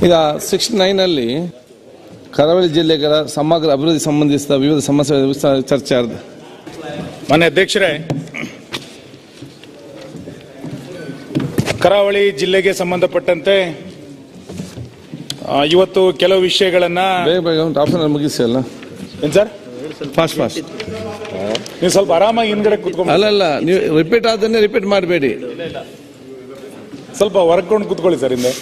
ಈಗ 69 ಅಲ್ಲಿ ಕರಾವಳಿ ಜಿಲ್ಲೆಗಳ ಸಮಗ್ರ ಅಭಿವೃದ್ಧಿ ಸಂಬಂಧಿಸಿದ ವಿವಿಧ ಸಮಸ್ಯೆ ಚರ್ಚೆ ಆಗಿದೆ. ಮಾನ್ಯ ಅಧ್ಯಕ್ಷರೇ, ಕರಾವಳಿ ಜಿಲ್ಲೆಗೆ ಸಂಬಂಧಪಟ್ಟಂತೆ ಇವತ್ತು ಕೆಲವು ವಿಷಯಗಳನ್ನ ಆಪ್ಷನ್ ಮುಗಿಸಿ ಅಲ್ಲ ಏನ್ ಸರ್, ಫಾಸ್ಟ್ ನೀವು ಸ್ವಲ್ಪ ಆರಾಮಾಗಿ ಹಿಂದ್ಗಡೆ ಕೂತ್ಕೊಂಡು. ಅಲ್ಲ ನೀವು ರಿಪೀಟ್ ಆದನ್ನೇ ರಿಪೀಟ್ ಮಾಡಬೇಡಿ, ಸ್ವಲ್ಪ ಹೊರಕೊಂಡು ಕೂತ್ಕೊಳ್ಳಿ ಸರ್ ಹಿಂದೆ.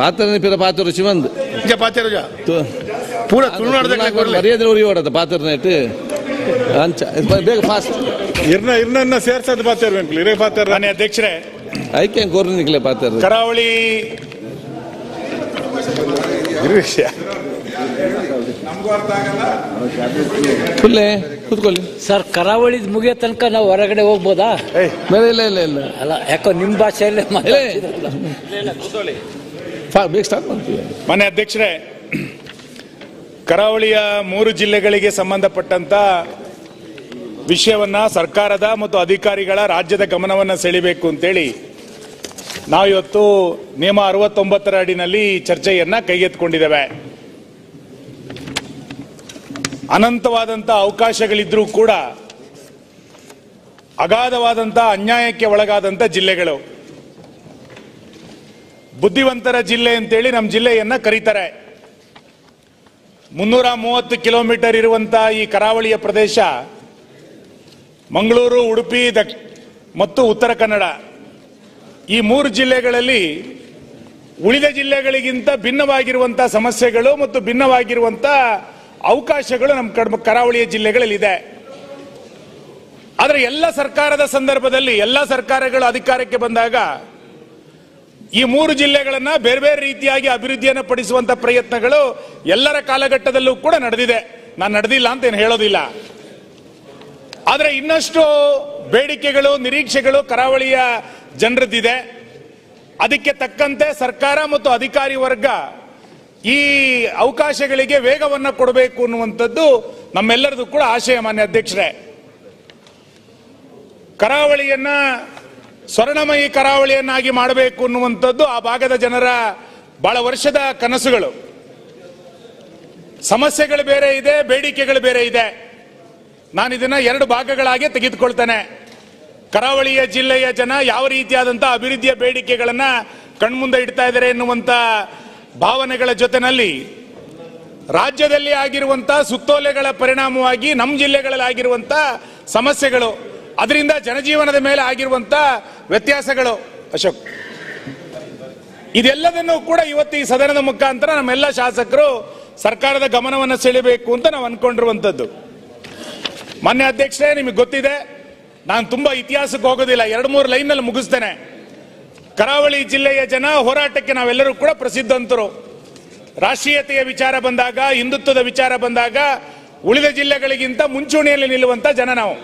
ಪಾತ್ರ ಪಾತ್ರ ರುಚಿ ಬಂದು ಮರ್ಯಾದೆ ಉರಿ ಓಡದ ಪಾತ್ರ ಇಟ್ಟು ಬೇಗ ಫಾಸ್ಟ್ ಸೇರ್ಸೋದು ಪಾತ್ರ. ಮಾನ್ಯ ಅಧ್ಯಕ್ಷರೇ, ಐಕೆ ಕೋರ್ ನಿಕ್ಲೆ ಪಾತ್ರ ಕರಾವಳಿ ಕೂತ್ಕೊಳ್ಳಿ ಸರ್. ಕರಾವಳಿ ಮುಗಿಯೋ ತನಕ ನಾವು ಹೊರಗಡೆ ಹೋಗ್ಬೋದಾ? ಇಲ್ಲ ಇಲ್ಲ ಇಲ್ಲ ಅಲ್ಲ, ಯಾಕೋ ನಿಮ್ಮ ಭಾಷೆಯಲ್ಲೇ ಸ್ಟಾರ್ಟ್ ಮಾಡ್ತೀವಿ. ಮಾನ್ಯ ಅಧ್ಯಕ್ಷರೇ, ಕರಾವಳಿಯ 3 ಜಿಲ್ಲೆಗಳಿಗೆ ಸಂಬಂಧಪಟ್ಟಂತ ವಿಷಯವನ್ನ ಸರ್ಕಾರದ ಮತ್ತು ಅಧಿಕಾರಿಗಳ ರಾಜ್ಯದ ಗಮನವನ್ನು ಸೆಳೆಯಬೇಕು ಅಂತೇಳಿ ನಾವಿವತ್ತು ನಿಯಮ 69ರ ಅಡಿನಲ್ಲಿ ಚರ್ಚೆಯನ್ನ ಕೈಗೆತ್ತಿಕೊಂಡಿದ್ದೇವೆ. ಅನಂತವಾದಂಥ ಅವಕಾಶಗಳಿದ್ರೂ ಕೂಡ ಅಗಾಧವಾದಂಥ ಅನ್ಯಾಯಕ್ಕೆ ಒಳಗಾದಂಥ ಜಿಲ್ಲೆಗಳು. ಬುದ್ಧಿವಂತರ ಜಿಲ್ಲೆ ಅಂತೇಳಿ ನಮ್ಮ ಜಿಲ್ಲೆಯನ್ನ ಕರೀತಾರೆ. 330 ಕಿಲೋಮೀಟರ್ ಇರುವಂತ ಈ ಕರಾವಳಿಯ ಪ್ರದೇಶ ಮಂಗಳೂರು, ಉಡುಪಿ ಮತ್ತು ಉತ್ತರ ಕನ್ನಡ ಈ 3 ಜಿಲ್ಲೆಗಳಲ್ಲಿ ಉಳಿದ ಜಿಲ್ಲೆಗಳಿಗಿಂತ ಭಿನ್ನವಾಗಿರುವಂತಹ ಸಮಸ್ಯೆಗಳು ಮತ್ತು ಭಿನ್ನವಾಗಿರುವಂತಹ ಅವಕಾಶಗಳು ನಮ್ಮ ಕರಾವಳಿಯ ಜಿಲ್ಲೆಗಳಲ್ಲಿದೆ. ಆದರೆ ಎಲ್ಲ ಸರ್ಕಾರದ ಸಂದರ್ಭದಲ್ಲಿ ಎಲ್ಲ ಸರ್ಕಾರಗಳು ಅಧಿಕಾರಕ್ಕೆ ಬಂದಾಗ ಈ 3 ಜಿಲ್ಲೆಗಳನ್ನ ಬೇರೆ ಬೇರೆ ರೀತಿಯಾಗಿ ಅಭಿವೃದ್ಧಿಯನ್ನು ಪಡಿಸುವಂತ ಪ್ರಯತ್ನಗಳು ಎಲ್ಲರ ಕಾಲಘಟ್ಟದಲ್ಲೂ ಕೂಡ ನಡೆದಿದೆ. ನಾನು ನಡೆದಿಲ್ಲ ಅಂತ ಏನು ಹೇಳೋದಿಲ್ಲ. ಆದರೆ ಇನ್ನಷ್ಟು ಬೇಡಿಕೆಗಳು, ನಿರೀಕ್ಷೆಗಳು ಕರಾವಳಿಯ ಜನರದ್ದಿದೆ. ಅದಕ್ಕೆ ತಕ್ಕಂತೆ ಸರ್ಕಾರ ಮತ್ತು ಅಧಿಕಾರಿ ವರ್ಗ ಈ ಅವಕಾಶಗಳಿಗೆ ವೇಗವನ್ನು ಕೊಡಬೇಕು ಅನ್ನುವಂಥದ್ದು ನಮ್ಮೆಲ್ಲರದು ಕೂಡ ಆಶಯ. ಮಾನ್ಯ ಅಧ್ಯಕ್ಷರೇ, ಕರಾವಳಿಯನ್ನ ಸ್ವರ್ಣಮಯಿ ಕರಾವಳಿಯನ್ನಾಗಿ ಮಾಡಬೇಕು ಅನ್ನುವಂಥದ್ದು ಆ ಭಾಗದ ಜನರ ಬಹಳ ವರ್ಷದ ಕನಸುಗಳು. ಸಮಸ್ಯೆಗಳು ಬೇರೆ ಇದೆ, ಬೇಡಿಕೆಗಳು ಬೇರೆ ಇದೆ. ನಾನು ಇದನ್ನ 2 ಭಾಗಗಳಾಗಿ ತೆಗೆದುಕೊಳ್ತೇನೆ. ಕರಾವಳಿಯ ಜಿಲ್ಲೆಯ ಜನ ಯಾವ ರೀತಿಯಾದಂತಹ ಅಭಿವೃದ್ಧಿಯ ಬೇಡಿಕೆಗಳನ್ನ ಕಣ್ಮುಂದೆ ಇಡ್ತಾ ಇದ್ದಾರೆ ಎನ್ನುವಂತ ಭಾವನೆಗಳ ಜೊತೆನಲ್ಲಿ ರಾಜ್ಯದಲ್ಲಿ ಆಗಿರುವಂತಹ ಸುತ್ತೋಲೆಗಳ ಪರಿಣಾಮವಾಗಿ ನಮ್ಮ ಜಿಲ್ಲೆಗಳಲ್ಲಿ ಆಗಿರುವಂತಹ ಸಮಸ್ಯೆಗಳು, ಅದರಿಂದ ಜನಜೀವನದ ಮೇಲೆ ಆಗಿರುವಂತ ವ್ಯತ್ಯಾಸಗಳು, ಅಶೋಕ್, ಇದೆಲ್ಲದನ್ನು ಕೂಡ ಇವತ್ತು ಈ ಸದನದ ಮುಖಾಂತರ ನಮ್ಮೆಲ್ಲ ಶಾಸಕರು ಸರ್ಕಾರದ ಗಮನವನ್ನು ಸೆಳೆಯಬೇಕು ಅಂತ ನಾವು ಅನ್ಕೊಂಡಿರುವಂತದ್ದು. ಮಾನ್ಯ ಅಧ್ಯಕ್ಷರೇ, ನಿಮಗೆ ಗೊತ್ತಿದೆ, ನಾನು ತುಂಬಾ ಇತಿಹಾಸಕ್ಕೆ ಹೋಗೋದಿಲ್ಲ, 2-3 ಲೈನ್ನಲ್ಲಿ ಮುಗಿಸ್ತೇನೆ. ಕರಾವಳಿ ಜಿಲ್ಲೆಯ ಜನ ಹೋರಾಟಕ್ಕೆ ನಾವೆಲ್ಲರೂ ಕೂಡ ಪ್ರಸಿದ್ಧಂತರು. ರಾಷ್ಟ್ರೀಯತೆಯ ವಿಚಾರ ಬಂದಾಗ, ಹಿಂದುತ್ವದ ವಿಚಾರ ಬಂದಾಗ ಉಳಿದ ಜಿಲ್ಲೆಗಳಿಗಿಂತ ಮುಂಚೂಣಿಯಲ್ಲಿ ನಿಲ್ಲುವಂತ ಜನ ನಾವು.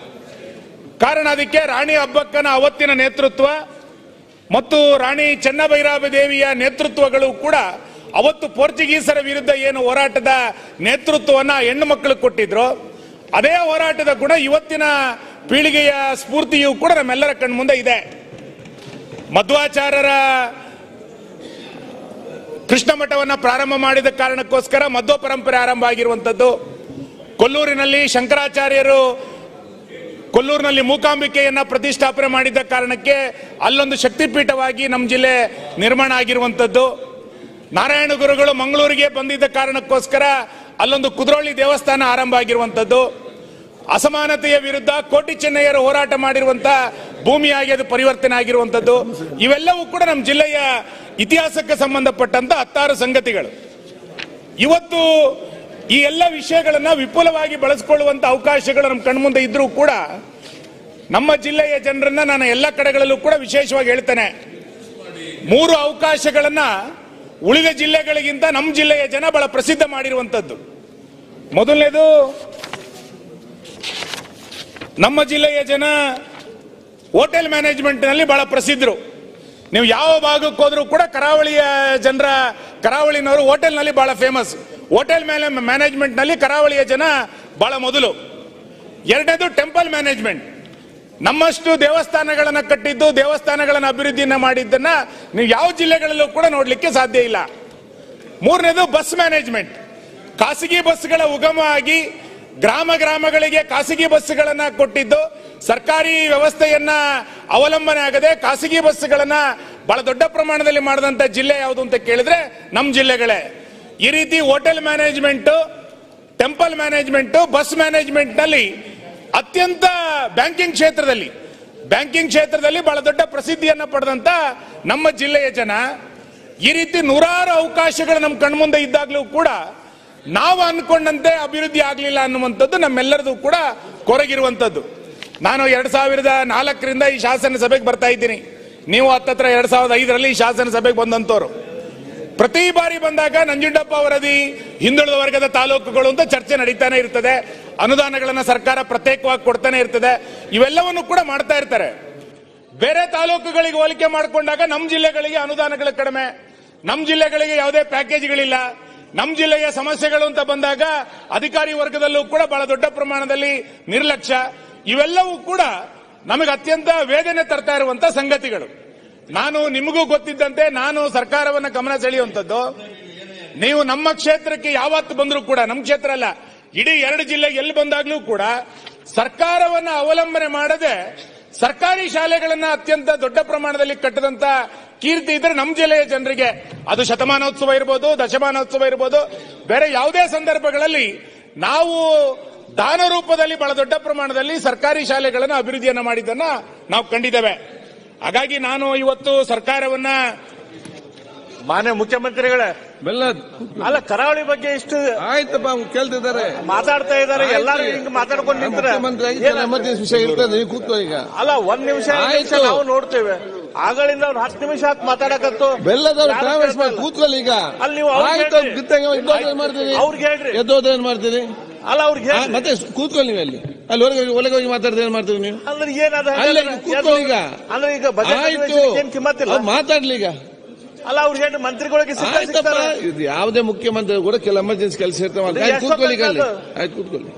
ಕಾರಣ ಅದಕ್ಕೆ ರಾಣಿ ಅಬ್ಬಕ್ಕನ ಅವತ್ತಿನ ನೇತೃತ್ವ ಮತ್ತು ರಾಣಿ ಚೆನ್ನಭೈರಾಬ ದೇವಿಯ ನೇತೃತ್ವಗಳು ಕೂಡ ಅವತ್ತು ಪೋರ್ಚುಗೀಸರ ವಿರುದ್ಧ ಏನು ಹೋರಾಟದ ನೇತೃತ್ವವನ್ನ ಹೆಣ್ಣು ಮಕ್ಕಳು ಕೊಟ್ಟಿದ್ರು, ಅದೇ ಹೋರಾಟದ ಗುಣ ಇವತ್ತಿನ ಪೀಳಿಗೆಯ ಸ್ಫೂರ್ತಿಯೂ ಕೂಡ ನಮ್ಮೆಲ್ಲರ ಕಣ್ಮುಂದೆ ಇದೆ. ಮಧ್ವಾಚಾರ್ಯರ ಕೃಷ್ಣ ಮಠವನ್ನ ಪ್ರಾರಂಭ ಮಾಡಿದ ಕಾರಣಕ್ಕೋಸ್ಕರ ಮಧ್ವ ಪರಂಪರೆ ಆರಂಭ ಆಗಿರುವಂತದ್ದು. ಕೊಲ್ಲೂರಿನಲ್ಲಿ ಶಂಕರಾಚಾರ್ಯರು ಕೊಲ್ಲೂರಿನಲ್ಲಿ ಮೂಕಾಂಬಿಕೆಯನ್ನ ಪ್ರತಿಷ್ಠಾಪನೆ ಮಾಡಿದ್ದ ಕಾರಣಕ್ಕೆ ಅಲ್ಲೊಂದು ಶಕ್ತಿಪೀಠವಾಗಿ ನಮ್ಮ ಜಿಲ್ಲೆ ನಿರ್ಮಾಣ ಆಗಿರುವಂತದ್ದು. ನಾರಾಯಣ ಗುರುಗಳು ಮಂಗಳೂರಿಗೆ ಬಂದಿದ್ದ ಕಾರಣಕ್ಕೋಸ್ಕರ ಅಲ್ಲೊಂದು ಕುದ್ರೋಳಿ ದೇವಸ್ಥಾನ ಆರಂಭ ಆಗಿರುವಂತದ್ದು. ಅಸಮಾನತೆಯ ವಿರುದ್ಧ ಕೋಟಿ ಚೆನ್ನಯ್ಯರು ಹೋರಾಟ ಮಾಡಿರುವಂತಹ ಭೂಮಿಯಾಗಿ ಅದು ಪರಿವರ್ತನೆ ಆಗಿರುವಂತದ್ದು. ಇವೆಲ್ಲವೂ ಕೂಡ ನಮ್ಮ ಜಿಲ್ಲೆಯ ಇತಿಹಾಸಕ್ಕೆ ಸಂಬಂಧಪಟ್ಟಂತ 10 ಸಂಗತಿಗಳು. ಇವತ್ತು ಈ ಎಲ್ಲ ವಿಷಯಗಳನ್ನ ವಿಪುಲವಾಗಿ ಬಳಸಿಕೊಳ್ಳುವಂತ ಅವಕಾಶಗಳು ನಮ್ಮ ಕಣ್ಮುಂದೆ ಇದ್ರೂ ಕೂಡ ನಮ್ಮ ಜಿಲ್ಲೆಯ ಜನರನ್ನ ನಾನು ಎಲ್ಲ ಕಡೆಗಳಲ್ಲೂ ಕೂಡ ವಿಶೇಷವಾಗಿ ಹೇಳ್ತೇನೆ, 3 ಅವಕಾಶಗಳನ್ನ ಉಳಿದ ಜಿಲ್ಲೆಗಳಿಗಿಂತ ನಮ್ಮ ಜಿಲ್ಲೆಯ ಜನ ಬಹಳ ಪ್ರಸಿದ್ಧ ಮಾಡಿರುವಂತದ್ದು. ಮೊದಲನೇದು, ನಮ್ಮ ಜಿಲ್ಲೆಯ ಜನ ಹೋಟೆಲ್ ಮ್ಯಾನೇಜ್ಮೆಂಟ್ ನಲ್ಲಿ ಬಹಳ ಪ್ರಸಿದ್ಧರು. ನೀವು ಯಾವ ಭಾಗಕ್ಕೆ ಹೋದ್ರೂ ಕೂಡ ಕರಾವಳಿಯ ಜನರ, ಕರಾವಳಿನವರು ಹೋಟೆಲ್ ನಲ್ಲಿ ಬಹಳ ಫೇಮಸ್. ಹೋಟೆಲ್ ಮ್ಯಾನೇಜ್ಮೆಂಟ್ ನಲ್ಲಿ ಕರಾವಳಿಯ ಜನ ಬಹಳ ಮೊದಲು. ಎರಡನೇದು ಟೆಂಪಲ್ ಮ್ಯಾನೇಜ್ಮೆಂಟ್. ನಮ್ಮಷ್ಟು ದೇವಸ್ಥಾನಗಳನ್ನ ಕಟ್ಟಿದ್ದು, ದೇವಸ್ಥಾನಗಳನ್ನ ಅಭಿವೃದ್ಧಿಯನ್ನ ಮಾಡಿದ್ದನ್ನ ನೀವು ಯಾವ ಜಿಲ್ಲೆಗಳಲ್ಲೂ ಕೂಡ ನೋಡ್ಲಿಕ್ಕೆ ಸಾಧ್ಯ ಇಲ್ಲ. ಮೂರನೇದು ಬಸ್ ಮ್ಯಾನೇಜ್ಮೆಂಟ್. ಖಾಸಗಿ ಬಸ್ಗಳ ಉಗಮ ಆಗಿ ಗ್ರಾಮಗಳಿಗೆ ಖಾಸಗಿ ಬಸ್ಗಳನ್ನ ಕೊಟ್ಟಿದ್ದು, ಸರ್ಕಾರಿ ವ್ಯವಸ್ಥೆಯನ್ನ ಅವಲಂಬನೆ ಆಗದೆ ಖಾಸಗಿ ಬಸ್ಗಳನ್ನ ಬಹಳ ದೊಡ್ಡ ಪ್ರಮಾಣದಲ್ಲಿ ಮಾಡಿದಂತ ಜಿಲ್ಲೆ ಯಾವುದು ಅಂತ ಕೇಳಿದ್ರೆ ನಮ್ಮ ಜಿಲ್ಲೆಗಳೇ. ಈ ರೀತಿ hotel management, temple management, bus management ನಲ್ಲಿ ಅತ್ಯಂತ ಬ್ಯಾಂಕಿಂಗ್ ಕ್ಷೇತ್ರದಲ್ಲಿ ಬಹಳ ದೊಡ್ಡ ಪ್ರಸಿದ್ಧಿಯನ್ನ ಪಡೆದಂತ ನಮ್ಮ ಜಿಲ್ಲೆಯ ಜನ ಈ ರೀತಿ ನೂರಾರು ಅವಕಾಶಗಳು ನಮ್ಮ ಕಣ್ಮುಂದೆ ಇದ್ದಾಗಲೂ ಕೂಡ ನಾವು ಅನ್ಕೊಂಡಂತೆ ಅಭಿವೃದ್ಧಿ ಆಗಲಿಲ್ಲ ಅನ್ನುವಂಥದ್ದು ನಮ್ಮೆಲ್ಲರದು ಕೂಡ ಕೊರಗಿರುವಂತದ್ದು. ನಾನು 2004ರಿಂದ ಈ ಶಾಸನ ಸಭೆಗೆ ಬರ್ತಾ ಇದ್ದೀನಿ. ನೀವು ಹತ್ತತ್ರ 2005ರಲ್ಲಿ ಈ ಶಾಸನ ಸಭೆಗೆ ಬಂದಂತವ್ರು. ಪ್ರತಿ ಬಾರಿ ಬಂದಾಗ ನಂಜುಂಡಪ್ಪ ವರದಿ, ಹಿಂದುಳಿದ ವರ್ಗದ ತಾಲೂಕುಗಳು ಅಂತ ಚರ್ಚೆ ನಡೀತಾನೆ ಇರ್ತದೆ. ಅನುದಾನಗಳನ್ನ ಸರ್ಕಾರ ಪ್ರತ್ಯೇಕವಾಗಿ ಕೊಡ್ತಾನೆ ಇರ್ತದೆ. ಇವೆಲ್ಲವನ್ನು ಕೂಡ ಮಾಡ್ತಾ ಇರ್ತಾರೆ. ಬೇರೆ ತಾಲೂಕುಗಳಿಗೆ ಹೋಲಿಕೆ ಮಾಡಿಕೊಂಡಾಗ ನಮ್ಮ ಜಿಲ್ಲೆಗಳಿಗೆ ಅನುದಾನಗಳು ಕಡಿಮೆ, ನಮ್ಮ ಜಿಲ್ಲೆಗಳಿಗೆ ಯಾವುದೇ ಪ್ಯಾಕೇಜ್ಗಳಿಲ್ಲ. ನಮ್ಮ ಜಿಲ್ಲೆಯ ಸಮಸ್ಯೆಗಳು ಅಂತ ಬಂದಾಗ ಅಧಿಕಾರಿ ವರ್ಗದಲ್ಲೂ ಕೂಡ ಬಹಳ ದೊಡ್ಡ ಪ್ರಮಾಣದಲ್ಲಿ ನಿರ್ಲಕ್ಷ್ಯ. ಇವೆಲ್ಲವೂ ಕೂಡ ನಮಗೆ ಅತ್ಯಂತ ವೇದನೆ ತರ್ತಾ ಇರುವಂತ ಸಂಗತಿಗಳು. ನಾನು ನಿಮಗೂ ಗೊತ್ತಿದ್ದಂತೆ ನಾನು ಸರ್ಕಾರವನ್ನ ಗಮನ ಸೆಳೆಯುವಂಥದ್ದು, ನೀವು ನಮ್ಮ ಕ್ಷೇತ್ರಕ್ಕೆ ಯಾವತ್ತು ಬಂದರೂ ಕೂಡ, ನಮ್ಮ ಕ್ಷೇತ್ರ ಅಲ್ಲ ಇಡೀ 2 ಜಿಲ್ಲೆಗೆ ಎಲ್ಲಿ ಬಂದಾಗ್ಲೂ ಕೂಡ ಸರ್ಕಾರವನ್ನ ಅವಲಂಬನೆ ಮಾಡದೆ ಸರ್ಕಾರಿ ಶಾಲೆಗಳನ್ನ ಅತ್ಯಂತ ದೊಡ್ಡ ಪ್ರಮಾಣದಲ್ಲಿ ಕಟ್ಟದಂತ ಕೀರ್ತಿ ಇದ್ರೆ ನಮ್ಮ ಜಿಲ್ಲೆಯ ಜನರಿಗೆ. ಅದು ಶತಮಾನೋತ್ಸವ ಇರ್ಬೋದು, ದಶಮಾನೋತ್ಸವ ಇರ್ಬೋದು, ಬೇರೆ ಯಾವುದೇ ಸಂದರ್ಭಗಳಲ್ಲಿ ನಾವು ದಾನ ರೂಪದಲ್ಲಿ ಬಹಳ ದೊಡ್ಡ ಪ್ರಮಾಣದಲ್ಲಿ ಸರ್ಕಾರಿ ಶಾಲೆಗಳನ್ನು ಅಭಿವೃದ್ಧಿಯನ್ನ ಮಾಡಿದ್ದನ್ನ ನಾವು ಕಂಡಿದ್ದೇವೆ. ಹಾಗಾಗಿ ನಾನು ಇವತ್ತು ಸರ್ಕಾರವನ್ನ, ಮಾನ್ಯ ಮುಖ್ಯಮಂತ್ರಿಗಳೇ, ಅಲ್ಲ ಕರಾವಳಿ ಬಗ್ಗೆ ಇಷ್ಟು ಆಯ್ತಪ್ಪ ಕೇಳ್ತಿದ್ದಾರೆ, ಮಾತಾಡ್ತಾ ಇದ್ದಾರೆ, ಎಲ್ಲರೂ ಹಿಂಗ್ ಮಾತಾಡ್ಕೊಂಡು ನಿಂತ್ರೆ ಎಮರ್ಜೆನ್ಸಿ ವಿಷಯ ಇರ್ತದೆ. ನೀವು ಕೂತ್ಕೋ ಈಗ. ಅಲ್ಲ 1 ನಿಮಿಷ ನಾವು ನೋಡ್ತೇವೆ. ಆಗಳಿಂದ ಅವ್ರು 10 ನಿಮಿಷ ಮಾತಾಡಕತ್ತು. ಬೆಲ್ಲದವ್ರು ಟ್ರಾವೆಲ್ಸ್ ಮಾಡಿ ಕೂತ್ಕೊಳ್ಳಿ ಈಗ. ಅಲ್ಲಿ ನೀವು ಮಾಡ್ತೀರಿ, ಅವ್ರಿಗೆ ಹೇಳ್ರಿ, ಎದ್ದೋದ್ರೆ ಏನ್ ಮಾಡ್ತೀರಿ? ಅಲ್ಲ ಅವ್ರಿಗೆ ಮತ್ತೆ ಕೂತ್ಕೊಳ್ಳಿ ನೀವು ಅಲ್ಲಿ. ಅಲ್ಲಿ ಒಳಗೆ ಹೋಗಿ ಮಾತಾಡಿದ್ರೆ ಏನ್ ಮಾಡ್ತೀರಿ ನೀವು? ಅಂದ್ರೆ ಏನಾದ ಕೂತ್ಕೊಳ್ಳಿ ಈಗ. ಅಂದ್ರೆ ಈಗ ಏನ್ ಕಿಮ್ಮತ್ತಿಲ್ಲ, ಮಾತಾಡ್ಲಿ ಈಗ. ಅಲ್ಲ ಅವ್ರಿಗೆ ಹೇಳಿ ಮಂತ್ರಿಗಳಿಗೆ ಇದು ಯಾವುದೇ ಮುಖ್ಯಮಂತ್ರಿ ಕೂಡ ಕೆಲ ಎಮರ್ಜೆನ್ಸಿ ಕೆಲಸ ಇರ್ತಾವೆ. ಕೂತ್ಕೊಳ್ಳಿ ಅಲ್ಲಿ. ಆಯ್ತು ಕೂತ್ಕೊಳ್ಳಿ,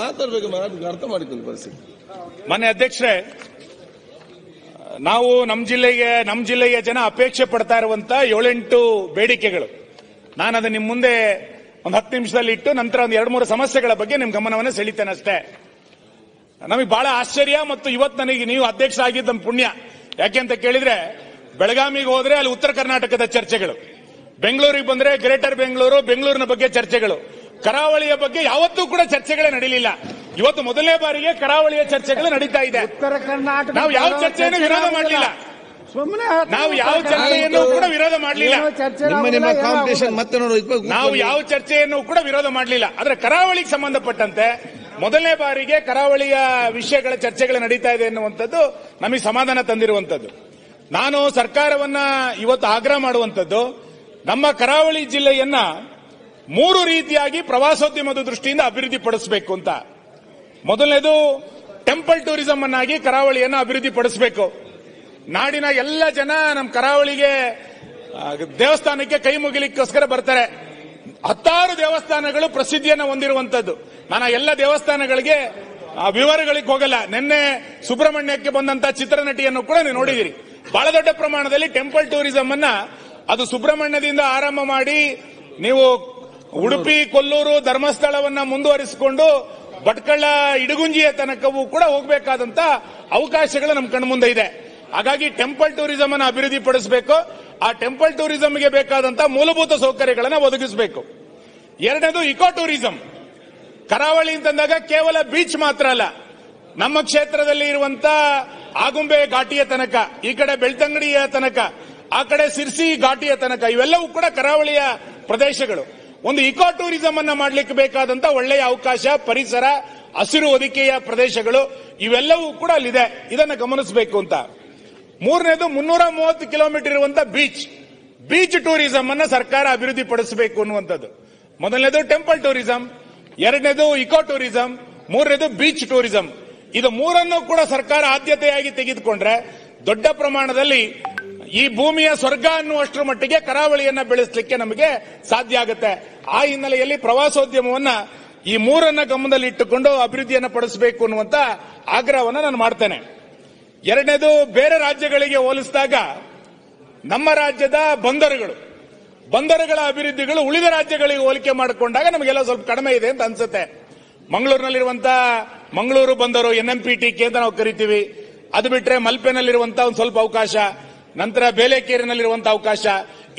ಮಾತಾಡ್ಬೇಕು, ಅರ್ಥ ಮಾಡಿಕೊಳ್ಳಿ ಪರಿಸ್ಥಿತಿ. ಮಾನ್ಯ ಅಧ್ಯಕ್ಷರೇ, ನಾವು ನಮ್ಮ ಜಿಲ್ಲೆಯ ಜನ ಅಪೇಕ್ಷೆ ಪಡ್ತಾ ಇರುವಂತ 7-8 ಬೇಡಿಕೆಗಳು, ನಾನು ಅದನ್ನ ನಿಮ್ಮ ಮುಂದೆ ಒಂದು 10 ನಿಮಿಷದಲ್ಲಿ ಇಟ್ಟು ನಂತರ ಒಂದು 2-3 ಸಮಸ್ಯೆಗಳ ಬಗ್ಗೆ ನಿಮ್ ಗಮನವನ್ನು ಸೆಳೀತೇನೆ ಅಷ್ಟೇ. ನಮಗೆ ಬಹಳ ಆಶ್ಚರ್ಯ ಮತ್ತು ಇವತ್ತು ನನಗೆ ನೀವು ಅಧ್ಯಕ್ಷ ಆಗಿದ್ದ ನಮ್ಮ ಪುಣ್ಯ. ಯಾಕೆ ಅಂತ ಕೇಳಿದ್ರೆ, ಬೆಳಗಾವಿಗೆ ಹೋದ್ರೆ ಅಲ್ಲಿ ಉತ್ತರ ಕರ್ನಾಟಕದ ಚರ್ಚೆಗಳು, ಬೆಂಗಳೂರಿಗೆ ಬಂದ್ರೆ ಗ್ರೇಟರ್ ಬೆಂಗಳೂರಿನ ಬಗ್ಗೆ ಚರ್ಚೆಗಳು, ಕರಾವಳಿಯ ಬಗ್ಗೆ ಯಾವತ್ತೂ ಕೂಡ ಚರ್ಚೆಗಳೇ ನಡೀಲಿಲ್ಲ. ಇವತ್ತು ಮೊದಲನೇ ಬಾರಿಗೆ ಕರಾವಳಿಯ ಚರ್ಚೆಗಳು ನಡೀತಾ ಇದೆ. ಉತ್ತರ ಕರ್ನಾಟಕ ನಾವು ಯಾವ ಚರ್ಚೆಯನ್ನು ವಿರೋಧ ಮಾಡಲಿಲ್ಲ, ನಾವು ಯಾವ ಚರ್ಚೆಯನ್ನು ಕೂಡ ವಿರೋಧ ಮಾಡಲಿಲ್ಲ, ನಾವು ಯಾವ ಚರ್ಚೆಯನ್ನು ಕೂಡ ವಿರೋಧ ಮಾಡಲಿಲ್ಲ. ಆದ್ರೆ ಕರಾವಳಿಗೆ ಸಂಬಂಧಪಟ್ಟಂತೆ ಮೊದಲನೇ ಬಾರಿಗೆ ಕರಾವಳಿಯ ವಿಷಯಗಳ ಚರ್ಚೆಗಳು ನಡೀತಾ ಇದೆ ಎನ್ನುವಂಥದ್ದು ನಮಗೆ ಸಮಾಧಾನ ತಂದಿರುವಂಥದ್ದು. ನಾನು ಸರ್ಕಾರವನ್ನ ಇವತ್ತು ಆಗ್ರಹ ಮಾಡುವಂಥದ್ದು, ನಮ್ಮ ಕರಾವಳಿ ಜಿಲ್ಲೆಯನ್ನ 3 ರೀತಿಯಾಗಿ ಪ್ರವಾಸೋದ್ಯಮದ ದೃಷ್ಟಿಯಿಂದ ಅಭಿವೃದ್ಧಿ ಪಡಿಸಬೇಕು ಅಂತ. ಮೊದಲನೇದು ಟೆಂಪಲ್ ಟೂರಿಸಂ ಅನ್ನಾಗಿ ಕರಾವಳಿಯನ್ನು ಅಭಿವೃದ್ಧಿ ಪಡಿಸಬೇಕು. ನಾಡಿನ ಎಲ್ಲ ಜನ ನಮ್ಮ ಕರಾವಳಿಗೆ ದೇವಸ್ಥಾನಕ್ಕೆ ಕೈ ಮುಗಿಲಿಕ್ಕೋಸ್ಕರ ಬರ್ತಾರೆ. 10 ದೇವಸ್ಥಾನಗಳು ಪ್ರಸಿದ್ಧಿಯನ್ನು ಹೊಂದಿರುವಂತದ್ದು. ನಾನು ಎಲ್ಲ ದೇವಸ್ಥಾನಗಳಿಗೆ ವಿವರಗಳಿಗೆ ಹೋಗಲ್ಲ. ನಿನ್ನೆ ಸುಬ್ರಹ್ಮಣ್ಯಕ್ಕೆ ಬಂದಂತ ಚಿತ್ರನಟಿಯನ್ನು ಕೂಡ ನೀವು ನೋಡಿದಿರಿ. ಬಹಳ ದೊಡ್ಡ ಪ್ರಮಾಣದಲ್ಲಿ ಟೆಂಪಲ್ ಟೂರಿಸಂ ಅನ್ನ ಅದು ಸುಬ್ರಹ್ಮಣ್ಯದಿಂದ ಆರಂಭ ಮಾಡಿ ನೀವು ಉಡುಪಿ, ಕೊಲ್ಲೂರು, ಧರ್ಮಸ್ಥಳವನ್ನ ಮುಂದುವರಿಸಿಕೊಂಡು ಭಟ್ಕಳ, ಇಡಗುಂಜಿಯ ತನಕವೂ ಕೂಡ ಹೋಗಬೇಕಾದಂತ ಅವಕಾಶಗಳು ನಮ್ಮ ಕಣ್ಮುಂದೆ ಇದೆ. ಹಾಗಾಗಿ ಟೆಂಪಲ್ ಟೂರಿಸಂ ಅನ್ನು ಅಭಿವೃದ್ಧಿ ಪಡಿಸಬೇಕು. ಆ ಟೆಂಪಲ್ ಟೂರಿಸಂಗೆ ಬೇಕಾದಂತ ಮೂಲಭೂತ ಸೌಕರ್ಯಗಳನ್ನು ಒದಗಿಸಬೇಕು. ಎರಡನೇದು ಇಕೋ ಟೂರಿಸಂ. ಕರಾವಳಿ ಅಂತಂದಾಗ ಕೇವಲ ಬೀಚ್ ಮಾತ್ರ ಅಲ್ಲ, ನಮ್ಮ ಕ್ಷೇತ್ರದಲ್ಲಿ ಇರುವಂತ ಆಗುಂಬೆ ಘಾಟಿಯ ತನಕ, ಈ ಕಡೆ ಬೆಳ್ತಂಗಡಿಯ ತನಕ, ಆ ಕಡೆ ಸಿರ್ಸಿ ಘಾಟಿಯ ತನಕ, ಇವೆಲ್ಲವೂ ಕೂಡ ಕರಾವಳಿಯ ಪ್ರದೇಶಗಳು. ಒಂದು ಇಕೋ ಟೂರಿಸಂ ಅನ್ನ ಮಾಡಲಿಕ್ಕೆ ಬೇಕಾದಂತ ಒಳ್ಳೆಯ ಅವಕಾಶ, ಪರಿಸರ, ಹಸಿರು ಹೊದಿಕೆಯ ಪ್ರದೇಶಗಳು ಇವೆಲ್ಲವೂ ಕೂಡ ಅಲ್ಲಿದೆ. ಇದನ್ನ ಗಮನಿಸಬೇಕು ಅಂತ. ಮೂರನೇದು 330 ಕಿಲೋಮೀಟರ್ ಇರುವಂತ ಬೀಚ್ ಟೂರಿಸಂ ಅನ್ನ ಸರ್ಕಾರ ಅಭಿವೃದ್ಧಿ ಪಡಿಸಬೇಕು ಅನ್ನುವಂಥದ್ದು. ಮೊದಲನೇದು ಟೆಂಪಲ್ ಟೂರಿಸಂ, ಎರಡನೇದು ಇಕೋ ಟೂರಿಸಂ, ಮೂರನೇದು ಬೀಚ್ ಟೂರಿಸಂ. ಇದು ಮೂರನ್ನು ಕೂಡ ಸರ್ಕಾರ ಆದ್ಯತೆಯಾಗಿ ತೆಗೆದುಕೊಂಡ್ರೆ ದೊಡ್ಡ ಪ್ರಮಾಣದಲ್ಲಿ ಈ ಭೂಮಿಯ ಸ್ವರ್ಗ ಅನ್ನುವಷ್ಟರ ಮಟ್ಟಿಗೆ ಕರಾವಳಿಯನ್ನ ಬೆಳೆಸಲಿಕ್ಕೆ ನಮಗೆ ಸಾಧ್ಯ ಆಗುತ್ತೆ. ಆ ಹಿನ್ನೆಲೆಯಲ್ಲಿ ಪ್ರವಾಸೋದ್ಯಮವನ್ನ ಈ ಮೂರನ್ನ ಗಮನದಲ್ಲಿ ಇಟ್ಟುಕೊಂಡು ಅಭಿವೃದ್ಧಿಯನ್ನು ಪಡಿಸಬೇಕು ಅನ್ನುವಂತ ಆಗ್ರಹವನ್ನು ನಾನು ಮಾಡ್ತೇನೆ. ಎರಡನೇದು, ಬೇರೆ ರಾಜ್ಯಗಳಿಗೆ ಹೋಲಿಸಿದಾಗ ನಮ್ಮ ರಾಜ್ಯದ ಬಂದರುಗಳ ಅಭಿವೃದ್ಧಿಗಳು ಉಳಿದ ರಾಜ್ಯಗಳಿಗೆ ಹೋಲಿಕೆ ಮಾಡಿಕೊಂಡಾಗ ನಮಗೆಲ್ಲ ಸ್ವಲ್ಪ ಕಡಿಮೆ ಇದೆ ಅಂತ ಅನ್ಸುತ್ತೆ. ಮಂಗಳೂರಿನಲ್ಲಿರುವಂತಹ ಮಂಗಳೂರು ಬಂದರು NMPTK ಅಂತ ನಾವು ಕರಿತೀವಿ. ಅದು ಬಿಟ್ರೆ ಮಲ್ಪೆನಲ್ಲಿರುವಂತಹ ಒಂದು ಸ್ವಲ್ಪ ಅವಕಾಶ, ನಂತರ ಬೇಲೆಕೇರಿನಲ್ಲಿರುವಂತಹ ಅವಕಾಶ,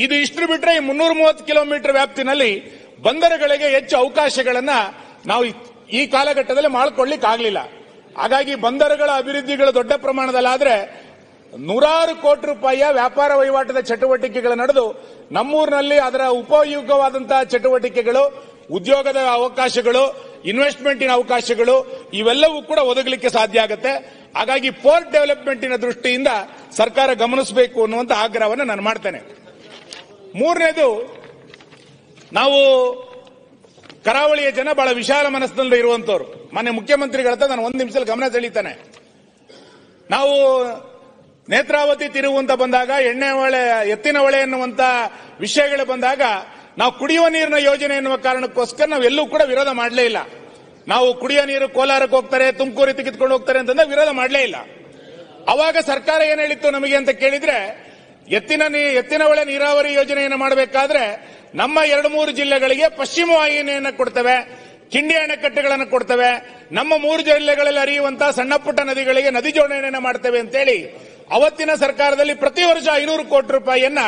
ಇದು ಇಷ್ಟು ಬಿಟ್ರೆ ಈ 330 ಕಿಲೋಮೀಟರ್ ವ್ಯಾಪ್ತಿನಲ್ಲಿ ಬಂದರುಗಳಿಗೆ ಹೆಚ್ಚು ಅವಕಾಶಗಳನ್ನ ನಾವು ಈ ಕಾಲಘಟ್ಟದಲ್ಲಿ ಮಾಡಿಕೊಳ್ಳಿಕ್ ಆಗಲಿಲ್ಲ. ಹಾಗಾಗಿ ಬಂದರುಗಳ ಅಭಿವೃದ್ಧಿಗಳು ದೊಡ್ಡ ಪ್ರಮಾಣದಲ್ಲಾದ್ರೆ ನೂರಾರು ಕೋಟಿ ರೂಪಾಯಿಯ ವ್ಯಾಪಾರ ವಹಿವಾಟದ ಚಟುವಟಿಕೆಗಳು ನಡೆದು ನಮ್ಮೂರಿನಲ್ಲಿ ಅದರ ಉಪಯುಕ್ತವಾದಂತಹ ಚಟುವಟಿಕೆಗಳು, ಉದ್ಯೋಗದ ಅವಕಾಶಗಳು, ಇನ್ವೆಸ್ಟ್ಮೆಂಟಿನ ಅವಕಾಶಗಳು ಇವೆಲ್ಲವೂ ಕೂಡ ಒದಗಲಿಕ್ಕೆ ಸಾಧ್ಯ ಆಗುತ್ತೆ. ಹಾಗಾಗಿ ಪೋರ್ಟ್ ಡೆವಲಪ್ಮೆಂಟಿನ ದೃಷ್ಟಿಯಿಂದ ಸರ್ಕಾರ ಗಮನಿಸಬೇಕು ಅನ್ನುವಂತ ಆಗ್ರಹವನ್ನು ನಾನು ಮಾಡ್ತೇನೆ. ಮೂರನೇದು, ನಾವು ಕರಾವಳಿಯ ಜನ ಬಹಳ ವಿಶಾಲ ಮನಸ್ಸಿನಲ್ಲಿ ಇರುವಂತವ್ರು. ಮಾನ್ಯ ಮುಖ್ಯಮಂತ್ರಿಗಳ ಹತ್ರ ನಾನು ಒಂದು ನಿಮಿಷದಲ್ಲಿ ಗಮನ ಸೆಳೀತಾನೆ. ನಾವು ನೇತ್ರಾವತಿ ತಿರುವು ಅಂತ ಬಂದಾಗ, ಎತ್ತಿನ ಹೊಳೆ ಎನ್ನುವಂತ ವಿಷಯಗಳು ಬಂದಾಗ ನಾವು ಕುಡಿಯುವ ನೀರಿನ ಯೋಜನೆ ಎನ್ನುವ ಕಾರಣಕ್ಕೋಸ್ಕರ ನಾವೆಲ್ಲೂ ಕೂಡ ವಿರೋಧ ಮಾಡಲೇ ಇಲ್ಲ. ನಾವು ಕುಡಿಯುವ ನೀರು ಕೋಲಾರಕ್ಕೆ ಹೋಗ್ತಾರೆ, ತುಮಕೂರಿಗೆ ತೆಗೆದುಕೊಂಡು ಹೋಗ್ತಾರೆ ಅಂತಂದ್ರೆ ವಿರೋಧ ಮಾಡಲೇ ಇಲ್ಲ. ಅವಾಗ ಸರ್ಕಾರ ಏನ್ ಹೇಳಿತ್ತು ನಮಗೆ ಅಂತ ಕೇಳಿದ್ರೆ, ಎತ್ತಿನ ಹೊಳೆ ನೀರಾವರಿ ಯೋಜನೆಯನ್ನು ಮಾಡಬೇಕಾದ್ರೆ ನಮ್ಮ 2-3 ಜಿಲ್ಲೆಗಳಿಗೆ ಪಶ್ಚಿಮ ವಾಹಿನಿಯನ್ನು ಕೊಡ್ತೇವೆ, ಕಿಂಡಿ ಅಣೆಕಟ್ಟೆಗಳನ್ನು ಕೊಡ್ತೇವೆ, ನಮ್ಮ 3 ಜಿಲ್ಲೆಗಳಲ್ಲಿ ಹರಿಯುವಂತಹ ಸಣ್ಣ ಪುಟ್ಟ ನದಿಗಳಿಗೆ ನದಿ ಜೋಡಣೆಯನ್ನು ಮಾಡ್ತೇವೆ ಅಂತೇಳಿ ಅವತ್ತಿನ ಸರ್ಕಾರದಲ್ಲಿ ಪ್ರತಿ ವರ್ಷ 500 ಕೋಟಿ ರೂಪಾಯಿಯನ್ನ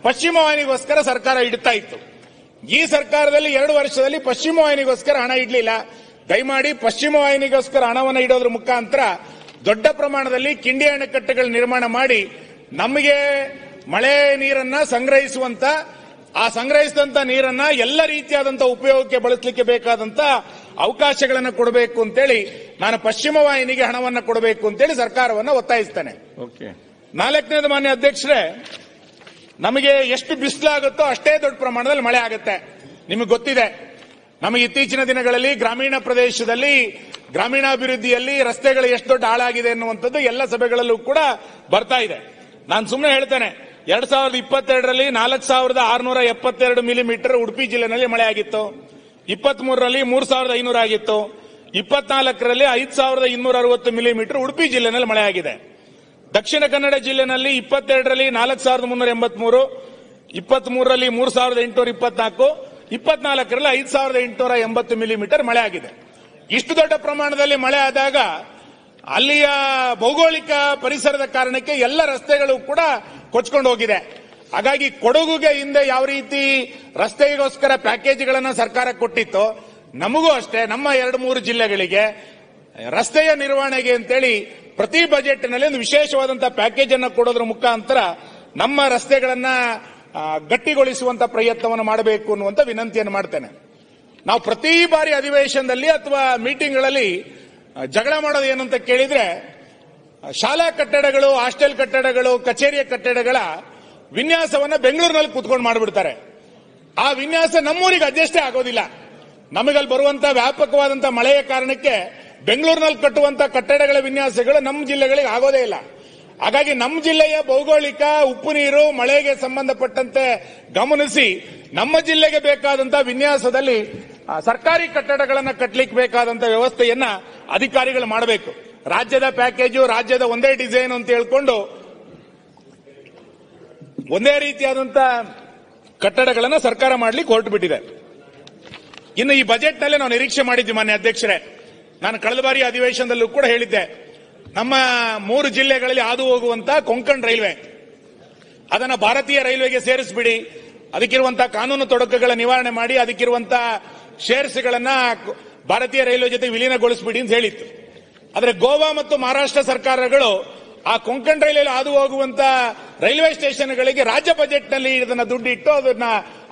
ಪಶ್ಚಿಮ ವಾಹಿನಿಗೋಸ್ಕರ ಸರ್ಕಾರ ಇಡ್ತಾ ಇತ್ತು. ಈ ಸರ್ಕಾರದಲ್ಲಿ 2 ವರ್ಷದಲ್ಲಿ ಪಶ್ಚಿಮ ವಾಹಿನಿಗೋಸ್ಕರ ಹಣ ಇಡ್ಲಿಲ್ಲ. ದಯಮಾಡಿ ಪಶ್ಚಿಮ ವಾಹಿನಿಗೋಸ್ಕರ ಹಣವನ್ನು ಇಡೋದ್ರ ಮುಖಾಂತರ ದೊಡ್ಡ ಪ್ರಮಾಣದಲ್ಲಿ ಕಿಂಡಿ ಅಣೆಕಟ್ಟೆಗಳ ನಿರ್ಮಾಣ ಮಾಡಿ ನಮಗೆ ಮಳೆ ನೀರನ್ನ ಸಂಗ್ರಹಿಸುವಂತ, ಆ ಸಂಗ್ರಹಿಸಿದಂತ ನೀರನ್ನ ಎಲ್ಲ ರೀತಿಯಾದಂತಹ ಉಪಯೋಗಕ್ಕೆ ಬಳಸಲಿಕ್ಕೆ ಬೇಕಾದಂತ ಅವಕಾಶಗಳನ್ನು ಕೊಡಬೇಕು ಅಂತೇಳಿ ನಾನು ಪಶ್ಚಿಮ ವಾಹಿನಿಗೆ ಹಣವನ್ನು ಕೊಡಬೇಕು ಅಂತೇಳಿ ಸರ್ಕಾರವನ್ನು ಒತ್ತಾಯಿಸ್ತೇನೆ. ನಾಲ್ಕನೇದು, ಮಾನ್ಯ ಅಧ್ಯಕ್ಷರೇ, ನಮಗೆ ಎಷ್ಟು ಬಿಸಿಲಾಗುತ್ತೋ ಅಷ್ಟೇ ದೊಡ್ಡ ಪ್ರಮಾಣದಲ್ಲಿ ಮಳೆ ಆಗುತ್ತೆ. ನಿಮಗೆ ಗೊತ್ತಿದೆ, ನಮಗೆ ಇತ್ತೀಚಿನ ದಿನಗಳಲ್ಲಿ ಗ್ರಾಮೀಣ ಪ್ರದೇಶದಲ್ಲಿ ಗ್ರಾಮೀಣಾಭಿವೃದ್ಧಿಯಲ್ಲಿ ರಸ್ತೆಗಳು ಎಷ್ಟು ದೊಡ್ಡ ಹಾಳಾಗಿದೆ ಎನ್ನುವಂಥದ್ದು ಎಲ್ಲ ಸಭೆಗಳಲ್ಲೂ ಕೂಡ ಬರ್ತಾ ಇದೆ. ನಾನು ಸುಮ್ಮನೆ ಹೇಳ್ತೇನೆ, 2022ರಲ್ಲಿ 4672 ಮಿಲಿಮೀಟರ್ ಉಡುಪಿ ಜಿಲ್ಲೆನಲ್ಲಿ ಮಳೆ ಆಗಿತ್ತು, 23ರಲ್ಲಿ 3500 ಆಗಿತ್ತು, 24ರಲ್ಲಿ 5260 ಮಿಲಿಮೀಟರ್ ಉಡುಪಿ ಜಿಲ್ಲೆನಲ್ಲಿ ಮಳೆ ಆಗಿದೆ. ದಕ್ಷಿಣ ಕನ್ನಡ ಜಿಲ್ಲೆನಲ್ಲಿ 22ರಲ್ಲಿ 4383, 23ರಲ್ಲಿ 3824, 24ರಲ್ಲಿ 5880 ಮಿಲಿಮೀಟರ್ ಮಳೆ ಆಗಿದೆ. ಇಷ್ಟು ದೊಡ್ಡ ಪ್ರಮಾಣದಲ್ಲಿ ಮಳೆ ಆದಾಗ ಅಲ್ಲಿಯ ಭೌಗೋಳಿಕ ಪರಿಸರದ ಕಾರಣಕ್ಕೆ ಎಲ್ಲ ರಸ್ತೆಗಳು ಕೂಡ ಕೊಚ್ಕೊಂಡು ಹೋಗಿದೆ. ಹಾಗಾಗಿ ಕೊಡಗುಗೆ ಹಿಂದೆ ಯಾವ ರೀತಿ ರಸ್ತೆಗೋಸ್ಕರ ಪ್ಯಾಕೇಜ್ಗಳನ್ನು ಸರ್ಕಾರ ಕೊಟ್ಟಿತ್ತು, ನಮಗೂ ಅಷ್ಟೇ ನಮ್ಮ 2-3 ಜಿಲ್ಲೆಗಳಿಗೆ ರಸ್ತೆಯ ನಿರ್ವಹಣೆಗೆ ಅಂತೇಳಿ ಪ್ರತಿ ಬಜೆಟ್ನಲ್ಲಿ ಒಂದು ವಿಶೇಷವಾದಂತಹ ಪ್ಯಾಕೇಜ್ ಅನ್ನು ಕೊಡೋದ್ರ ಮುಖಾಂತರ ನಮ್ಮ ರಸ್ತೆಗಳನ್ನ ಗಟ್ಟಿಗೊಳಿಸುವಂತ ಪ್ರಯತ್ನವನ್ನು ಮಾಡಬೇಕು ಅನ್ನುವಂತ ವಿನಂತಿಯನ್ನು ಮಾಡ್ತೇನೆ. ನಾವು ಪ್ರತಿ ಬಾರಿ ಅಧಿವೇಶನದಲ್ಲಿ ಅಥವಾ ಮೀಟಿಂಗ್ಗಳಲ್ಲಿ ಜಗಳ ಮಾಡೋದು ಏನಂತ ಕೇಳಿದ್ರೆ, ಶಾಲಾ ಕಟ್ಟಡಗಳು, ಹಾಸ್ಟೆಲ್ ಕಟ್ಟಡಗಳು, ಕಚೇರಿಯ ಕಟ್ಟಡಗಳ ವಿನ್ಯಾಸವನ್ನ ಬೆಂಗಳೂರಿನಲ್ಲಿ ಕೂತ್ಕೊಂಡು ಮಾಡಿಬಿಡ್ತಾರೆ. ಆ ವಿನ್ಯಾಸ ನಮ್ಮೂರಿಗೆ ಅಡ್ಜಸ್ಟೇ ಆಗೋದಿಲ್ಲ. ನಮಗಲ್ಲಿ ಬರುವಂತಹ ವ್ಯಾಪಕವಾದಂತಹ ಮಳೆಯ ಕಾರಣಕ್ಕೆ ಬೆಂಗಳೂರಿನಲ್ಲಿ ಕಟ್ಟುವಂತಹ ಕಟ್ಟಡಗಳ ವಿನ್ಯಾಸಗಳು ನಮ್ಮ ಜಿಲ್ಲೆಗಳಿಗೆ ಆಗೋದೇ ಇಲ್ಲ. ಹಾಗಾಗಿ ನಮ್ಮ ಜಿಲ್ಲೆಯ ಭೌಗೋಳಿಕ, ಉಪ್ಪು ನೀರು, ಮಳೆಗೆ ಸಂಬಂಧಪಟ್ಟಂತೆ ಗಮನಿಸಿ ನಮ್ಮ ಜಿಲ್ಲೆಗೆ ಬೇಕಾದಂತಹ ವಿನ್ಯಾಸದಲ್ಲಿ ಸರ್ಕಾರಿ ಕಟ್ಟಡಗಳನ್ನು ಕಟ್ಟಲಿಕ್ಕೆ ಬೇಕಾದಂತಹ ವ್ಯವಸ್ಥೆಯನ್ನ ಅಧಿಕಾರಿಗಳು ಮಾಡಬೇಕು. ರಾಜ್ಯದ ಪ್ಯಾಕೇಜು, ರಾಜ್ಯದ ಒಂದೇ ಡಿಸೈನ್ ಅಂತ ಹೇಳ್ಕೊಂಡು ಒಂದೇ ರೀತಿಯಾದಂತಹ ಕಟ್ಟಡಗಳನ್ನು ಸರ್ಕಾರ ಮಾಡಲಿಕ್ಕೆ ಹೊರಟು ಬಿಟ್ಟಿದೆ. ಇನ್ನು ಈ ಬಜೆಟ್ನಲ್ಲೇ ನಾವು ನಿರೀಕ್ಷೆ ಮಾಡಿದ್ವಿ ಮಾನ್ಯ ಅಧ್ಯಕ್ಷರೇ, ನಾನು ಕಳೆದ ಬಾರಿ ಅಧಿವೇಶನದಲ್ಲೂ ಕೂಡ ಹೇಳಿದ್ದೆ, ನಮ್ಮ 3 ಜಿಲ್ಲೆಗಳಲ್ಲಿ ಹಾದು ಹೋಗುವಂತಹ ಕೊಂಕಣ್ ರೈಲ್ವೆ ಅದನ್ನ ಭಾರತೀಯ ರೈಲ್ವೆಗೆ ಸೇರಿಸ್ಬಿಡಿ, ಅದಕ್ಕಿರುವಂತಹ ಕಾನೂನು ತೊಡಕುಗಳ ನಿವಾರಣೆ ಮಾಡಿ ಅದಕ್ಕಿರುವಂತಹ ಶೇರ್ಸ್ಗಳನ್ನ ಭಾರತೀಯ ರೈಲ್ವೆ ಜೊತೆ ವಿಲೀನಗೊಳಿಸಬಿಡಿ ಅಂತ ಹೇಳಿತ್ತು. ಆದರೆ ಗೋವಾ ಮತ್ತು ಮಹಾರಾಷ್ಟ್ರ ಸರ್ಕಾರಗಳು ಆ ಕೊಂಕಣ್ ರೈಲ್ವೆ ಹಾದು ಹೋಗುವಂತ ರೈಲ್ವೆ ಸ್ಟೇಷನ್ಗಳಿಗೆ ರಾಜ್ಯ ಬಜೆಟ್ನಲ್ಲಿ ಇದನ್ನ ದುಡ್ಡಿಟ್ಟು ಅದನ್ನ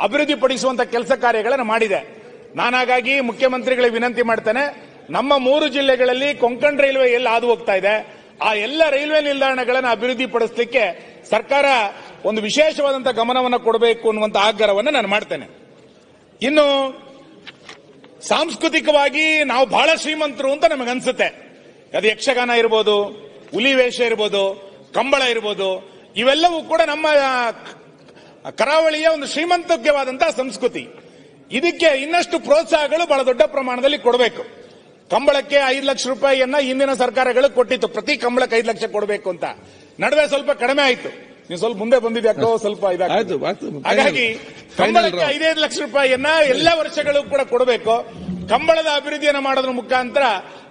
ಅಭಿವೃದ್ಧಿಪಡಿಸುವಂತ ಕೆಲಸ ಕಾರ್ಯಗಳನ್ನು ಮಾಡಿದೆ. ನಾನು ಹಾಗಾಗಿ ಮುಖ್ಯಮಂತ್ರಿಗಳಿಗೆ ವಿನಂತಿ ಮಾಡ್ತೇನೆ, ನಮ್ಮ 3 ಜಿಲ್ಲೆಗಳಲ್ಲಿ ಕೊಂಕಣ್ ರೈಲ್ವೆ ಎಲ್ಲಿ ಹಾದು ಹೋಗ್ತಾ ಇದೆ ಆ ಎಲ್ಲ ರೈಲ್ವೆ ನಿಲ್ದಾಣಗಳನ್ನು ಅಭಿವೃದ್ಧಿಪಡಿಸಲಿಕ್ಕೆ ಸರ್ಕಾರ ಒಂದು ವಿಶೇಷವಾದಂತಹ ಗಮನವನ್ನು ಕೊಡಬೇಕು ಅನ್ನುವಂತ ಆಗ್ರಹವನ್ನು ನಾನು ಮಾಡ್ತೇನೆ. ಇನ್ನು ಸಾಂಸ್ಕೃತಿಕವಾಗಿ ನಾವು ಬಹಳ ಶ್ರೀಮಂತರು ಅಂತ ನಮಗನ್ಸುತ್ತೆ. ಅದು ಯಕ್ಷಗಾನ ಇರ್ಬೋದು, ಹುಲಿ ವೇಷ ಇರ್ಬೋದು, ಕಂಬಳ ಇರ್ಬೋದು, ಇವೆಲ್ಲವೂ ಕೂಡ ನಮ್ಮ ಕರಾವಳಿಯ ಒಂದು ಶ್ರೀಮಂತವಾದಂತಹ ಸಂಸ್ಕೃತಿ. ಇದಕ್ಕೆ ಇನ್ನಷ್ಟು ಪ್ರೋತ್ಸಾಹಗಳು ಬಹಳ ದೊಡ್ಡ ಪ್ರಮಾಣದಲ್ಲಿ ಕೊಡಬೇಕು. ಕಂಬಳಕ್ಕೆ 5 ಲಕ್ಷ ರೂಪಾಯಿಯನ್ನ ಹಿಂದಿನ ಸರ್ಕಾರಗಳು ಕೊಟ್ಟಿತ್ತು, ಪ್ರತಿ ಕಂಬಳಕ್ಕೆ 5 ಲಕ್ಷ ಕೊಡಬೇಕು ಅಂತ. ನಡುವೆ ಸ್ವಲ್ಪ ಕಡಿಮೆ ಆಯ್ತು, ನೀವು ಸ್ವಲ್ಪ ಮುಂದೆ ಬಂದಿದ್ಯಾಕೋ ಸ್ವಲ್ಪ ಇದಾಯ್ತು. ಹಾಗಾಗಿ ಕಂಬಳಕ್ಕೆ 5 ಲಕ್ಷ ರೂಪಾಯಿಯನ್ನ ಎಲ್ಲ ವರ್ಷಗಳು ಕೂಡ ಕೊಡಬೇಕು. ಕಂಬಳದ ಅಭಿವೃದ್ಧಿಯನ್ನು ಮಾಡೋದ್ರ ಮುಖಾಂತರ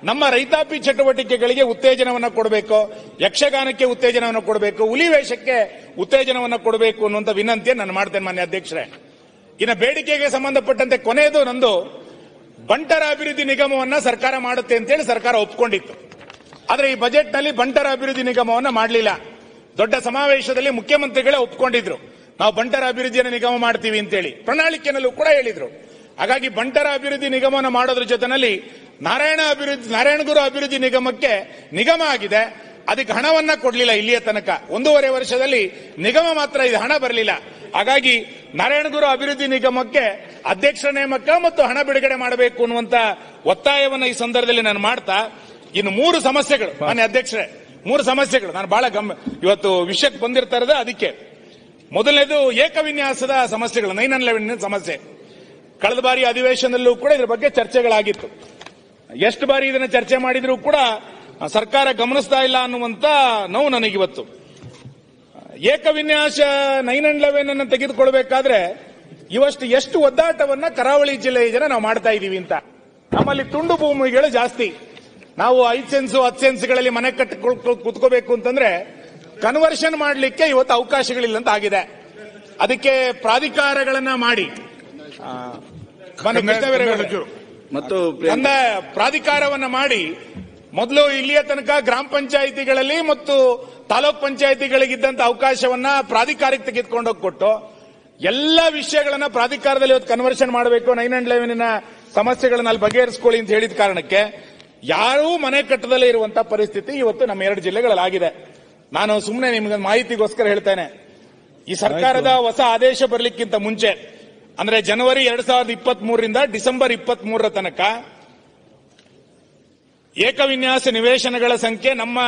ನಮ್ಮ ರೈತಾಪಿ ಚಟುವಟಿಕೆಗಳಿಗೆ ಉತ್ತೇಜನವನ್ನ ಕೊಡಬೇಕು, ಯಕ್ಷಗಾನಕ್ಕೆ ಉತ್ತೇಜನವನ್ನು ಕೊಡಬೇಕು, ಹುಲಿ ವೇಷಕ್ಕೆ ಉತ್ತೇಜನವನ್ನು ಕೊಡಬೇಕು ಅನ್ನುವಂತ ವಿನಂತಿಯನ್ನು ನಾನು ಮಾಡ್ತೇನೆ ಮಾನ್ಯ ಅಧ್ಯಕ್ಷರೇ. ಇನ್ನು ಬೇಡಿಕೆಗೆ ಸಂಬಂಧಪಟ್ಟಂತೆ ಕೊನೆಯದು ನಂದು, ಬಂಟರ ಅಭಿವೃದ್ಧಿ ನಿಗಮವನ್ನ ಸರ್ಕಾರ ಮಾಡುತ್ತೆ ಅಂತೇಳಿ ಸರ್ಕಾರ ಒಪ್ಕೊಂಡಿತ್ತು. ಆದ್ರೆ ಈ ಬಜೆಟ್ ನಲ್ಲಿ ಬಂಟರ ಅಭಿವೃದ್ಧಿ ನಿಗಮವನ್ನ ಮಾಡಲಿಲ್ಲ. ದೊಡ್ಡ ಸಮಾವೇಶದಲ್ಲಿ ಮುಖ್ಯಮಂತ್ರಿಗಳೇ ಒಪ್ಕೊಂಡಿದ್ರು, ನಾವು ಬಂಟರ ಅಭಿವೃದ್ಧಿಯನ್ನು ನಿಗಮ ಮಾಡ್ತೀವಿ ಅಂತೇಳಿ ಪ್ರಣಾಳಿಕೆನಲ್ಲೂ ಕೂಡ ಹೇಳಿದ್ರು. ಹಾಗಾಗಿ ಬಂಟರ ಅಭಿವೃದ್ಧಿ ನಿಗಮವನ್ನು ಮಾಡೋದ್ರ ಜೊತೆನಲ್ಲಿ ನಾರಾಯಣಗುರು ಅಭಿವೃದ್ಧಿ ನಿಗಮಕ್ಕೆ ನಿಗಮ ಆಗಿದೆ, ಅದಕ್ಕೆ ಹಣವನ್ನ ಕೊಡಲಿಲ್ಲ ಇಲ್ಲಿಯ ತನಕ. 1.5 ವರ್ಷದಲ್ಲಿ ನಿಗಮ ಮಾತ್ರ ಇದೆ, ಹಣ ಬರಲಿಲ್ಲ. ಹಾಗಾಗಿ ನಾರಾಯಣಗುರು ಅಭಿವೃದ್ಧಿ ನಿಗಮಕ್ಕೆ ಅಧ್ಯಕ್ಷರ ನೇಮಕ ಮತ್ತು ಹಣ ಬಿಡುಗಡೆ ಮಾಡಬೇಕು ಅನ್ನುವಂತ ಒತ್ತಾಯವನ್ನು ಈ ಸಂದರ್ಭದಲ್ಲಿ ನಾನು ಮಾಡ್ತಾ, ಇನ್ನು 3 ಸಮಸ್ಯೆಗಳು ಮಾನ್ಯ ಅಧ್ಯಕ್ಷರೇ, 3 ಸಮಸ್ಯೆಗಳು ನಾನು ಬಹಳ ಇವತ್ತು ವಿಷಯಕ್ಕೆ ಬಂದಿರ್ತಾ ಇರೋದು. ಅದಕ್ಕೆ ಮೊದಲನೇದು ಏಕವಿನ್ಯಾಸದ ಸಮಸ್ಯೆಗಳು, 9/11 ಸಮಸ್ಯೆ. ಕಳೆದ ಬಾರಿ ಅಧಿವೇಶನದಲ್ಲೂ ಕೂಡ ಇದ್ರ ಬಗ್ಗೆ ಚರ್ಚೆಗಳಾಗಿತ್ತು. ಎಷ್ಟು ಬಾರಿ ಇದನ್ನ ಚರ್ಚೆ ಮಾಡಿದ್ರೂ ಕೂಡ ಸರ್ಕಾರ ಗಮನಿಸ್ತಾ ಇಲ್ಲ ಅನ್ನುವಂತ ನೋವು ನನಗಿವತ್ತು. ಏಕವಿನ್ಯಾಸ 9/11 ಅನ್ನು ತೆಗೆದುಕೊಳ್ಬೇಕಾದ್ರೆ ಎಷ್ಟು ಒದ್ದಾಟವನ್ನ ಕರಾವಳಿ ಜಿಲ್ಲೆಯ ಜನ ನಾವು ಮಾಡ್ತಾ ಇದೀವಿ ಅಂತ. ನಮ್ಮಲ್ಲಿ ತುಂಡು ಭೂಮಿಗಳು ಜಾಸ್ತಿ. ನಾವು 5 ಸೆನ್ಸ್ 10 ಸೆನ್ಸ್ಗಳಲ್ಲಿ ಮನೆ ಕಟ್ಟಿ ಕುತ್ಕೋಬೇಕು ಅಂತಂದ್ರೆ ಕನ್ವರ್ಷನ್ ಮಾಡಲಿಕ್ಕೆ ಇವತ್ತು ಅವಕಾಶಗಳಿಲ್ಲ ಅಂತ ಆಗಿದೆ. ಅದಕ್ಕೆ ಪ್ರಾಧಿಕಾರಗಳನ್ನ ಮಾಡಿ ಮತ್ತು ಪ್ರಾಧಿಕಾರವನ್ನ ಮಾಡಿ ಮೊದಲು ಇಲ್ಲಿಯ ತನಕ ಗ್ರಾಮ ಪಂಚಾಯಿತಿಗಳಲ್ಲಿ ಮತ್ತು ತಾಲೂಕ್ ಪಂಚಾಯಿತಿಗಳಿಗಿದ್ದಂತ ಅವಕಾಶವನ್ನ ಪ್ರಾಧಿಕಾರಕ್ಕೆ ತೆಗೆದುಕೊಂಡೋಗಿ ಕೊಟ್ಟು ಎಲ್ಲ ವಿಷಯಗಳನ್ನ ಪ್ರಾಧಿಕಾರದಲ್ಲಿ ಇವತ್ತು ಕನ್ವರ್ಷನ್ ಮಾಡಬೇಕು, 9/11 ಸಮಸ್ಯೆಗಳನ್ನ ಅಲ್ಲಿ ಬಗೆಹರಿಸಿಕೊಳ್ಳಿ ಅಂತ ಹೇಳಿದ ಕಾರಣಕ್ಕೆ ಯಾರೂ ಮನೆ ಕಟ್ಟದಲ್ಲೇ ಇರುವಂತಹ ಪರಿಸ್ಥಿತಿ ಇವತ್ತು ನಮ್ಮ 2 ಜಿಲ್ಲೆಗಳಲ್ಲಿ ಆಗಿದೆ. ನಾನು ಸುಮ್ಮನೆ ನಿಮ್ಗೆ ಮಾಹಿತಿಗೋಸ್ಕರ ಹೇಳ್ತೇನೆ, ಈ ಸರ್ಕಾರದ ಹೊಸ ಆದೇಶ ಬರಲಿಕ್ಕಿಂತ ಮುಂಚೆ ಅಂದ್ರೆ ಜನವರಿ 2023ರಿಂದ ಡಿಸೆಂಬರ್ 23ರ ತನಕ ಏಕವಿನ್ಯಾಸ ನಿವೇಶನಗಳ ಸಂಖ್ಯೆ ನಮ್ಮ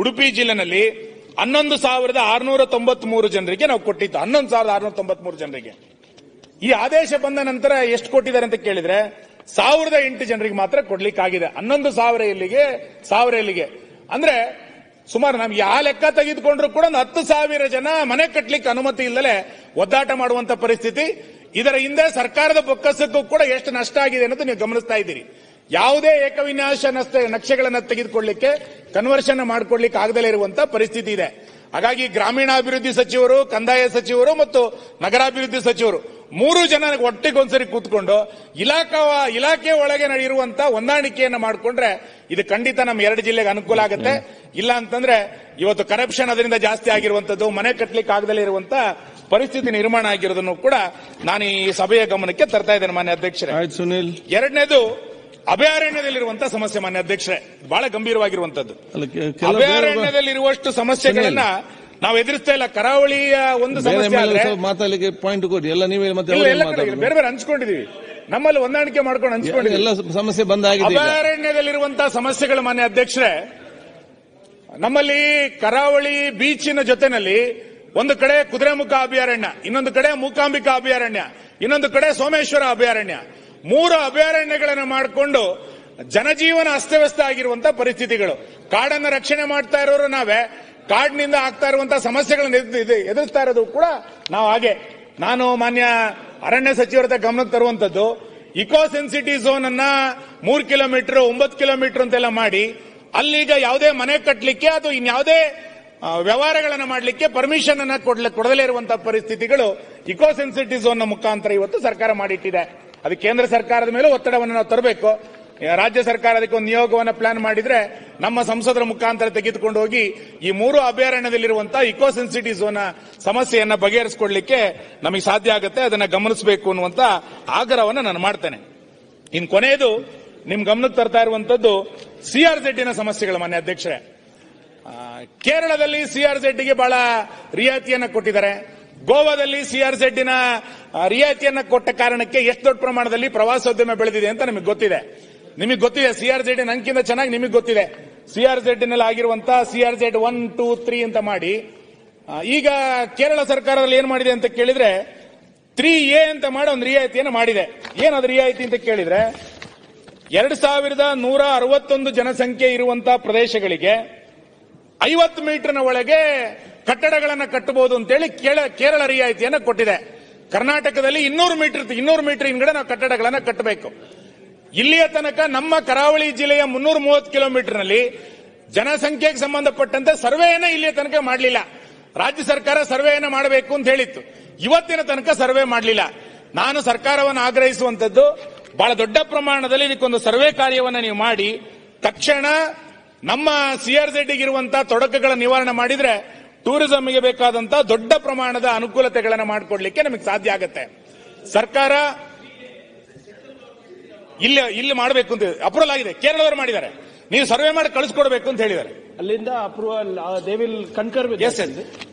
ಉಡುಪಿ ಜಿಲ್ಲೆನಲ್ಲಿ 11,693 ಜನರಿಗೆ ನಾವು ಕೊಟ್ಟಿದ್ದು. 11,693 ಜನರಿಗೆ. ಈ ಆದೇಶ ಬಂದ ನಂತರ ಎಷ್ಟು ಕೊಟ್ಟಿದ್ದಾರೆ ಅಂತ ಕೇಳಿದ್ರೆ 1,008 ಜನರಿಗೆ ಮಾತ್ರ ಕೊಡ್ಲಿಕ್ಕಾಗಿದೆ. 11,000 ಎಲ್ಲಿಗೆ ಅಂದ್ರೆ ಸುಮಾರು ನಮ್ಗೆ ಆ ಲೆಕ್ಕ ತೆಗೆದುಕೊಂಡ್ರು ಕೂಡ ಒಂದು 10,000 ಜನ ಮನೆ ಕಟ್ಟಲಿಕ್ಕೆ ಅನುಮತಿ ಇಲ್ಲದೆ ಒದ್ದಾಟ ಮಾಡುವಂತ ಪರಿಸ್ಥಿತಿ. ಇದರ ಹಿಂದೆ ಸರ್ಕಾರದ ಬೊಕ್ಕಸಕ್ಕೂ ಕೂಡ ಎಷ್ಟು ನಷ್ಟ ಆಗಿದೆ ಅನ್ನೋದು ನೀವು ಗಮನಿಸ್ತಾ ಇದ್ದೀರಿ. ಯಾವುದೇ ಏಕವಿನ್ಯಾಸ ನಕ್ಷೆಗಳನ್ನು ತೆಗೆದುಕೊಳ್ಳಲಿಕ್ಕೆ ಕನ್ವರ್ಷನ್ ಮಾಡಿಕೊಳ್ಳಿಕ್ಕೆ ಆಗದಲ್ಲೇ ಇರುವಂತಹ ಪರಿಸ್ಥಿತಿ ಇದೆ. ಹಾಗಾಗಿ ಗ್ರಾಮೀಣಾಭಿವೃದ್ಧಿ ಸಚಿವರು, ಕಂದಾಯ ಸಚಿವರು ಮತ್ತು ನಗರಾಭಿವೃದ್ಧಿ ಸಚಿವರು 3 ಜನ ಒಟ್ಟಿಗೊಂದ್ಸರಿ ಕೂತ್ಕೊಂಡು ಇಲಾಖೆ ಒಳಗೆ ನಡೆಯುವಂತಹ ಹೊಂದಾಣಿಕೆಯನ್ನು ಮಾಡಿಕೊಂಡ್ರೆ ಇದು ಖಂಡಿತ ನಮ್ಮ 2 ಜಿಲ್ಲೆಗೆ ಅನುಕೂಲ ಆಗುತ್ತೆ. ಇಲ್ಲ ಅಂತಂದ್ರೆ ಇವತ್ತು ಕರಪ್ಷನ್ ಅದರಿಂದ ಜಾಸ್ತಿ ಆಗಿರುವಂತದ್ದು, ಮನೆ ಕಟ್ಟಲಿಕ್ಕೆ ಆಗದಲ್ಲೇ ಇರುವಂತಹ ಪರಿಸ್ಥಿತಿ ನಿರ್ಮಾಣ ಆಗಿರೋದನ್ನು ಕೂಡ ನಾನು ಈ ಸಭೆಯ ಗಮನಕ್ಕೆ ತರ್ತಾ ಇದ್ದೇನೆ ಮಾನ್ಯ ಅಧ್ಯಕ್ಷರೇ. ಸುನಿಲ್, ಎರಡನೇದು ಅಭಯಾರಣ್ಯದಲ್ಲಿರುವಂತಹ ಸಮಸ್ಯೆ ಮಾನ್ಯ ಅಧ್ಯಕ್ಷರೇ, ಬಹಳ ಗಂಭೀರವಾಗಿರುವಂತದ್ದು. ಅಭಯಾರಣ್ಯದಲ್ಲಿರುವಷ್ಟು ಸಮಸ್ಯೆಗಳನ್ನ ನಾವು ಎದುರಿಸ್ತಾ ಇಲ್ಲ. ಕರಾವಳಿಯ ಒಂದು ಸಮಸ್ಯೆ ಮಾತಾಡಲಿಕ್ಕೆ ಪಾಯಿಂಟ್ ಕೊಡಿ, ಎಲ್ಲ ನೀವೇ ಬೇರೆ ಬೇರೆ ಹಂಚ್ಕೊಂಡಿದೀವಿ, ನಮ್ಮಲ್ಲಿ ಹೊಂದಾಣಿಕೆ ಮಾಡ್ಕೊಂಡು ಹಂಚ್ಕೊಂಡಿದ್ದೀವಿ. ಎಲ್ಲ ಸಮಸ್ಯೆ ಬಂದಾಗಿದೆ. ಅಭಯಾರಣ್ಯದಲ್ಲಿರುವಂತಹ ಸಮಸ್ಯೆಗಳು ಮಾನ್ಯ ಅಧ್ಯಕ್ಷರೇ, ನಮ್ಮಲ್ಲಿ ಕರಾವಳಿ ಬೀಚಿನ ಜೊತೆನಲ್ಲಿ ಒಂದು ಕಡೆ ಕುದುರೆಮುಖ ಅಭಯಾರಣ್ಯ, ಇನ್ನೊಂದು ಕಡೆ ಮೂಕಾಂಬಿಕಾ ಅಭಯಾರಣ್ಯ, ಇನ್ನೊಂದು ಕಡೆ ಸೋಮೇಶ್ವರ ಅಭಯಾರಣ್ಯ, 3 ಅಭಯಾರಣ್ಯಗಳನ್ನು ಮಾಡಿಕೊಂಡು ಜನಜೀವನ ಅಸ್ತವ್ಯಸ್ತ ಆಗಿರುವಂತಹ ಪರಿಸ್ಥಿತಿಗಳು. ಕಾಡನ್ನು ರಕ್ಷಣೆ ಮಾಡ್ತಾ ಇರೋರು ನಾವೇ, ಕಾಡಿನಿಂದ ಆಗ್ತಾ ಇರುವಂತಹ ಸಮಸ್ಯೆಗಳನ್ನು ಎದುರಿಸ್ತಾ ಇರೋದು ಕೂಡ ನಾವು. ಹಾಗೆ ನಾನು ಮಾನ್ಯ ಅರಣ್ಯ ಸಚಿವರ ಗಮನಕ್ಕೆ ತರುವಂತದ್ದು, ಇಕೋ ಸೆನ್ಸಿಟಿ ಝೋನ್ ಅನ್ನ 3 ಕಿಲೋಮೀಟರ್ 9 ಕಿಲೋಮೀಟರ್ ಅಂತೆಲ್ಲ ಮಾಡಿ ಅಲ್ಲೀಗ ಯಾವುದೇ ಮನೆ ಕಟ್ಟಲಿಕ್ಕೆ ಅದು ಇನ್ಯಾವುದೇ ವ್ಯವಹಾರಗಳನ್ನು ಮಾಡಲಿಕ್ಕೆ ಪರ್ಮಿಷನ್ ಅನ್ನ ಕೊಡದಲೇ ಇರುವಂತಹ ಪರಿಸ್ಥಿತಿಗಳು ಇಕೋ ಸೆನ್ಸಿಟಿ ಝೋನ್ ನ ಮುಖಾಂತರ ಇವತ್ತು ಸರ್ಕಾರ ಮಾಡಿಟ್ಟಿದೆ. ಅದು ಕೇಂದ್ರ ಸರ್ಕಾರದ ಮೇಲೆ ಒತ್ತಡವನ್ನು ನಾವು ತರಬೇಕು. ರಾಜ್ಯ ಸರ್ಕಾರ ಅದಕ್ಕೆ ಒಂದು ನಿಯೋಗವನ್ನು ಪ್ಲಾನ್ ಮಾಡಿದ್ರೆ ನಮ್ಮ ಸಂಸದರ ಮುಖಾಂತರ ತೆಗೆದುಕೊಂಡು ಹೋಗಿ ಈ 3 ಅಭಯಾರಣ್ಯದಲ್ಲಿರುವಂತಹ ಇಕೋ ಸೆನ್ಸಿಟಿ ಝೋನ್ ಸಮಸ್ಯೆಯನ್ನ ಬಗೆಹರಿಸಿಕೊಳ್ಳಲಿಕ್ಕೆ ನಮಗೆ ಸಾಧ್ಯ ಆಗುತ್ತೆ. ಅದನ್ನ ಗಮನಿಸಬೇಕು ಅನ್ನುವಂತ ಆಗ್ರಹವನ್ನು ನಾನು ಮಾಡ್ತೇನೆ. ಇನ್ನು ಕೊನೆಯದು ನಿಮ್ ಗಮನಕ್ಕೆ ತರ್ತಾ ಇರುವಂತದ್ದು ಸಿಆರ್ಝೆಡ್ನ ಸಮಸ್ಯೆಗಳು ಮಾನ್ಯ ಅಧ್ಯಕ್ಷರೇ. ಕೇರಳದಲ್ಲಿ ಸಿಆರ್ಝೆಡ್ಗೆ ಬಹಳ ರಿಯಾಯಿತಿಯನ್ನ ಕೊಟ್ಟಿದ್ದಾರೆ. ಗೋವಾದಲ್ಲಿ ಸಿಆರ್ಝೆಡ್ನ ರಿಯಾಯಿತಿಯನ್ನ ಕೊಟ್ಟ ಕಾರಣಕ್ಕೆ ಎಷ್ಟು ದೊಡ್ಡ ಪ್ರಮಾಣದಲ್ಲಿ ಪ್ರವಾಸೋದ್ಯಮ ಬೆಳೆದಿದೆ ಅಂತ ನಿಮಗೆ ಗೊತ್ತಿದೆ. ಸಿಆರ್ಝೆಡ್ ನಂಗಿಂತ ಚೆನ್ನಾಗಿ ನಿಮಗೆ ಗೊತ್ತಿದೆ. ಸಿಆರ್ಝೆಡ್ ನಲ್ಲಿ ಆಗಿರುವಂತಹ ಸಿಆರ್ಝೆಡ್ 1, 2, 3 ಅಂತ ಮಾಡಿ ಈಗ ಕೇರಳ ಸರ್ಕಾರದಲ್ಲಿ ಏನ್ ಮಾಡಿದೆ ಅಂತ ಕೇಳಿದ್ರೆ 3A ಅಂತ ಮಾಡಿ ಒಂದು ರಿಯಾಯಿತಿಯನ್ನು ಮಾಡಿದೆ. ಏನದು ರಿಯಾಯಿತಿ ಅಂತ ಕೇಳಿದ್ರೆ 2161 ಜನಸಂಖ್ಯೆ ಇರುವಂತಹ ಪ್ರದೇಶಗಳಿಗೆ 50 ಮೀಟರ್ನ ಒಳಗೆ ಕಟ್ಟಡಗಳನ್ನು ಕಟ್ಟಬಹುದು ಅಂತೇಳಿ ಕೇರಳ ರಿಯಾಯಿತಿಯನ್ನು ಕೊಟ್ಟಿದೆ. ಕರ್ನಾಟಕದಲ್ಲಿ 200 ಮೀಟರ್ ಹಿಂಗಡೆ ನಾವು ಕಟ್ಟಡಗಳನ್ನು ಕಟ್ಟಬೇಕು. ಇಲ್ಲಿಯ ತನಕ ನಮ್ಮ ಕರಾವಳಿ ಜಿಲ್ಲೆಯ 330 ಕಿಲೋಮೀಟರ್ನಲ್ಲಿ ಜನಸಂಖ್ಯೆಗೆ ಸಂಬಂಧಪಟ್ಟಂತೆ ಸರ್ವೆಯನ್ನ ಇಲ್ಲಿಯ ತನಕ ಮಾಡಲಿಲ್ಲ. ರಾಜ್ಯ ಸರ್ಕಾರ ಸರ್ವೆಯನ್ನ ಮಾಡಬೇಕು ಅಂತ ಹೇಳಿತ್ತು. ಇವತ್ತಿನ ತನಕ ಸರ್ವೆ ಮಾಡಲಿಲ್ಲ. ನಾನು ಸರ್ಕಾರವನ್ನು ಆಗ್ರಹಿಸುವಂತದ್ದು, ಬಹಳ ದೊಡ್ಡ ಪ್ರಮಾಣದಲ್ಲಿ ಇದಕ್ಕೊಂದು ಸರ್ವೆ ಕಾರ್ಯವನ್ನು ನೀವು ಮಾಡಿ ತಕ್ಷಣ ನಮ್ಮ CRZ ಇರುವಂತಹ ತೊಡಕುಗಳ ನಿವಾರಣೆ ಮಾಡಿದ್ರೆ ಟೂರಿಸಂಗೆ ಬೇಕಾದಂತಹ ದೊಡ್ಡ ಪ್ರಮಾಣದ ಅನುಕೂಲತೆಗಳನ್ನು ಮಾಡಿಕೊಡ್ಲಿಕ್ಕೆ ನಮಗೆ ಸಾಧ್ಯ ಆಗುತ್ತೆ. ಸರ್ಕಾರ ಇಲ್ಲಿ ಮಾಡಬೇಕು ಅಂತ ಅಪ್ರೂವಲ್ ಆಗಿದೆ, ಕೇರಳದವರು ಮಾಡಿದ್ದಾರೆ. ನೀವು ಸರ್ವೆ ಮಾಡಿ ಕಳಿಸ್ಕೊಡ್ಬೇಕು ಅಂತ ಹೇಳಿದ್ದಾರೆ. ಅಲ್ಲಿಂದ ಅಪ್ರೂವಲ್ ದೇ ವಿಲ್ ಕನ್ಕರ್ ವಿತ್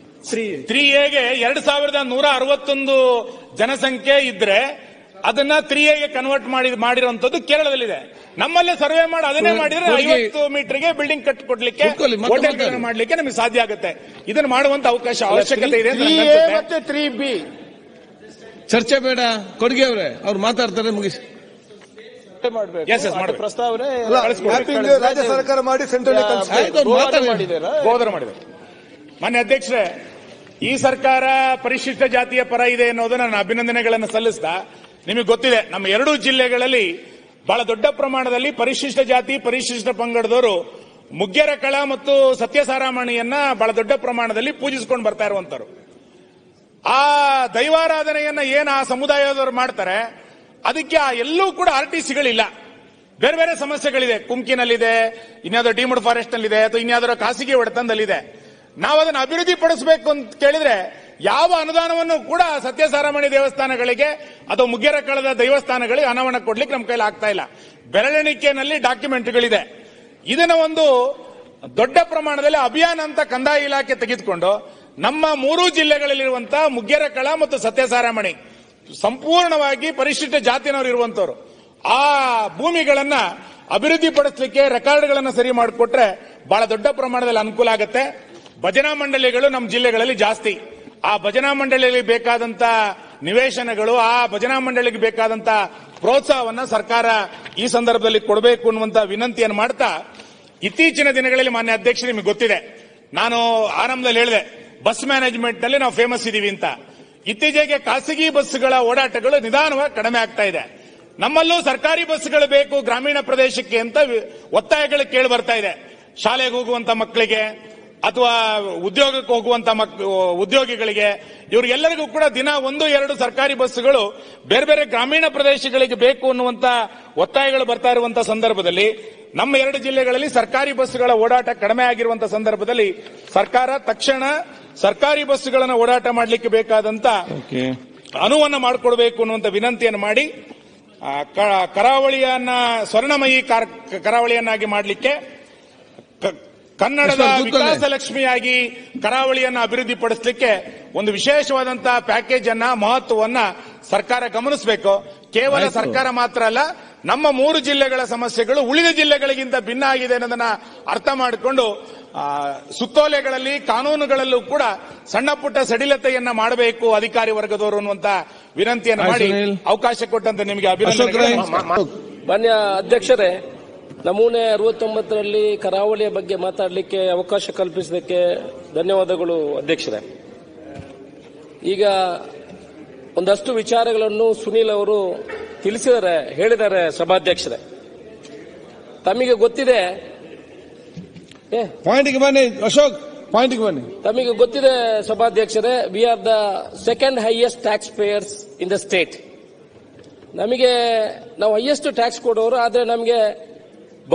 3Aಗೆ 2161 ಜನಸಂಖ್ಯೆ ಇದ್ರೆ ಅದನ್ನ 3Aಗೆ ಕನ್ವರ್ಟ್ ಮಾಡಿರುವಂತದ್ದು ಕೇರಳದಲ್ಲಿದೆ. ನಮ್ಮಲ್ಲೇ ಸರ್ವೆ ಮಾಡಿ ಅದನ್ನೇ ಮಾಡಿದ್ರೆ 50 ಮೀಟರ್ಗೆ ಬಿಲ್ಡಿಂಗ್ ಕಟ್ಟಿಕೊಡ್ಲಿಕ್ಕೆ, ಹೋಟೆಲ್ ಮಾಡ್ಲಿಕ್ಕೆ ನಮಗೆ ಸಾಧ್ಯ ಆಗುತ್ತೆ. ಇದನ್ನು ಮಾಡುವಂತ ಅವಶ್ಯಕತೆ ಇದೆ. ಮತ್ತೆ 3B ಚರ್ಚೆ ಬೇಡ. ಕೊಡ್ಗೆ ಅವರೇ ಅವ್ರು ಮಾತಾಡ್ತಾರೆ, ಮುಗಿಸಿ. ಪ್ರಸ್ತಾವನೆ ರಾಜ್ಯ ಸರ್ಕಾರ ಮಾಡಿ ಸೆಂಟ್ರಲ್ ಮಾಡಿದೆ. ಮಾನ್ಯ ಅಧ್ಯಕ್ಷರೇ, ಈ ಸರ್ಕಾರ ಪರಿಶಿಷ್ಟ ಜಾತಿಯ ಪರ ಇದೆ ಅನ್ನೋದನ್ನ ನಾನು ಅಭಿನಂದನೆಗಳನ್ನು ಸಲ್ಲಿಸಿದ. ನಿಮಗೆ ಗೊತ್ತಿದೆ, ನಮ್ಮ ಎರಡೂ ಜಿಲ್ಲೆಗಳಲ್ಲಿ ಬಹಳ ದೊಡ್ಡ ಪ್ರಮಾಣದಲ್ಲಿ ಪರಿಶಿಷ್ಟ ಜಾತಿ ಪರಿಶಿಷ್ಟ ಪಂಗಡದವರು ಮುಗ್ಗೆರಕಳ ಮತ್ತು ಸತ್ಯಸಾರಾಮಣಿಯನ್ನ ಬಹಳ ದೊಡ್ಡ ಪ್ರಮಾಣದಲ್ಲಿ ಪೂಜಿಸಿಕೊಂಡು ಬರ್ತಾ ಇರುವಂತರು. ಆ ದೈವಾರಾಧನೆಯನ್ನ ಏನು ಆ ಸಮುದಾಯದವರು ಮಾಡ್ತಾರೆ, ಅದಕ್ಕೆ ಎಲ್ಲೂ ಕೂಡ RTCಗಳಿಲ್ಲ. ಬೇರೆ ಬೇರೆ ಸಮಸ್ಯೆಗಳಿದೆ. ಕುಮ್ಕಿನಲ್ಲಿದೆ, ಇನ್ಯಾವುದೋ ಡೀಮ್ಡ್ ಫಾರೆಸ್ಟ್ ನಲ್ಲಿದೆ, ಅಥವಾ ಇನ್ಯಾವುದೋ ಖಾಸಗಿ ಒಡೆತನದಲ್ಲಿದೆ. ನಾವು ಅದನ್ನು ಅಭಿವೃದ್ಧಿ ಪಡಿಸಬೇಕು ಅಂತ ಕೇಳಿದ್ರೆ ಯಾವ ಅನುದಾನವನ್ನು ಕೂಡ ಸತ್ಯಸಾರಾಮಣಿ ದೇವಸ್ಥಾನಗಳಿಗೆ ಅಥವಾ ಮುಗ್ಗೆರಕಳದ ದೇವಸ್ಥಾನಗಳಿಗೆ ಅನಾವರಣ ಕೊಡ್ಲಿಕ್ಕೆ ನಮ್ಮ ಕೈಲಿ ಆಗ್ತಾ ಇಲ್ಲ. ಬೆರಳೆಣಿಕೆಯಲ್ಲಿ ಡಾಕ್ಯುಮೆಂಟ್ಗಳಿದೆ. ಇದನ್ನ ಒಂದು ದೊಡ್ಡ ಪ್ರಮಾಣದಲ್ಲಿ ಅಭಿಯಾನ ಅಂತ ಕಂದಾಯ ಇಲಾಖೆ ತೆಗೆದುಕೊಂಡು ನಮ್ಮ 3 ಜಿಲ್ಲೆಗಳಲ್ಲಿರುವಂತಹ ಮುಗ್ಗೆರಕಳ ಮತ್ತು ಸತ್ಯಸಾರಾಮಣಿ ಸಂಪೂರ್ಣವಾಗಿ ಪರಿಶಿಷ್ಟ ಜಾತಿನವರು ಇರುವಂತವರು ಆ ಭೂಮಿಗಳನ್ನ ಅಭಿವೃದ್ಧಿ ಪಡಿಸಲಿಕ್ಕೆ ರೆಕಾರ್ಡ್ಗಳನ್ನು ಸರಿ ಮಾಡಿಕೊಟ್ರೆ ಬಹಳ ದೊಡ್ಡ ಪ್ರಮಾಣದಲ್ಲಿ ಅನುಕೂಲ ಆಗುತ್ತೆ. ಭಜನಾ ಮಂಡಳಿಗಳು ನಮ್ಮ ಜಿಲ್ಲೆಗಳಲ್ಲಿ ಜಾಸ್ತಿ. ಆ ಭಜನಾ ಮಂಡಳಿಗೆ ಬೇಕಾದಂತ ನಿವೇಶನಗಳು, ಆ ಭಜನಾ ಮಂಡಳಿಗೆ ಬೇಕಾದಂತ ಪ್ರೋತ್ಸಾಹವನ್ನ ಸರ್ಕಾರ ಈ ಸಂದರ್ಭದಲ್ಲಿ ಕೊಡಬೇಕು ಅನ್ನುವಂತ ವಿನಂತಿಯನ್ನು ಮಾಡ್ತಾ, ಇತ್ತೀಚಿನ ದಿನಗಳಲ್ಲಿ ಮಾನ್ಯ ಅಧ್ಯಕ್ಷರು ನಿಮಗೆ ಗೊತ್ತಿದೆ, ನಾನು ಆರಂಭದಲ್ಲಿ ಹೇಳಿದೆ ಬಸ್ ಮ್ಯಾನೇಜ್ಮೆಂಟ್ ನಲ್ಲಿ ನಾವು ಫೇಮಸ್ ಇದೀವಿ ಅಂತ. ಇತ್ತೀಚೆಗೆ ಖಾಸಗಿ ಬಸ್ಗಳ ಓಡಾಟಗಳು ನಿಧಾನವಾಗಿ ಕಡಿಮೆ ಆಗ್ತಾ ಇದೆ. ನಮ್ಮಲ್ಲೂ ಸರ್ಕಾರಿ ಬಸ್ಗಳು ಬೇಕು ಗ್ರಾಮೀಣ ಪ್ರದೇಶಕ್ಕೆ ಅಂತ ಒತ್ತಾಯಗಳು ಕೇಳಿ ಬರ್ತಾ ಇದೆ. ಶಾಲೆಗೆ ಹೋಗುವಂತ ಮಕ್ಕಳಿಗೆ ಅಥವಾ ಉದ್ಯೋಗಕ್ಕೆ ಹೋಗುವಂತ ಉದ್ಯೋಗಿಗಳಿಗೆ, ಇವರಿಗೆಲ್ಲರಿಗೂ ಕೂಡ ದಿನ 1-2 ಸರ್ಕಾರಿ ಬಸ್ಗಳು ಬೇರೆ ಬೇರೆ ಗ್ರಾಮೀಣ ಪ್ರದೇಶಗಳಿಗೆ ಬೇಕು ಅನ್ನುವಂತ ಒತ್ತಾಯಗಳು ಬರ್ತಾ ಇರುವಂತಹ ಸಂದರ್ಭದಲ್ಲಿ ನಮ್ಮ 2 ಜಿಲ್ಲೆಗಳಲ್ಲಿ ಸರ್ಕಾರಿ ಬಸ್ಗಳ ಓಡಾಟ ಕಡಿಮೆ ಆಗಿರುವಂತಹ ಸಂದರ್ಭದಲ್ಲಿ ಸರ್ಕಾರ ತಕ್ಷಣ ಸರ್ಕಾರಿ ಬಸ್ಗಳನ್ನು ಓಡಾಟ ಮಾಡಲಿಕ್ಕೆ ಬೇಕಾದಂತ ಅನುವನ್ನು ಮಾಡಿಕೊಡಬೇಕು ಅನ್ನುವಂತ ವಿನಂತಿಯನ್ನು ಮಾಡಿ ಕರಾವಳಿಯನ್ನ ಸ್ವರ್ಣಮಯಿ ಕರಾವಳಿಯನ್ನಾಗಿ ಮಾಡಲಿಕ್ಕೆ, ಕನ್ನಡದ ವಿಕಾಸ ಲಕ್ಷ್ಮಿಯಾಗಿ ಕರಾವಳಿಯನ್ನು ಅಭಿವೃದ್ಧಿ ಪಡಿಸಲಿಕ್ಕೆ ಒಂದು ವಿಶೇಷವಾದಂತಹ ಪ್ಯಾಕೇಜ್ ಅನ್ನ, ಮಹತ್ವವನ್ನ ಸರ್ಕಾರ ಗಮನಿಸಬೇಕು. ಕೇವಲ ಸರ್ಕಾರ ಮಾತ್ರ ಅಲ್ಲ, ನಮ್ಮ 3 ಜಿಲ್ಲೆಗಳ ಸಮಸ್ಯೆಗಳು ಉಳಿದ ಜಿಲ್ಲೆಗಳಿಗಿಂತ ಭಿನ್ನ ಆಗಿದೆ ಅನ್ನೋದನ್ನ ಅರ್ಥ ಮಾಡಿಕೊಂಡು ಸುತ್ತೋಲೆಗಳಲ್ಲಿ, ಕಾನೂನುಗಳಲ್ಲೂ ಕೂಡ ಸಣ್ಣ ಪುಟ್ಟ ಸಡಿಲತೆಯನ್ನ ಮಾಡಬೇಕು ಅಧಿಕಾರಿ ವರ್ಗದವರು ಅನ್ನುವಂತ ವಿನಂತಿಯನ್ನು ಮಾಡಿ ಅವಕಾಶ ಕೊಟ್ಟಂತೆ ನಿಮಗೆ ಅಭಿನಂದನೆಗಳು. ಮಾನ್ಯ ಅಧ್ಯಕ್ಷರೇ, ನಮೂನೆ 69ರಲ್ಲಿ ಕರಾವಳಿಯ ಬಗ್ಗೆ ಮಾತಾಡಲಿಕ್ಕೆ ಅವಕಾಶ ಕಲ್ಪಿಸಿದ್ದಕ್ಕೆ ಧನ್ಯವಾದಗಳು ಅಧ್ಯಕ್ಷರೇ. ಈಗ ಒಂದಷ್ಟು ವಿಚಾರಗಳನ್ನು ಸುನೀಲ್ ಅವರು ಹೇಳಿದ್ದಾರೆ ಸಭಾಧ್ಯಕ್ಷರೇ. ತಮಗೆ ಗೊತ್ತಿದೆ, ಪಾಯಿಂಟ್ಗೆ ಬನ್ನಿ ಅಶೋಕ್, ಪಾಯಿಂಟ್ಗೆ ಬನ್ನಿ. ತಮಗೆ ಗೊತ್ತಿದೆ ಸಭಾಧ್ಯಕ್ಷರೇ, we are the second highest tax payers in the state. ನಾವು ಹೈಯೆಸ್ಟ್ ಟ್ಯಾಕ್ಸ್ ಕೊಡೋರು, ಆದರೆ ನಮಗೆ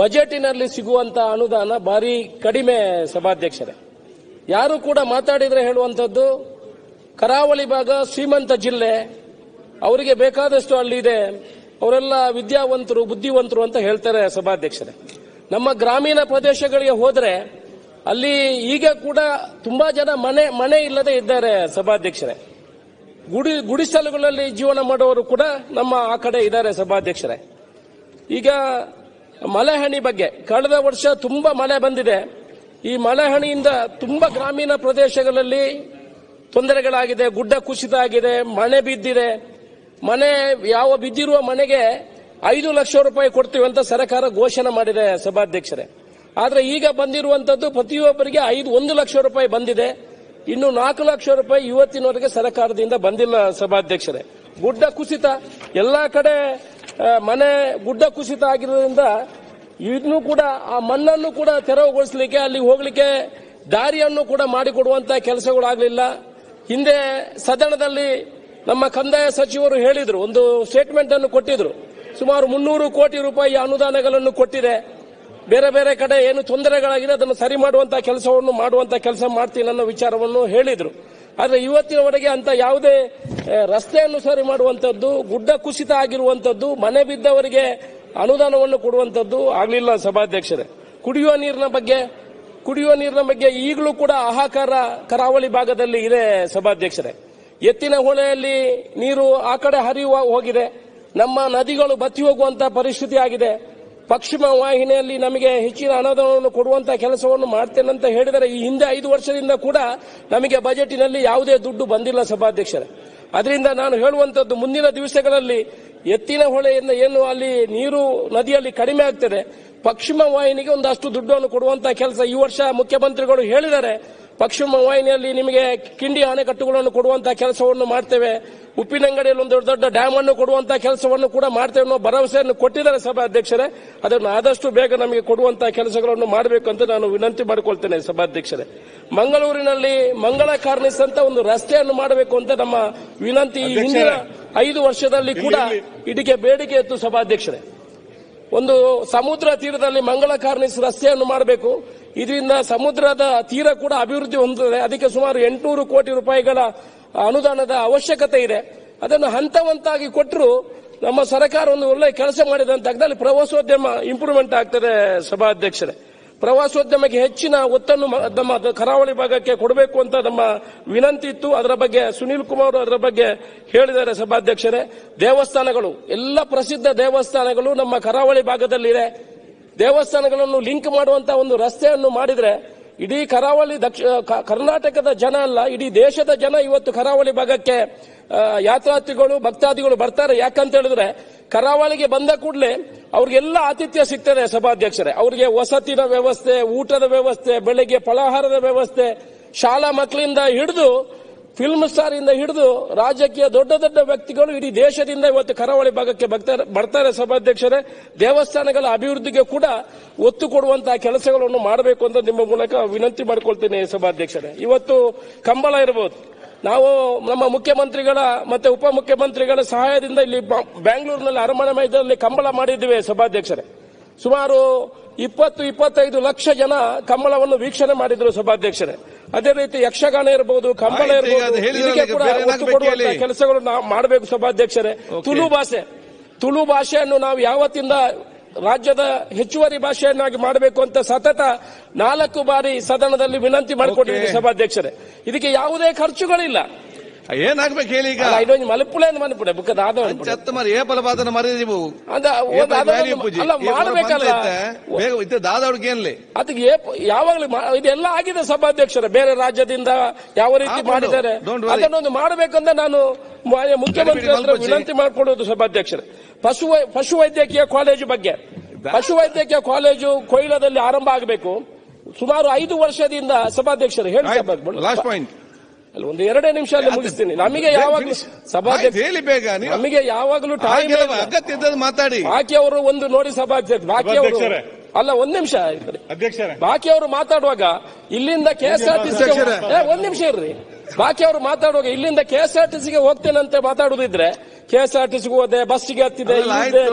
ಬಜೆಟಿನಲ್ಲಿ ಸಿಗುವಂತ ಅನುದಾನ ಭಾರಿ ಕಡಿಮೆ ಸಭಾಧ್ಯಕ್ಷರೇ. ಯಾರು ಕೂಡ ಮಾತಾಡಿದ್ರೆ ಹೇಳುವಂತದ್ದು, ಕರಾವಳಿ ಭಾಗ ಶ್ರೀಮಂತ ಜಿಲ್ಲೆ, ಅವರಿಗೆ ಬೇಕಾದಷ್ಟು ಅಲ್ಲಿದೆ, ಅವರೆಲ್ಲ ವಿದ್ಯಾವಂತರು ಬುದ್ಧಿವಂತರು ಅಂತ ಹೇಳ್ತಾರೆ ಸಭಾಧ್ಯಕ್ಷರೇ. ನಮ್ಮ ಗ್ರಾಮೀಣ ಪ್ರದೇಶಗಳಿಗೆ ಹೋದ್ರೆ ಅಲ್ಲಿ ಈಗ ಕೂಡ ತುಂಬಾ ಜನ ಮನೆ ಇಲ್ಲದೆ ಇದ್ದಾರೆ ಸಭಾಧ್ಯಕ್ಷರೇ. ಗುಡಿಸಲುಗಳಲ್ಲಿ ಜೀವನ ಮಾಡುವವರು ಕೂಡ ನಮ್ಮ ಆ ಕಡೆ ಇದ್ದಾರೆ ಸಭಾಧ್ಯಕ್ಷರೇ. ಈಗ ಮಳೆಹನಿ ಬಗ್ಗೆ, ಕಳೆದ ವರ್ಷ ತುಂಬಾ ಮಳೆ ಬಂದಿದೆ. ಈ ಮಳೆಹನಿಯಿಂದ ತುಂಬಾ ಗ್ರಾಮೀಣ ಪ್ರದೇಶಗಳಲ್ಲಿ ತೊಂದರೆಗಳಾಗಿದೆ, ಗುಡ್ಡ ಕುಸಿತ ಆಗಿದೆ, ಮನೆ ಬಿದ್ದಿದೆ. ಮನೆ ಯಾವ ಬಿದ್ದಿರುವ ಮನೆಗೆ 5 ಲಕ್ಷ ರೂಪಾಯಿ ಕೊಡ್ತೀವಿ ಅಂತ ಸರ್ಕಾರ ಘೋಷಣೆ ಮಾಡಿದೆ ಸಭಾಧ್ಯಕ್ಷರೇ. ಆದ್ರೆ ಈಗ ಬಂದಿರುವಂತದ್ದು ಪ್ರತಿಯೊಬ್ಬರಿಗೆ 1 ಲಕ್ಷ ರೂಪಾಯಿ ಬಂದಿದೆ. ಇನ್ನು 4 ಲಕ್ಷ ರೂಪಾಯಿ ಇವತ್ತಿನವರೆಗೆ ಸರ್ಕಾರದಿಂದ ಬಂದಿಲ್ಲ ಸಭಾಧ್ಯಕ್ಷರೇ. ಗುಡ್ಡ ಕುಸಿತ ಎಲ್ಲಾ ಕಡೆ ಮನೆ ಗುಡ್ಡ ಕುಸಿತ ಆಗಿರೋದ್ರಿಂದ ಇನ್ನೂ ಕೂಡ ಆ ಮಣ್ಣನ್ನು ಕೂಡ ತೆರವುಗೊಳಿಸಲಿಕ್ಕೆ, ಅಲ್ಲಿ ಹೋಗ್ಲಿಕ್ಕೆ ದಾರಿಯನ್ನು ಕೂಡ ಮಾಡಿಕೊಡುವಂತ ಕೆಲಸಗಳಾಗಲಿಲ್ಲ. ಹಿಂದೆ ಸದನದಲ್ಲಿ ನಮ್ಮ ಕಂದಾಯ ಸಚಿವರು ಹೇಳಿದ್ರು, ಒಂದು ಸ್ಟೇಟ್ಮೆಂಟ್ ಅನ್ನು ಕೊಟ್ಟಿದ್ರು. ಸುಮಾರು 300 ಕೋಟಿ ರೂಪಾಯಿ ಅನುದಾನಗಳನ್ನು ಕೊಟ್ಟಿದೆ. ಬೇರೆ ಬೇರೆ ಕಡೆ ಏನು ತೊಂದರೆಗಳಾಗಿದೆ ಅದನ್ನು ಸರಿ ಮಾಡುವಂತಹ ಕೆಲಸವನ್ನು ಕೆಲಸ ಮಾಡ್ತೀನಿ ಅನ್ನೋ ವಿಚಾರವನ್ನು ಹೇಳಿದ್ರು. ಆದ್ರೆ ಇವತ್ತಿನವರೆಗೆ ಅಂತ ಯಾವುದೇ ರಸ್ತೆಯನ್ನು ಸರಿ ಮಾಡುವಂತದ್ದು, ಗುಡ್ಡ ಕುಸಿತ ಆಗಿರುವಂತದ್ದು, ಮನೆ ಬಿದ್ದವರಿಗೆ ಅನುದಾನವನ್ನು ಕೊಡುವಂತದ್ದು ಆಗಲಿಲ್ಲ ಸಭಾಧ್ಯಕ್ಷರೇ. ಕುಡಿಯುವ ನೀರಿನ ಬಗ್ಗೆ ಈಗಲೂ ಕೂಡ ಹಾಹಾಕಾರ ಕರಾವಳಿ ಭಾಗದಲ್ಲಿ ಇದೆ ಸಭಾಧ್ಯಕ್ಷರೇ. ಎತ್ತಿನ ಹೊಳೆಯಲ್ಲಿ ನೀರು ಆ ಕಡೆ ಹರಿಯುವ ಹೋಗಿದೆ. ನಮ್ಮ ನದಿಗಳು ಬತ್ತಿ ಹೋಗುವಂತಹ ಪರಿಸ್ಥಿತಿ ಆಗಿದೆ. ಪಶ್ಚಿಮ ವಾಹಿನಿಯಲ್ಲಿ ನಮಗೆ ಹೆಚ್ಚಿನ ಅನುದಾನವನ್ನು ಕೊಡುವಂತಹ ಕೆಲಸವನ್ನು ಮಾಡ್ತೇನೆ ಅಂತ ಹೇಳಿದರೆ ಈ ಹಿಂದೆ 5 ವರ್ಷದಿಂದ ಕೂಡ ನಮಗೆ ಬಜೆಟಿನಲ್ಲಿ ಯಾವುದೇ ದುಡ್ಡು ಬಂದಿಲ್ಲ ಸಭಾಧ್ಯಕ್ಷರೇ. ಅದರಿಂದ ನಾನು ಹೇಳುವಂತದ್ದು, ಮುಂದಿನ ದಿವಸಗಳಲ್ಲಿ ಎತ್ತಿನ ಹೊಳೆಯಿಂದ ಏನು ಅಲ್ಲಿ ನೀರು ನದಿಯಲ್ಲಿ ಕಡಿಮೆ ಆಗ್ತದೆ, ಪಶ್ಚಿಮ ವಾಹಿನಿಗೆ ಒಂದಷ್ಟು ದುಡ್ಡನ್ನು ಕೊಡುವಂತಹ ಕೆಲಸ ಈ ವರ್ಷ ಮುಖ್ಯಮಂತ್ರಿಗಳು ಹೇಳಿದ್ದಾರೆ. ಪಶ್ಚಿಮ ವಾಹಿನಿಯಲ್ಲಿ ನಿಮಗೆ ಕಿಂಡಿ ಅಣೆಕಟ್ಟುಗಳನ್ನು ಕೊಡುವಂತಹ ಕೆಲಸವನ್ನು ಮಾಡ್ತೇವೆ, ಉಪ್ಪಿನಂಗಡಿಯಲ್ಲಿ ಒಂದು ದೊಡ್ಡ ಡ್ಯಾಮ್ ಅನ್ನು ಕೊಡುವಂತಹ ಕೆಲಸವನ್ನು ಕೂಡ ಮಾಡ್ತೇವೆ ಅನ್ನೋ ಭರವಸೆಯನ್ನು ಕೊಟ್ಟಿದ್ದಾರೆ ಸಭಾಧ್ಯಕ್ಷರೇ. ಅದನ್ನು ಆದಷ್ಟು ಬೇಗ ನಮಗೆ ಕೊಡುವಂತಹ ಕೆಲಸಗಳನ್ನು ಮಾಡಬೇಕು ಅಂತ ನಾನು ವಿನಂತಿ ಮಾಡಿಕೊಳ್ತೇನೆ ಸಭಾಧ್ಯಕ್ಷರೇ. ಮಂಗಳೂರಿನಲ್ಲಿ ಮಂಗಳ ಕಾರ್ನಿಸ್ ಅಂತ ಒಂದು ರಸ್ತೆಯನ್ನು ಮಾಡಬೇಕು ಅಂತ ನಮ್ಮ ವಿನಂತಿ. ಹಿಂದಿನ 5 ವರ್ಷದಲ್ಲಿ ಕೂಡ ಇದಕ್ಕೆ ಬೇಡಿಕೆ ಇತ್ತು ಸಭಾಧ್ಯಕ್ಷರೇ. ಒಂದು ಸಮುದ್ರ ತೀರದಲ್ಲಿ ಮಂಗಳ ಕಾರ್ನಿಸ್ ರಸ್ತೆಯನ್ನು ಮಾಡಬೇಕು. ಇದರಿಂದ ಸಮುದ್ರದ ತೀರ ಕೂಡ ಅಭಿವೃದ್ಧಿ ಹೊಂದುತ್ತದೆ. ಅದಕ್ಕೆ ಸುಮಾರು 800 ಕೋಟಿ ರೂಪಾಯಿಗಳ ಅನುದಾನದ ಅವಶ್ಯಕತೆ ಇದೆ. ಅದನ್ನು ಹಂತವಂತಾಗಿ ಕೊಟ್ಟರು ನಮ್ಮ ಸರ್ಕಾರ ಒಂದು ಒಳ್ಳೆ ಕೆಲಸ ಮಾಡಿದಂತ ಅರ್ಥದಲ್ಲಿ ಪ್ರವಾಸೋದ್ಯಮ ಇಂಪ್ರೂವ್ಮೆಂಟ್ ಆಗ್ತದೆ ಸಭಾಧ್ಯಕ್ಷರೇ. ಪ್ರವಾಸೋದ್ಯಮಕ್ಕೆ ಹೆಚ್ಚಿನ ಒತ್ತನ್ನು ನಮ್ಮ ಕರಾವಳಿ ಭಾಗಕ್ಕೆ ಕೊಡಬೇಕು ಅಂತ ನಮ್ಮ ವಿನಂತಿ ಇತ್ತು. ಅದರ ಬಗ್ಗೆ ಸುನೀಲ್ ಕುಮಾರ್ ಅದರ ಬಗ್ಗೆ ಹೇಳಿದ್ದಾರೆ ಸಭಾಧ್ಯಕ್ಷರೇ. ದೇವಸ್ಥಾನಗಳು, ಎಲ್ಲ ಪ್ರಸಿದ್ಧ ದೇವಸ್ಥಾನಗಳು ನಮ್ಮ ಕರಾವಳಿ ಭಾಗದಲ್ಲಿದೆ. ದೇವಸ್ಥಾನಗಳನ್ನು ಲಿಂಕ್ ಮಾಡುವಂತಹ ಒಂದು ರಸ್ತೆಯನ್ನು ಮಾಡಿದ್ರೆ ಇಡೀ ಕರಾವಳಿ ಕರ್ನಾಟಕದ ಜನ ಅಲ್ಲ, ಇಡೀ ದೇಶದ ಜನ ಇವತ್ತು ಕರಾವಳಿ ಭಾಗಕ್ಕೆ ಯಾತ್ರಾರ್ಥಿಗಳು ಭಕ್ತಾದಿಗಳು ಬರ್ತಾರೆ. ಯಾಕಂತ ಹೇಳಿದ್ರೆ ಕರಾವಳಿಗೆ ಬಂದ ಕೂಡಲೇ ಅವ್ರಿಗೆಲ್ಲ ಆತಿಥ್ಯ ಸಿಗ್ತದೆ ಸಭಾಧ್ಯಕ್ಷರೇ. ಅವರಿಗೆ ವಸತಿನ ವ್ಯವಸ್ಥೆ, ಊಟದ ವ್ಯವಸ್ಥೆ, ಬೆಳಗ್ಗೆ ಫಲಾಹಾರದ ವ್ಯವಸ್ಥೆ, ಶಾಲಾ ಮಕ್ಕಳಿಂದ ಹಿಡಿದು ಫಿಲ್ಮ್ ಸ್ಟಾರ್ ಇಂದ ಹಿಡಿದು ರಾಜಕೀಯ ದೊಡ್ಡ ದೊಡ್ಡ ವ್ಯಕ್ತಿಗಳು ಇಡೀ ದೇಶದಿಂದ ಇವತ್ತು ಕರಾವಳಿ ಭಾಗಕ್ಕೆ ಬರ್ತಾರೆ ಸಭಾಧ್ಯಕ್ಷರೇ. ದೇವಸ್ಥಾನಗಳ ಅಭಿವೃದ್ಧಿಗೆ ಕೂಡ ಒತ್ತು ಕೊಡುವಂತಹ ಕೆಲಸಗಳನ್ನು ಮಾಡಬೇಕು ಅಂತ ನಿಮ್ಮ ಮೂಲಕ ವಿನಂತಿ ಮಾಡಿಕೊಳ್ತೇನೆ ಸಭಾಧ್ಯಕ್ಷರೇ. ಇವತ್ತು ಕಂಬಳ ಇರಬಹುದು, ನಾವು ನಮ್ಮ ಮುಖ್ಯಮಂತ್ರಿಗಳ ಮತ್ತೆ ಉಪಮುಖ್ಯಮಂತ್ರಿಗಳ ಸಹಾಯದಿಂದ ಇಲ್ಲಿ ಬ್ಯಾಂಗ್ಳೂರಿನಲ್ಲಿ ಅರಮನೆ ಮೈದಾನದಲ್ಲಿ ಕಂಬಳ ಮಾಡಿದ್ದೇವೆ ಸಭಾಧ್ಯಕ್ಷರೇ. ಸುಮಾರು 20-25 ಲಕ್ಷ ಜನ ಕಂಬಳವನ್ನು ವೀಕ್ಷಣೆ ಮಾಡಿದ್ರು ಸಭಾಧ್ಯಕ್ಷರೇ. ಅದೇ ರೀತಿ ಯಕ್ಷಗಾನ ಇರಬಹುದು, ಕಂಬಳ ಇರಬಹುದು, ಇದಕ್ಕೆ ಕೂಡ ಒತ್ತು ಕೊಡುವಂತಹ ಕೆಲಸಗಳನ್ನು ನಾವು ಮಾಡಬೇಕು ಸಭಾಧ್ಯಕ್ಷರೇ. ತುಳು ಭಾಷೆಯನ್ನು ನಾವು ಯಾವತ್ತಿಂದ ರಾಜ್ಯದ ಹೆಚ್ಚುವರಿ ಭಾಷೆಯನ್ನಾಗಿ ಮಾಡಬೇಕು ಅಂತ ಸತತ 4 ಬಾರಿ ಸದನದಲ್ಲಿ ವಿನಂತಿ ಮಾಡಿಕೊಂಡಿದ್ದೀವಿ ಸಭಾಧ್ಯಕ್ಷರೇ. ಇದಕ್ಕೆ ಯಾವುದೇ ಖರ್ಚುಗಳಿಲ್ಲ. ಏನಾಗ್ಬೇಕು ಹೇಳಿ ಈಗ ಮಲಪುಳೆ ಬುಕ್ಕದ ಮಾಡಬೇಕಲ್ಲ ಅದಕ್ಕೆ ಯಾವಾಗಲೂ ಇದೆಲ್ಲ ಆಗಿದೆ ಸಭಾಧ್ಯಕ್ಷರೇ. ಬೇರೆ ರಾಜ್ಯದಿಂದ ಯಾವ ರೀತಿ ಮಾಡಿದ್ದಾರೆ ಅದನ್ನೊಂದು ಮಾಡಬೇಕಂತ ನಾನು ಮುಖ್ಯಮಂತ್ರಿ ಹತ್ರ ವಿನಂತಿ ಮಾಡಿಕೊಳ್ಳುವುದು ಸಭಾಧ್ಯಕ್ಷರೇ. ಪಶುವೈದ್ಯಕೀಯ ಕಾಲೇಜು ಬಗ್ಗೆ, ಪಶುವೈದ್ಯಕೀಯ ಕಾಲೇಜು ಕೊಯ್ಲದಲ್ಲಿ ಆರಂಭ ಆಗಬೇಕು. ಸುಮಾರು 5 ವರ್ಷದಿಂದ ಸಭಾಧ್ಯಕ್ಷರು ಹೇಳಿ ಲಾಸ್ಟ್ ಪಾಯಿಂಟ್ ಅಲ್ಲ, ಒಂದು 2 ನಿಮಿಷ ಮುಗಿಸ್ತೀನಿ. ನಮಗೆ ಯಾವಾಗಲೂ ಸಭಾಧ್ಯಕ್ಷ ನಮಗೆ ಯಾವಾಗಲೂ ಟೈಮ್ ಅಗತ್ಯದ ಮಾತಾಡಿ. ಬಾಕಿ ಅವರು ಒಂದು ನೋಡಿ ಸಭಾಧ್ಯಕ್ಷ ಬಾಕಿ ಅವರು ಅಲ್ಲ, 1 ನಿಮಿಷ ಬಾಕಿ ಅವರು ಮಾತಾಡುವಾಗ ಇಲ್ಲಿಂದ ಕೆಎಸ್ಆರ್ಟಿಸಿ 1 ನಿಮಿಷ ಇರ್ರಿ. ಬಾಕಿ ಅವರು ಮಾತಾಡುವಾಗ ಇಲ್ಲಿಂದ ಕೆಎಸ್ಆರ್ಟಿಸಿಗೆ ಹೋಗ್ತೇನಂತೆ ಮಾತಾಡುದಿದ್ರೆ ಕೆಎಸ್ಆರ್ಟಿಸಿಗೆ ಹೋದೆ, ಬಸ್ಸಿಗೆ ಹತ್ತಿದೆ,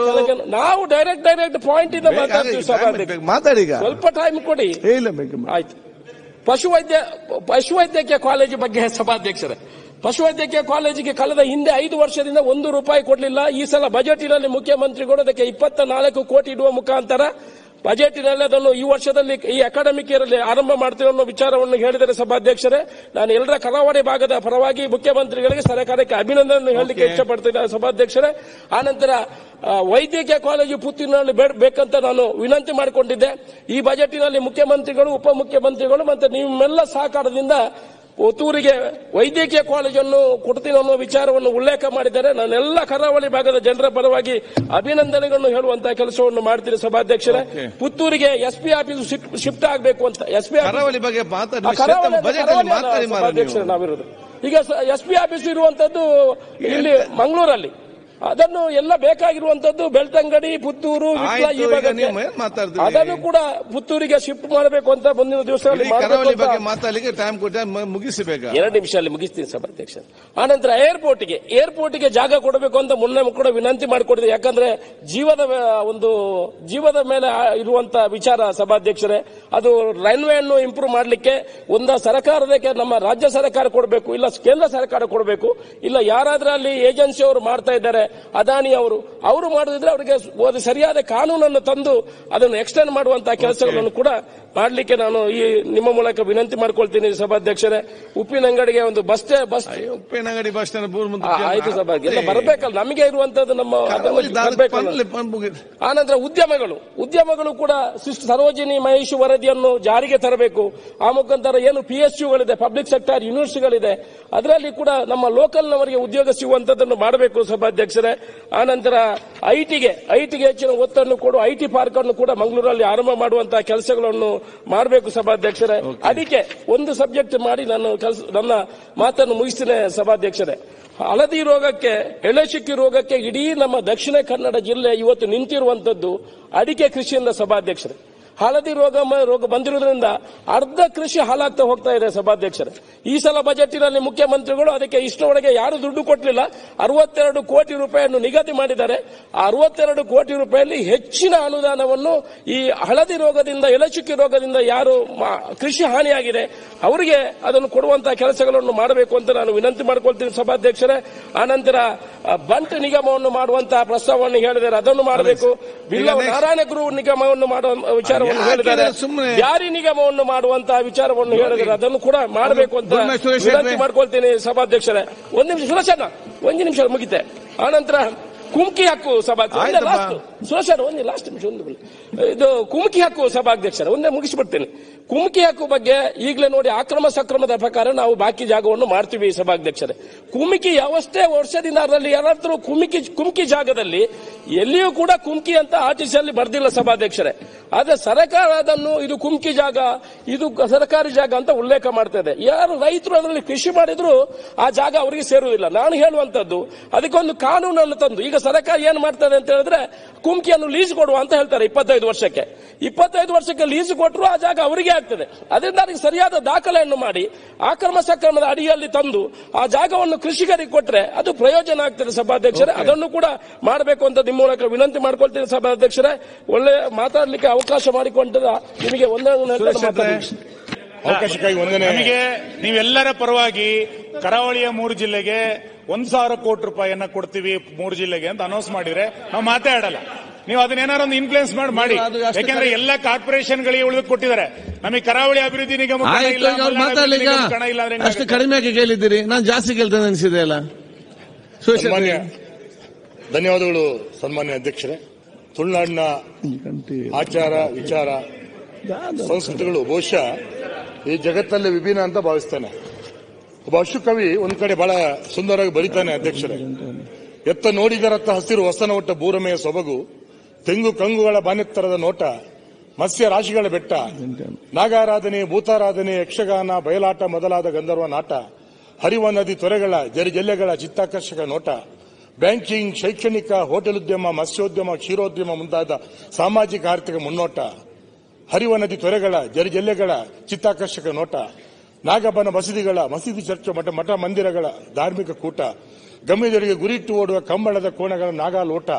ನಾವು ಡೈರೆಕ್ಟ್ ಪಾಯಿಂಟ್ ಇಂದ ಮಾತಾಡ್ತೀವಿ ಸಭಾಧ್ಯಕ್ಷ. ಮಾತಾಡಿ, ಸ್ವಲ್ಪ ಟೈಮ್ ಕೊಡಿ. ಆಯ್ತು. ಪಶುವೈದ್ಯಕೀಯ ಕಾಲೇಜು ಬಗ್ಗೆ ಸಭಾಧ್ಯಕ್ಷರೇ, ಪಶುವೈದ್ಯಕೀಯ ಕಾಲೇಜಿಗೆ ಕಳೆದ ಹಿಂದೆ 5 ವರ್ಷದಿಂದ 1 ರೂಪಾಯಿ ಕೊಡಲಿಲ್ಲ. ಈ ಸಲ ಬಜೆಟಿನಲ್ಲಿ ಮುಖ್ಯಮಂತ್ರಿಗಳು ಅದಕ್ಕೆ 24 ಕೋಟಿ ಇಡುವ ಮುಖಾಂತರ ಬಜೆಟಿನಲ್ಲಿ ಅದನ್ನು ಈ ವರ್ಷದಲ್ಲಿ ಈ ಅಕಾಡೆಮಿಕ್ ಇಯರ್ ಅಲ್ಲಿ ಆರಂಭ ಮಾಡ್ತೇವೆ ಅನ್ನೋ ವಿಚಾರವನ್ನು ಹೇಳಿದರೆ ಸಭಾಧ್ಯಕ್ಷರೇ. ನಾನು ಎಲ್ಲರ ಕರಾವಳಿ ಭಾಗದ ಪರವಾಗಿ ಮುಖ್ಯಮಂತ್ರಿಗಳಿಗೆ ಸರ್ಕಾರಕ್ಕೆ ಅಭಿನಂದನೆ ಹೇಳಲಿಕ್ಕೆ ಇಷ್ಟಪಡ್ತೇನೆ ಸಭಾಧ್ಯಕ್ಷರೇ. ಆನಂತರ ವೈದ್ಯಕೀಯ ಕಾಲೇಜು ಪುತ್ತೂರಿನಲ್ಲಿ ಬೇಕಂತ ನಾನು ವಿನಂತಿ ಮಾಡಿಕೊಂಡಿದ್ದೆ. ಈ ಬಜೆಟಿನಲ್ಲಿ ಮುಖ್ಯಮಂತ್ರಿಗಳು, ಉಪಮುಖ್ಯಮಂತ್ರಿಗಳು ಮತ್ತೆ ನಿಮ್ಮೆಲ್ಲ ಸಹಕಾರದಿಂದ ಪುತ್ತೂರಿಗೆ ವೈದ್ಯಕೀಯ ಕಾಲೇಜನ್ನು ಕೊಡ್ತೀನಿ ಅನ್ನೋ ವಿಚಾರವನ್ನು ಉಲ್ಲೇಖ ಮಾಡಿದ್ದಾರೆ. ನಾನೆಲ್ಲ ಕರಾವಳಿ ಭಾಗದ ಜನರ ಪರವಾಗಿ ಅಭಿನಂದನೆಗಳನ್ನು ಹೇಳುವಂತಹ ಕೆಲಸವನ್ನು ಮಾಡ್ತೀನಿ ಸಭಾಧ್ಯಕ್ಷರೇ. ಪುತ್ತೂರಿಗೆ ಎಸ್ಪಿ ಆಫೀಸ್ ಶಿಫ್ಟ್ ಆಗಬೇಕು ಅಂತ ಎಸ್ಪಿ ಕರಾವಳಿ ಬಗ್ಗೆ ಸಭಾಧ್ಯಕ್ಷರೇ ನಾವಿರೋದು ಈಗ ಎಸ್ಪಿ ಆಫೀಸ್ ಇರುವಂತದ್ದು ಇಲ್ಲಿ ಮಂಗಳೂರಲ್ಲಿ. ಅದನ್ನು ಎಲ್ಲ ಬೇಕಾಗಿರುವಂತದ್ದು ಬೆಳ್ತಂಗಡಿ, ಪುತ್ತೂರು, ಈ ಭಾಗಕ್ಕೆ ಅದನ್ನು ಕೂಡ ಪುತ್ತೂರಿಗೆ ಶಿಫ್ಟ್ ಮಾಡಬೇಕು ಅಂತ ಮುಂದಿನ ದಿವಸಗಳಲ್ಲಿ ಮಾತಾಡಲಿಕ್ಕೆ ಟೈಮ್ ಕೊಟ್ಟು ಮುಗಿಸಬೇಕು. 2 ನಿಮಿಷ ಅಲ್ಲಿ ಮುಗಿಸ್ತೀನಿ ಸಭಾಧ್ಯಕ್ಷ. ಆನಂತರ ಏರ್ಪೋರ್ಟ್ಗೆ ಜಾಗ ಕೊಡಬೇಕು ಅಂತ ಮುನ್ನೆ ಕೂಡ ವಿನಂತಿ ಮಾಡಿಕೊಟ್ಟಿದೆ. ಯಾಕಂದ್ರೆ ಜೀವದ ಮೇಲೆ ಇರುವಂತಹ ವಿಚಾರ ಸಭಾಧ್ಯಕ್ಷರೇ. ಅದು ರನ್ವೇ ಅನ್ನು ಇಂಪ್ರೂವ್ ಮಾಡಲಿಕ್ಕೆ ಒಂದು ಸರ್ಕಾರದಕ್ಕೆ ನಮ್ಮ ರಾಜ್ಯ ಸರ್ಕಾರ ಕೊಡಬೇಕು, ಇಲ್ಲ ಕೇಂದ್ರ ಸರ್ಕಾರ ಕೊಡಬೇಕು, ಇಲ್ಲ ಯಾರಾದ್ರೂ ಅಲ್ಲಿ ಏಜೆನ್ಸಿ ಅವರು ಮಾಡ್ತಾ ಇದ್ದಾರೆ, ಅದಾನಿ ಅವರು ಮಾಡೋದಿದ್ರೆ ಅವರಿಗೆ ಸರಿಯಾದ ಕಾನೂನನ್ನು ತಂದು ಅದನ್ನು ಎಕ್ಸ್ಟೆಂಡ್ ಮಾಡುವಂತಹ ಕೆಲಸಗಳನ್ನು ಕೂಡ ಮಾಡಲಿಕ್ಕೆ ನಾನು ಈ ನಿಮ್ಮ ಮೂಲಕ ವಿನಂತಿ ಮಾಡ್ಕೊಳ್ತೀನಿ ಸಭಾಧ್ಯಕ್ಷರೇ. ಉಪ್ಪಿನಂಗಡಿಗೆ ಒಂದು ಉಪ್ಪಿನಂಗಡಿ ಬಸ್ ಆಯ್ತು ಸಭಾಧ್ಯಕ್ಷ, ಬರಬೇಕಲ್ಲ ನಮಗೆ ಇರುವಂತದ್ದು ನಮ್ಮ. ಆನಂತರ ಉದ್ಯಮಗಳು ಕೂಡ ಸರೋಜಿನಿ ಮಹೇಶ್ ವರದಿಯನ್ನು ಜಾರಿಗೆ ತರಬೇಕು. ಆ ಮುಖಾಂತರ ಏನು PSUಗಳಿದೆ, ಪಬ್ಲಿಕ್ ಸೆಕ್ಟರ್ ಯೂನಿವರ್ಸಿಟಿಗಳಿದೆ, ಅದರಲ್ಲಿ ಕೂಡ ನಮ್ಮ ಲೋಕಲ್ನವರಿಗೆ ಉದ್ಯೋಗ ಸಿಗುವಂತದ್ದನ್ನು ಮಾಡಬೇಕು ಸಭಾಧ್ಯಕ್ಷರೇ. ಆನಂತರ ಐಟಿಗೆ ಹೆಚ್ಚಿನ ಒತ್ತನ್ನು ಕೊಡು IT ಪಾರ್ಕ್ ಅನ್ನು ಕೂಡ ಮಂಗಳೂರಲ್ಲಿ ಆರಂಭ ಮಾಡುವಂತಹ ಕೆಲಸಗಳನ್ನು ಮಾಡಬೇಕು ಸಭಾಧ್ಯಕ್ಷರೇ. ಅದಕ್ಕೆ ಒಂದು ಸಬ್ಜೆಕ್ಟ್ ಮಾಡಿ ನನ್ನ ಮಾತನ್ನು ಮುಗಿಸ್ತೇನೆ ಸಭಾಧ್ಯಕ್ಷರೇ. ಹಳದಿ ರೋಗಕ್ಕೆ, ಎಳೆಚುಕ್ಕಿ ರೋಗಕ್ಕೆ ಇಡೀ ನಮ್ಮ ದಕ್ಷಿಣ ಕನ್ನಡ ಜಿಲ್ಲೆ ಇವತ್ತು ನಿಂತಿರುವಂತದ್ದು ಅಡಿಕೆ ಕೃಷಿಯಿಂದ ಸಭಾಧ್ಯಕ್ಷರೇ. ಹಳದಿ ರೋಗ ಬಂದಿರುವುದರಿಂದ ಅರ್ಧ ಕೃಷಿ ಹಾಳಾಗ್ತಾ ಹೋಗ್ತಾ ಇದೆ ಸಭಾಧ್ಯಕ್ಷರೇ. ಈ ಸಲ ಬಜೆಟ್ನಲ್ಲಿ ಮುಖ್ಯಮಂತ್ರಿಗಳು ಅದಕ್ಕೆ ಇಷ್ಟರೊಳಗೆ ಯಾರು ದುಡ್ಡು ಕೊಟ್ಟಲಿಲ್ಲ, 62 ಕೋಟಿ ರೂಪಾಯಿಯನ್ನು ನಿಗದಿ ಮಾಡಿದ್ದಾರೆ. ಆ 62 ಕೋಟಿ ರೂಪಾಯಿಯಲ್ಲಿ ಹೆಚ್ಚಿನ ಅನುದಾನವನ್ನು ಈ ಹಳದಿ ರೋಗದಿಂದ, ಎಲೆಚುಕ್ಕಿ ರೋಗದಿಂದ ಯಾರು ಕೃಷಿ ಹಾನಿಯಾಗಿದೆ ಅವರಿಗೆ ಅದನ್ನು ಕೊಡುವಂತಹ ಕೆಲಸಗಳನ್ನು ಮಾಡಬೇಕು ಅಂತ ನಾನು ವಿನಂತಿ ಮಾಡಿಕೊಳ್ತೀನಿ ಸಭಾಧ್ಯಕ್ಷರೇ. ಆನಂತರ ಬಂಟ್ ನಿಗಮವನ್ನು ಮಾಡುವಂತಹ ಪ್ರಸ್ತಾವವನ್ನು ಹೇಳಿದ್ದಾರೆ, ಅದನ್ನು ಮಾಡಬೇಕು. ನಾರಾಯಣ ಗುರು ನಿಗಮವನ್ನು ಮಾಡುವ ವಿಚಾರವನ್ನು ಹೇಳಿದ್ದಾರೆ, ಜಾರಿ ನಿಗಮವನ್ನು ಮಾಡುವಂತಹ ವಿಚಾರವನ್ನು ಹೇಳಿದ್ದಾರೆ, ಅದನ್ನು ಕೂಡ ಮಾಡಬೇಕು ಅಂತ ವಿನಂತಿ ಮಾಡ್ಕೊಳ್ತೀನಿ ಸಭಾಧ್ಯಕ್ಷರೇ. ಒಂದು ನಿಮಿಷ ಮುಗಿತೆ. ಆನಂತರ ಕುಮ್ಕಿ ಹಕ್ಕು ಸಭಾಧ್ಯಕ್ಷ ಇದು ಕುಮ್ಕಿ ಹಕ್ಕು ಸಭಾಧ್ಯಕ್ಷರೇ, ಒಂದೇ ಮುಗಿಸಿಬಿಡ್ತೇನೆ. ಕುಮ್ಕಿ ಹಕ್ಕು ಬಗ್ಗೆ ಈಗಲೇ ನೋಡಿ, ಅಕ್ರಮ ಸಕ್ರಮದ ಪ್ರಕಾರ ನಾವು ಬಾಕಿ ಜಾಗವನ್ನು ಮಾಡ್ತೀವಿ ಸಭಾಧ್ಯಕ್ಷರೇ. ಕುಮ್ಕಿ ಯಾವಷ್ಟೇ ವರ್ಷದಿಂದ ಅದರಲ್ಲಿ ಯಾರಾದ್ರೂ ಕುಮ್ಕಿ ಜಾಗದಲ್ಲಿ ಎಲ್ಲಿಯೂ ಕೂಡ ಕುಮ್ಕಿ ಅಂತ ಆರ್ಟಿಸಿಯಲ್ಲಿ ಬರ್ದಿಲ್ಲ ಸಭಾಧ್ಯಕ್ಷರೇ. ಆದ್ರೆ ಸರ್ಕಾರ ಅದನ್ನು ಇದು ಕುಮ್ಕಿ ಜಾಗ, ಇದು ಸರ್ಕಾರಿ ಜಾಗ ಅಂತ ಉಲ್ಲೇಖ ಮಾಡ್ತಾ ಇದೆ. ಯಾರು ರೈತರು ಅದರಲ್ಲಿ ಕೃಷಿ ಮಾಡಿದ್ರು ಆ ಜಾಗ ಅವರಿಗೆ ಸೇರುವುದಿಲ್ಲ. ನಾನು ಹೇಳುವಂತದ್ದು ಅದಕ್ಕೊಂದು ಕಾನೂನನ್ನು ತಂದು, ಈಗ ಸರ್ಕಾರ ಏನ್ ಮಾಡ್ತದೆ ಅಂತ ಹೇಳಿದ್ರೆ ಕುಮ್ಕಿಯನ್ನು ಲೀಸ್ ಕೊಡುವ ಅಂತ ಹೇಳ್ತಾರೆ 25 ವರ್ಷಕ್ಕೆ ಲೀಸ್ ಕೊಟ್ಟರು ಆ ಜಾಗ ಅವರಿಗೆ ಆಗ್ತದೆ. ಅದರಿಂದ ಅದಕ್ಕೆ ಸರಿಯಾದ ದಾಖಲೆಯನ್ನು ಮಾಡಿ ಅಕ್ರಮ ಸಕ್ರಮದ ಅಡಿಯಲ್ಲಿ ತಂದು ಆ ಜಾಗವನ್ನು ಕೃಷಿಕರಿಗೆ ಕೊಟ್ಟರೆ ಅದು ಪ್ರಯೋಜನ ಆಗ್ತದೆ ಸಭಾಧ್ಯಕ್ಷರೇ. ಅದನ್ನು ಕೂಡ ಮಾಡಬೇಕು ಅಂತ ನಿಮ್ಮ ಮೂಲಕ ವಿನಂತಿ ಮಾಡ್ಕೊಳ್ತೀನಿ ಸಭಾಧ್ಯಕ್ಷರೇ. ಒಳ್ಳೆ ಮಾತಾಡಲಿಕ್ಕೆ ಅವಕಾಶ ಮಾಡಿಕೊಂಡ ನಿಮಗೆ ನಮಗೆ ನೀವೆಲ್ಲರ ಪರವಾಗಿ ಕರಾವಳಿಯ 3 ಜಿಲ್ಲೆಗೆ 1,000 ಕೋಟಿ ರೂಪಾಯಿಯನ್ನ ಕೊಡ್ತೀವಿ 3 ಜಿಲ್ಲೆಗೆ ಅಂತ ಅನೌನ್ಸ್ ಮಾಡಿದ್ರೆ ನಾವು ಮಾತಾಡಲ್ಲ. ನೀವು ಅದನ್ನೇನಾರು ಒಂದು ಇನ್ಫ್ಲೂಯೆನ್ಸ್ ಮಾಡಿ, ಯಾಕೆಂದ್ರೆ ಎಲ್ಲ ಕಾರ್ಪೊರೇಷನ್ಗಳಿಗೆ ಉಳಿದು ಕೊಟ್ಟಿದ್ದಾರೆ. ನಮಗೆ ಕರಾವಳಿ ಅಭಿವೃದ್ಧಿ ನಿಗಮ ಅಷ್ಟು ಕಡಿಮೆ ಕೇಳಿದ್ದೀರಿ, ನಾನು ಜಾಸ್ತಿ ಕೇಳ್ತೇನೆ ಅನಿಸಿದೆ ಅಲ್ಲ. ಧನ್ಯವಾದಗಳು ಸನ್ಮಾನ್ಯ ಅಧ್ಯಕ್ಷರೇ. ತುಳುನಾಡಿನ ಆಚಾರ ವಿಚಾರ ಸಂಸ್ಕೃತಿಗಳು ಬಹುಶಃ ಈ ಜಗತ್ತಲ್ಲೇ ವಿಭಿನ್ನ ಅಂತ ಭಾವಿಸ್ತೇನೆ. ಒಬ್ಬ ಅಶ್ವಕವಿ ಒಂದ್ ಕಡೆ ಬಹಳ ಸುಂದರವಾಗಿ ಬರೀತಾನೆ ಅಧ್ಯಕ್ಷರೇ. ಎತ್ತ ನೋಡಿದರತ್ತ ಹಸಿರು ಹೊಸನ ಒಟ್ಟ ಬೂರಮೆಯ ಸೊಬಗು, ತೆಂಗು ಕಂಗುಗಳ ಬಾನೆತ್ತರದ ನೋಟ, ಮತ್ಸ್ಯ ರಾಶಿಗಳ ಬೆಟ್ಟ, ನಾಗಾರಾಧನೆ, ಭೂತಾರಾಧನೆ, ಯಕ್ಷಗಾನ, ಬಯಲಾಟ ಮೊದಲಾದ ಗಂಧರ್ವ ನಾಟ, ಹರಿವ ನದಿ ತೊರೆಗಳ ಜರಿಜಲ್ಲೆಗಳ ಚಿತ್ತಾಕರ್ಷಕ ನೋಟ, ಬ್ಯಾಂಕಿಂಗ್, ಶೈಕ್ಷಣಿಕ, ಹೋಟೆಲ್ ಉದ್ಯಮ, ಮತ್ಸ್ಯೋದ್ಯಮ, ಕ್ಷೀರೋದ್ಯಮ ಮುಂತಾದ ಸಾಮಾಜಿಕ ಆರ್ಥಿಕ ಮುನ್ನೋಟ, ಹರಿವ ನದಿ ತೊರೆಗಳ ಜರಿಜಲ್ಲೆಗಳ ಚಿತ್ತಾಕರ್ಷಕ ನೋಟ, ನಾಗಬನ ಮಸೀದಿ ಚರ್ಚ್ ಮಠ ಮಂದಿರಗಳ ಧಾರ್ಮಿಕ ಕೂಟ, ಗಮ್ಯದರಿಗೆ ಗುರಿಟ್ಟು ಓಡುವ ಕಂಬಳದ ಕೋಣಗಳ ನಾಗಾಲೋಟ,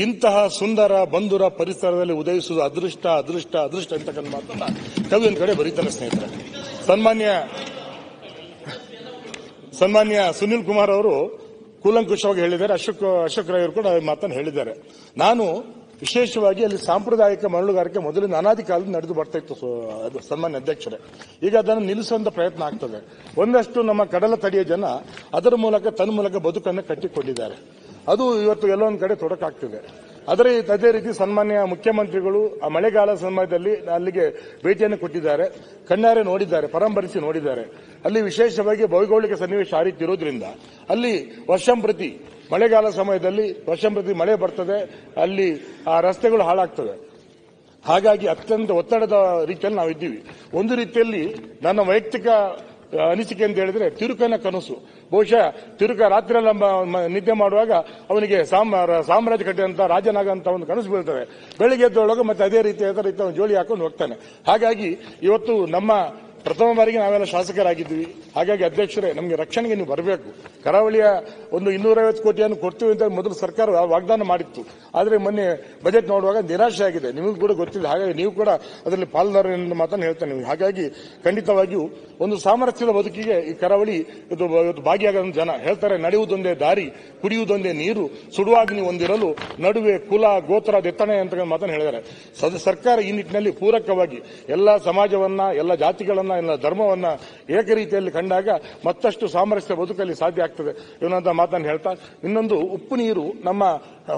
ಇಂತಹ ಸುಂದರ ಬಂಧುರ ಪರಿಸರದಲ್ಲಿ ಉದಯಿಸುವುದು ಅದೃಷ್ಟ ಅದೃಷ್ಟ ಅದೃಷ್ಟ ಅಂತಕ್ಕಂಥ ಮಾತನ್ನ ಕವಿ ಒಂದ್ ಕಡೆ ಬರೀತಾನೆ ಸ್ನೇಹಿತರೆ. ಸನ್ಮಾನ್ಯ ಸುನಿಲ್ ಕುಮಾರ್ ಅವರು ಕೂಲಂಕುಷವಾಗಿ ಹೇಳಿದ್ದಾರೆ, ಅಶೋಕ್ ರೈ ಅವರು ಕೂಡ ಮಾತನ್ನು ಹೇಳಿದ್ದಾರೆ. ನಾನು ವಿಶೇಷವಾಗಿ ಅಲ್ಲಿ ಸಾಂಪ್ರದಾಯಿಕ ಮರಳುಗಾರಿಕೆ ಮೊದಲಿನ ಅನಾದಿ ಕಾಲದಿಂದ ನಡೆದು ಬರ್ತಾ ಇತ್ತು ಸನ್ಮಾನ್ಯ ಅಧ್ಯಕ್ಷರೇ. ಈಗ ಅದನ್ನು ನಿಲ್ಲಿಸುವಂತ ಪ್ರಯತ್ನ ಆಗ್ತದೆ. ಒಂದಷ್ಟು ನಮ್ಮ ಕಡಲ ತಡಿಯ ಜನ ಅದರ ಮೂಲಕ ತನ್ನ ಮೂಲಕ ಬದುಕನ್ನು ಕಟ್ಟಿಕೊಂಡಿದ್ದಾರೆ. ಅದು ಇವತ್ತು ಎಲ್ಲೊಂದು ಕಡೆ ತೊಡಕಾಗ್ತಿದೆ. ಅದೇ ರೀತಿ ಸನ್ಮಾನ್ಯ ಮುಖ್ಯಮಂತ್ರಿಗಳು ಆ ಮಳೆಗಾಲ ಸಮಯದಲ್ಲಿ ಅಲ್ಲಿಗೆ ಭೇಟಿಯನ್ನು ಕೊಟ್ಟಿದ್ದಾರೆ, ಕಣ್ಣಾರೆ ನೋಡಿದ್ದಾರೆ, ಪರಂಪರಿಸಿ ನೋಡಿದ್ದಾರೆ. ಅಲ್ಲಿ ವಿಶೇಷವಾಗಿ ಭೌಗೋಳಿಕ ಸನ್ನಿವೇಶ ಆ ರೀತಿ ಇರೋದ್ರಿಂದ ಅಲ್ಲಿ ವರ್ಷಂಪ್ರತಿ ಮಳೆಗಾಲ ಸಮಯದಲ್ಲಿ ವರ್ಷಂಪ್ರತಿ ಮಳೆ ಬರ್ತದೆ, ಅಲ್ಲಿ ಆ ರಸ್ತೆಗಳು ಹಾಳಾಗ್ತವೆ. ಹಾಗಾಗಿ ಅತ್ಯಂತ ಒತ್ತಡದ ರೀತಿಯಲ್ಲಿ ನಾವಿದ್ದೀವಿ. ಒಂದು ರೀತಿಯಲ್ಲಿ ನನ್ನ ವೈಯಕ್ತಿಕ ಅನಿಸಿಕೆ ಅಂತ ಹೇಳಿದ್ರೆ ತಿರುಕನ ಕನಸು. ಬಹುಶಃ ತಿರುಕ ರಾತ್ರಿಯೆಲ್ಲ ನಿದ್ದೆ ಮಾಡುವಾಗ ಅವನಿಗೆ ಸಾಮ್ರಾಜ್ಯ ಕಟ್ಟಿದಂತ ರಾಜನಾಗಂತ ಒಂದು ಕನಸು ಬೀಳ್ತದೆ. ಬೆಳಿಗ್ಗೆ ಎದ್ದೊಳಗೆ ಮತ್ತೆ ಅದೇ ರೀತಿಯ ಜೋಳಿ ಹಾಕೊಂಡು ಹೋಗ್ತಾನೆ. ಹಾಗಾಗಿ ಇವತ್ತು ನಮ್ಮ ಪ್ರಥಮ ಬಾರಿಗೆ ನಾವೆಲ್ಲ ಶಾಸಕರಾಗಿದ್ವಿ. ಹಾಗಾಗಿ ಅಧ್ಯಕ್ಷರೇ, ನಮಗೆ ರಕ್ಷಣೆಗೆ ನೀವು ಬರಬೇಕು. ಕರಾವಳಿಯ ಒಂದು 250 ಕೋಟಿಯನ್ನು ಕೊಡ್ತೀವಿ ಅಂತ ಮೊದಲು ಸರ್ಕಾರ ವಾಗ್ದಾನ ಮಾಡಿತ್ತು. ಆದರೆ ಮೊನ್ನೆ ಬಜೆಟ್ ನೋಡುವಾಗ ನಿರಾಶೆ ಆಗಿದೆ. ನಿಮಗೂ ಕೂಡ ಗೊತ್ತಿದೆ. ಹಾಗಾಗಿ ನೀವು ಕೂಡ ಅದರಲ್ಲಿ ಪಾಲ್ದಾರ ಎಂದು ಮಾತನ್ನು ಹೇಳ್ತಾನೆ. ಹಾಗಾಗಿ ಖಂಡಿತವಾಗಿಯೂ ಒಂದು ಸಾಮರಸ್ಯದ ಬದುಕಿಗೆ ಈ ಕರಾವಳಿ ಇವತ್ತು ಭಾಗಿಯಾಗ ಜನ ಹೇಳ್ತಾರೆ. ನಡೆಯುವುದೊಂದೇ ದಾರಿ, ಕುಡಿಯುವುದೊಂದೇ ನೀರು, ಸುಡುವಾಗ್ನಿ ಒಂದಿರಲು ನಡುವೆ ಕುಲ ಗೋತ್ರ ದೆತ್ತಣೆ ಅಂತ ಮಾತನ್ನು ಹೇಳಿದ್ದಾರೆ. ಸರ್ಕಾರ ಈ ನಿಟ್ಟಿನಲ್ಲಿ ಪೂರಕವಾಗಿ ಎಲ್ಲ ಸಮಾಜವನ್ನ, ಎಲ್ಲ ಜಾತಿಗಳನ್ನ, ಎಲ್ಲ ಧರ್ಮವನ್ನ ಏಕರೀತಿಯಲ್ಲಿ ಕಂಡಾಗ ಮತ್ತಷ್ಟು ಸಾಮರಸ್ಯ ಬದುಕಲ್ಲಿ ಸಾಧ್ಯ ಆಗ್ತದೆ ಇವನಂತ ಮಾತನ್ನು ಹೇಳ್ತಾ, ಇನ್ನೊಂದು ಉಪ್ಪು ನೀರು ನಮ್ಮ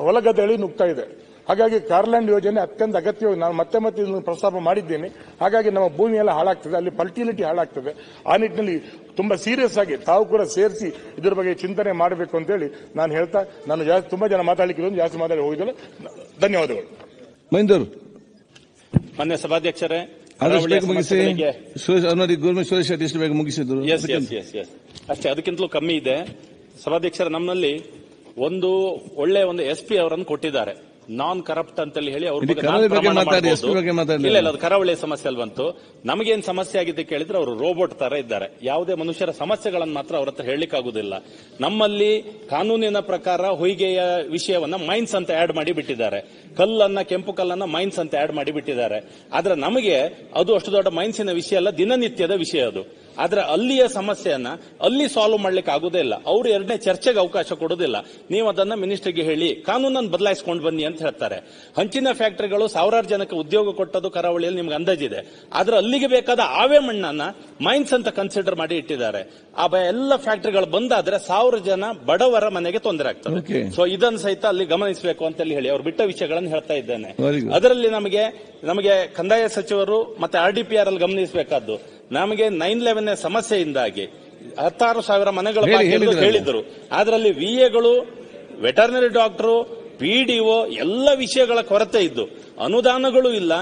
ಹೊಲಗದ್ದೆಯಲ್ಲಿ ನುಗ್ತಾ ಇದೆ. ಹಾಗಾಗಿ ಕಾರ್ಲ್ಯಾಂಡ್ ಯೋಜನೆ ಅತ್ಯಂತ ಅಗತ್ಯವಾಗಿ ನಾನು ಮತ್ತೆ ಇದನ್ನು ಪ್ರಸ್ತಾಪ ಮಾಡಿದ್ದೇನೆ. ಹಾಗಾಗಿ ನಮ್ಮ ಭೂಮಿ ಎಲ್ಲ ಹಾಳಾಗ್ತದೆ, ಅಲ್ಲಿ ಫರ್ಟಿಲಿಟಿ ಹಾಳಾಗ್ತದೆ. ಆ ನಿಟ್ಟಿನಲ್ಲಿ ತುಂಬಾ ಸೀರಿಯಸ್ ಆಗಿ ತಾವು ಕೂಡ ಸೇರಿಸಿ ಇದ್ರ ಬಗ್ಗೆ ಚಿಂತನೆ ಮಾಡಬೇಕು ಅಂತೇಳಿ ನಾನು ಹೇಳ್ತಾ, ನಾನು ತುಂಬಾ ಜನ ಮಾತಾಡಲಿಕ್ಕೆ ಜಾಸ್ತಿ ಮಾತಾಡಿ ಹೋಗಿದ್ದಲ್ಲ. ಧನ್ಯವಾದಗಳು. ಮಹೇಂದರ್ ಮಾನ್ಯ ಸಭಾಧ್ಯಕ್ಷರೇ, ಮುಗಿಸಿ. ಸುರೇಶ್ ಶೆಟ್ಟಿ ಇಷ್ಟು ಬೇಗ ಮುಗಿಸಿದ್ರು. ಅಷ್ಟೇ, ಅದಕ್ಕಿಂತಲೂ ಕಮ್ಮಿ ಇದೆ. ಸಭಾಧ್ಯಕ್ಷರ, ನಮ್ಮಲ್ಲಿ ಒಂದು ಒಳ್ಳೆ SP ಅವರನ್ನು ಕೊಟ್ಟಿದ್ದಾರೆ, ನಾನ್ ಕರಪ್ಟ್ ಅಂತ ಹೇಳಿ ಅವ್ರ ಇಲ್ಲ, ಅದು ಕರಾವಳಿ ಸಮಸ್ಯೆ ಅಲ್ವಂತು. ನಮಗೇನ್ ಸಮಸ್ಯೆ ಆಗಿದೆ ಕೇಳಿದ್ರೆ ಅವರು ರೋಬೋಟ್ ತರ ಇದ್ದಾರೆ. ಯಾವುದೇ ಮನುಷ್ಯರ ಸಮಸ್ಯೆಗಳನ್ನು ಮಾತ್ರ ಅವ್ರ ಹತ್ರ ಹೇಳಲಿಕ್ಕಾಗುದಿಲ್ಲ. ನಮ್ಮಲ್ಲಿ ಕಾನೂನಿನ ಪ್ರಕಾರ ಹೊಯ್ಗೆಯ ವಿಷಯವನ್ನ ಮೈನ್ಸ್ ಅಂತ ಆಡ್ ಮಾಡಿ ಬಿಟ್ಟಿದ್ದಾರೆ. ಕೆಂಪು ಕಲ್ಲನ್ನ ಮೈನ್ಸ್ ಅಂತ ಆಡ್ ಮಾಡಿ ಬಿಟ್ಟಿದ್ದಾರೆ. ಆದ್ರೆ ನಮಗೆ ಅದು ಅಷ್ಟು ದೊಡ್ಡ ಮೈನ್ಸಿನ ವಿಷಯ ಅಲ್ಲ, ದಿನನಿತ್ಯದ ವಿಷಯ ಅದು. ಆದ್ರೆ ಅಲ್ಲಿಯ ಸಮಸ್ಯೆಯನ್ನ ಅಲ್ಲಿ ಸಾಲ್ವ್ ಮಾಡ್ಲಿಕ್ಕೆ ಆಗುದೇ ಇಲ್ಲ. ಅವರು ಎರಡನೇ ಚರ್ಚೆಗೆ ಅವಕಾಶ ಕೊಡೋದಿಲ್ಲ. ನೀವು ಅದನ್ನ ಮಿನಿಸ್ಟರ್ಗೆ ಹೇಳಿ ಕಾನೂನನ್ನು ಬದಲಾಯಿಸಿಕೊಂಡು ಬನ್ನಿ ಅಂತ ಹೇಳ್ತಾರೆ. ಹಂಚಿನ ಫ್ಯಾಕ್ಟರಿಗಳು ಸಾವಿರಾರು ಜನಕ್ಕೆ ಉದ್ಯೋಗ ಕೊಟ್ಟದ್ದು ಕರಾವಳಿಯಲ್ಲಿ ನಿಮ್ಗೆ ಅಂದಾಜಿದೆ. ಆದ್ರೆ ಅಲ್ಲಿಗೆ ಬೇಕಾದ ಆವೆ ಮಣ್ಣನ್ನ ಮೈನ್ಸ್ ಅಂತ ಕನ್ಸಿಡರ್ ಮಾಡಿ ಇಟ್ಟಿದ್ದಾರೆ. ಆ ಎಲ್ಲ ಫ್ಯಾಕ್ಟರಿಗಳು ಬಂದಾದ್ರೆ 1000 ಜನ ಬಡವರ ಮನೆಗೆ ತೊಂದರೆ ಆಗ್ತದೆ. ಸೊ ಇದನ್ನು ಸಹಿತ ಅಲ್ಲಿ ಗಮನಿಸಬೇಕು ಅಂತ ಹೇಳಿ ಅವ್ರು ಬಿಟ್ಟ ವಿಷಯಗಳನ್ನು ಹೇಳ್ತಾ ಇದ್ದೇನೆ. ಅದರಲ್ಲಿ ನಮಗೆ ಕಂದಾಯ ಸಚಿವರು ಮತ್ತೆ RDPR ಅಲ್ಲಿ ಗಮನಿಸಬೇಕಾದ್ದು, ನಮಗೆ 9/11 ಸಮಸ್ಯೆಯಿಂದಾಗಿ 16,000 ಮನೆಗಳ ಹೇಳಿದ್ರು. ಅದರಲ್ಲಿ VAಗಳು, ವೆಟರ್ನರಿ ಡಾಕ್ಟರು, PDO ಎಲ್ಲ ವಿಷಯಗಳ ಕೊರತೆ ಇದ್ದು, ಅನುದಾನಗಳು ಇಲ್ಲ,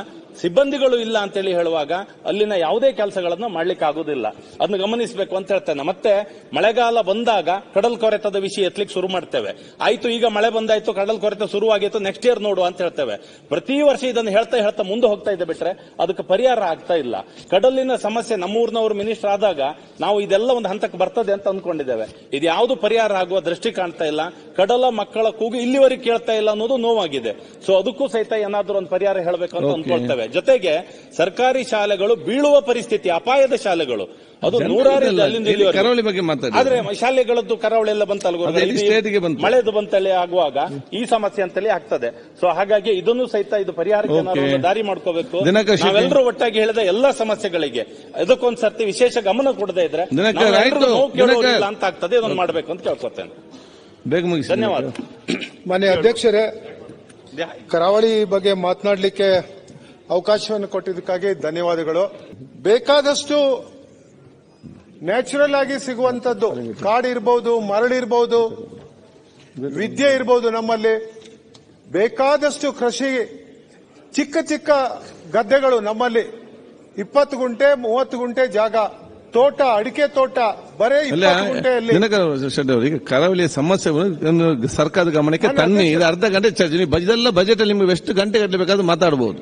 ಸಿಬ್ಬಂದಿಗಳು ಇಲ್ಲ ಅಂತೇಳಿ ಹೇಳುವಾಗ ಅಲ್ಲಿನ ಯಾವುದೇ ಕೆಲಸಗಳನ್ನು ಮಾಡ್ಲಿಕ್ಕೆ ಆಗುದಿಲ್ಲ. ಅದನ್ನ ಗಮನಿಸಬೇಕು ಅಂತ ಹೇಳ್ತೇನೆ. ಮತ್ತೆ ಮಳೆಗಾಲ ಬಂದಾಗ ಕಡಲ್ ಕೊರೆತದ ವಿಷಯ ಎತ್ತಲಿಕ್ಕೆ ಶುರು ಮಾಡ್ತೇವೆ. ಆಯ್ತು, ಈಗ ಮಳೆ ಬಂದಾಯ್ತು, ಕಡಲ್ ಕೊರೆತ ಶುರುವಾಗಿತ್ತು, ನೆಕ್ಸ್ಟ್ ಇಯರ್ ನೋಡುವ ಅಂತ ಹೇಳ್ತೇವೆ. ಪ್ರತಿ ವರ್ಷ ಇದನ್ನು ಹೇಳ್ತಾ ಮುಂದೆ ಹೋಗ್ತಾ ಇದೆ ಬಿಟ್ರೆ ಅದಕ್ಕೆ ಪರಿಹಾರ ಆಗ್ತಾ ಇಲ್ಲ. ಕಡಲಿನ ಸಮಸ್ಯೆ ನಮ್ಮೂರಿನವರು ಮಿನಿಸ್ಟರ್ ಆದಾಗ ನಾವು ಇದೆಲ್ಲ ಒಂದು ಹಂತಕ್ಕೆ ಬರ್ತದೆ ಅಂತ ಅಂದ್ಕೊಂಡಿದ್ದೇವೆ. ಇದು ಯಾವುದು ಪರಿಹಾರ ಆಗುವ ದೃಷ್ಟಿ ಕಾಣ್ತಾ ಇಲ್ಲ. ಕಡಲ ಮಕ್ಕಳ ಕೂಗು ಇಲ್ಲಿವರೆಗೆ ಕೇಳ್ತಾ ಇಲ್ಲ ಅನ್ನೋದು ನೋವಾಗಿದೆ. ಸೊ ಅದಕ್ಕೂ ಸಹಿತ ಏನಾದ್ರೂ ಒಂದು ಪರಿಹಾರ ಹೇಳಬೇಕು ಅಂತ ಅಂದ್ಕೊಳ್ತೇವೆ. ಜೊತೆಗೆ ಸರ್ಕಾರಿ ಶಾಲೆಗಳು ಬೀಳುವ ಪರಿಸ್ಥಿತಿ, ಅಪಾಯದ ಶಾಲೆಗಳು, ಅದು ನೂರಾರು ಕರಾವಳಿ ಬಗ್ಗೆ ಮಾತಾಡಿ. ಆದ್ರೆ ಶಾಲೆಗಳದ್ದು ಕರಾವಳಿ ಎಲ್ಲ ಮಳೆದು ಬಂತಲ್ಲಿ ಆಗುವಾಗ ಈ ಸಮಸ್ಯೆ ಅಂತಲೇ ಆಗ್ತದೆ. ಸೊ ಹಾಗಾಗಿ ಇದನ್ನು ಸಹಿತ ಇದು ಪರಿಹಾರಕ್ಕೆ ದಾರಿ ಮಾಡ್ಕೋಬೇಕು. ನಾವೆಲ್ಲರೂ ಒಟ್ಟಾಗಿ ಹೇಳಿದ ಎಲ್ಲಾ ಸಮಸ್ಯೆಗಳಿಗೆ ಇದಕ್ಕೊಂದ್ ಸರ್ತಿ ವಿಶೇಷ ಗಮನ ಕೊಡದೇ ಇದ್ರೆ ಕೇಳೋದಿಲ್ಲ ಅಂತ ಆಗ್ತದೆ. ಇದನ್ನು ಮಾಡಬೇಕು ಅಂತ ಕೇಳ್ಕೊತೇನೆ. ಧನ್ಯವಾದ. ಮಾನ್ಯ ಅಧ್ಯಕ್ಷರೇ, ಕರಾವಳಿ ಬಗ್ಗೆ ಮಾತನಾಡಲಿಕ್ಕೆ ಅವಕಾಶವನ್ನು ಕೊಟ್ಟಿದ್ದಕ್ಕಾಗಿ ಧನ್ಯವಾದಗಳು. ಬೇಕಾದಷ್ಟು ನ್ಯಾಚುರಲ್ ಆಗಿ ಸಿಗುವಂತದ್ದು, ಕಾಡಿರ್ಬೋದು, ಮರಳಿರ್ಬೋದು, ವಿದ್ಯೆ ಇರ್ಬೋದು, ನಮ್ಮಲ್ಲಿ ಬೇಕಾದಷ್ಟು ಕೃಷಿ, ಚಿಕ್ಕ ಚಿಕ್ಕ ಗದ್ದೆಗಳು ನಮ್ಮಲ್ಲಿ 20 ಗುಂಟೆ 30 ಗುಂಟೆ ಜಾಗ, ತೋಟ, ಅಡಿಕೆ ತೋಟ, ಬರೇ 20 ಗುಂಟೆಯಲ್ಲಿ. ಈಗ ಕರಾವಳಿಯ ಸಮಸ್ಯೆ ಸರ್ಕಾರದ ಗಮನಕ್ಕೆ ತನ್ನಿ. ಇದು ಅರ್ಧ ಗಂಟೆ ಚರ್ಚೆ. ಇದೆಲ್ಲ ಬಜೆಟ್ ಅಲ್ಲಿ ನಿಮ್ಗೆ ಎಷ್ಟು ಗಂಟೆ ಗಟ್ಟಲೆ ಬೇಕಾದ್ರೂ ಮಾತಾಡಬಹುದು.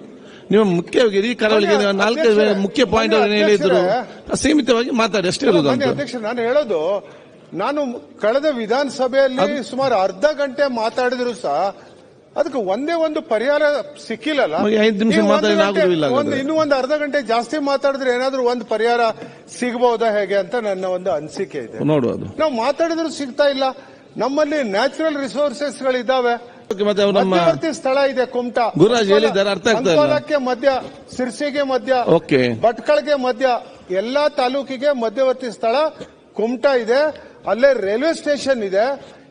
ನೀವು ಮುಖ್ಯವಾಗಿ ಈ ಕರಾವಳಿಗೆ 4 ಮುಖ್ಯ ಪಾಯಿಂಟ್ ಹೇಳಿದ್ರು, ಸೀಮಿತವಾಗಿ ಮಾತಾಡಿ ಅಷ್ಟೇ ಇರುವುದು ಅಂತ. ಅಧ್ಯಕ್ಷ, ನಾನು ಹೇಳೋದು, ನಾನು ಕಳೆದ ವಿಧಾನಸಭೆಯಲ್ಲಿ ಸುಮಾರು ಅರ್ಧ ಗಂಟೆ ಮಾತಾಡಿದ್ರು ಸಹ ಅದಕ್ಕೆ ಒಂದೇ ಒಂದು ಪರಿಹಾರ ಸಿಕ್ಕಿಲ್ಲಲ್ಲ. 5 ನಿಮಿಷ ಮಾತಾಡಿಲ್ಲ. ಇನ್ನೂ ಒಂದು ಅರ್ಧ ಗಂಟೆ ಜಾಸ್ತಿ ಮಾತಾಡಿದ್ರೆ ಏನಾದ್ರೂ ಒಂದು ಪರಿಹಾರ ಸಿಗಬಹುದಾ ಹೇಗೆ ಅಂತ ನನ್ನ ಒಂದು ಅನಿಸಿಕೆ ಇದೆ. ನೋಡುವುದು, ನಾವು ಮಾತಾಡಿದ್ರು ಸಿಗ್ತಾ ಇಲ್ಲ. ನಮ್ಮಲ್ಲಿ ನ್ಯಾಚುರಲ್ ರಿಸೋರ್ಸಸ್ ಗಳಿದ್ದಾವೆ, ಮಧ್ಯವರ್ತಿ ಸ್ಥಳ ಇದೆ. ಕುಮಟಾ, ಅಂಕೋಲಕ್ಕೆ ಮಧ್ಯ, ಸಿರ್ಸಿಗೆ ಮಧ್ಯ, ಭಟ್ಕಳ್ಗೆ ಮಧ್ಯ, ಎಲ್ಲಾ ತಾಲೂಕಿಗೆ ಮಧ್ಯವರ್ತಿ ಸ್ಥಳ ಕುಮಟಾ ಇದೆ. ಅಲ್ಲೇ ರೈಲ್ವೆ ಸ್ಟೇಷನ್ ಇದೆ.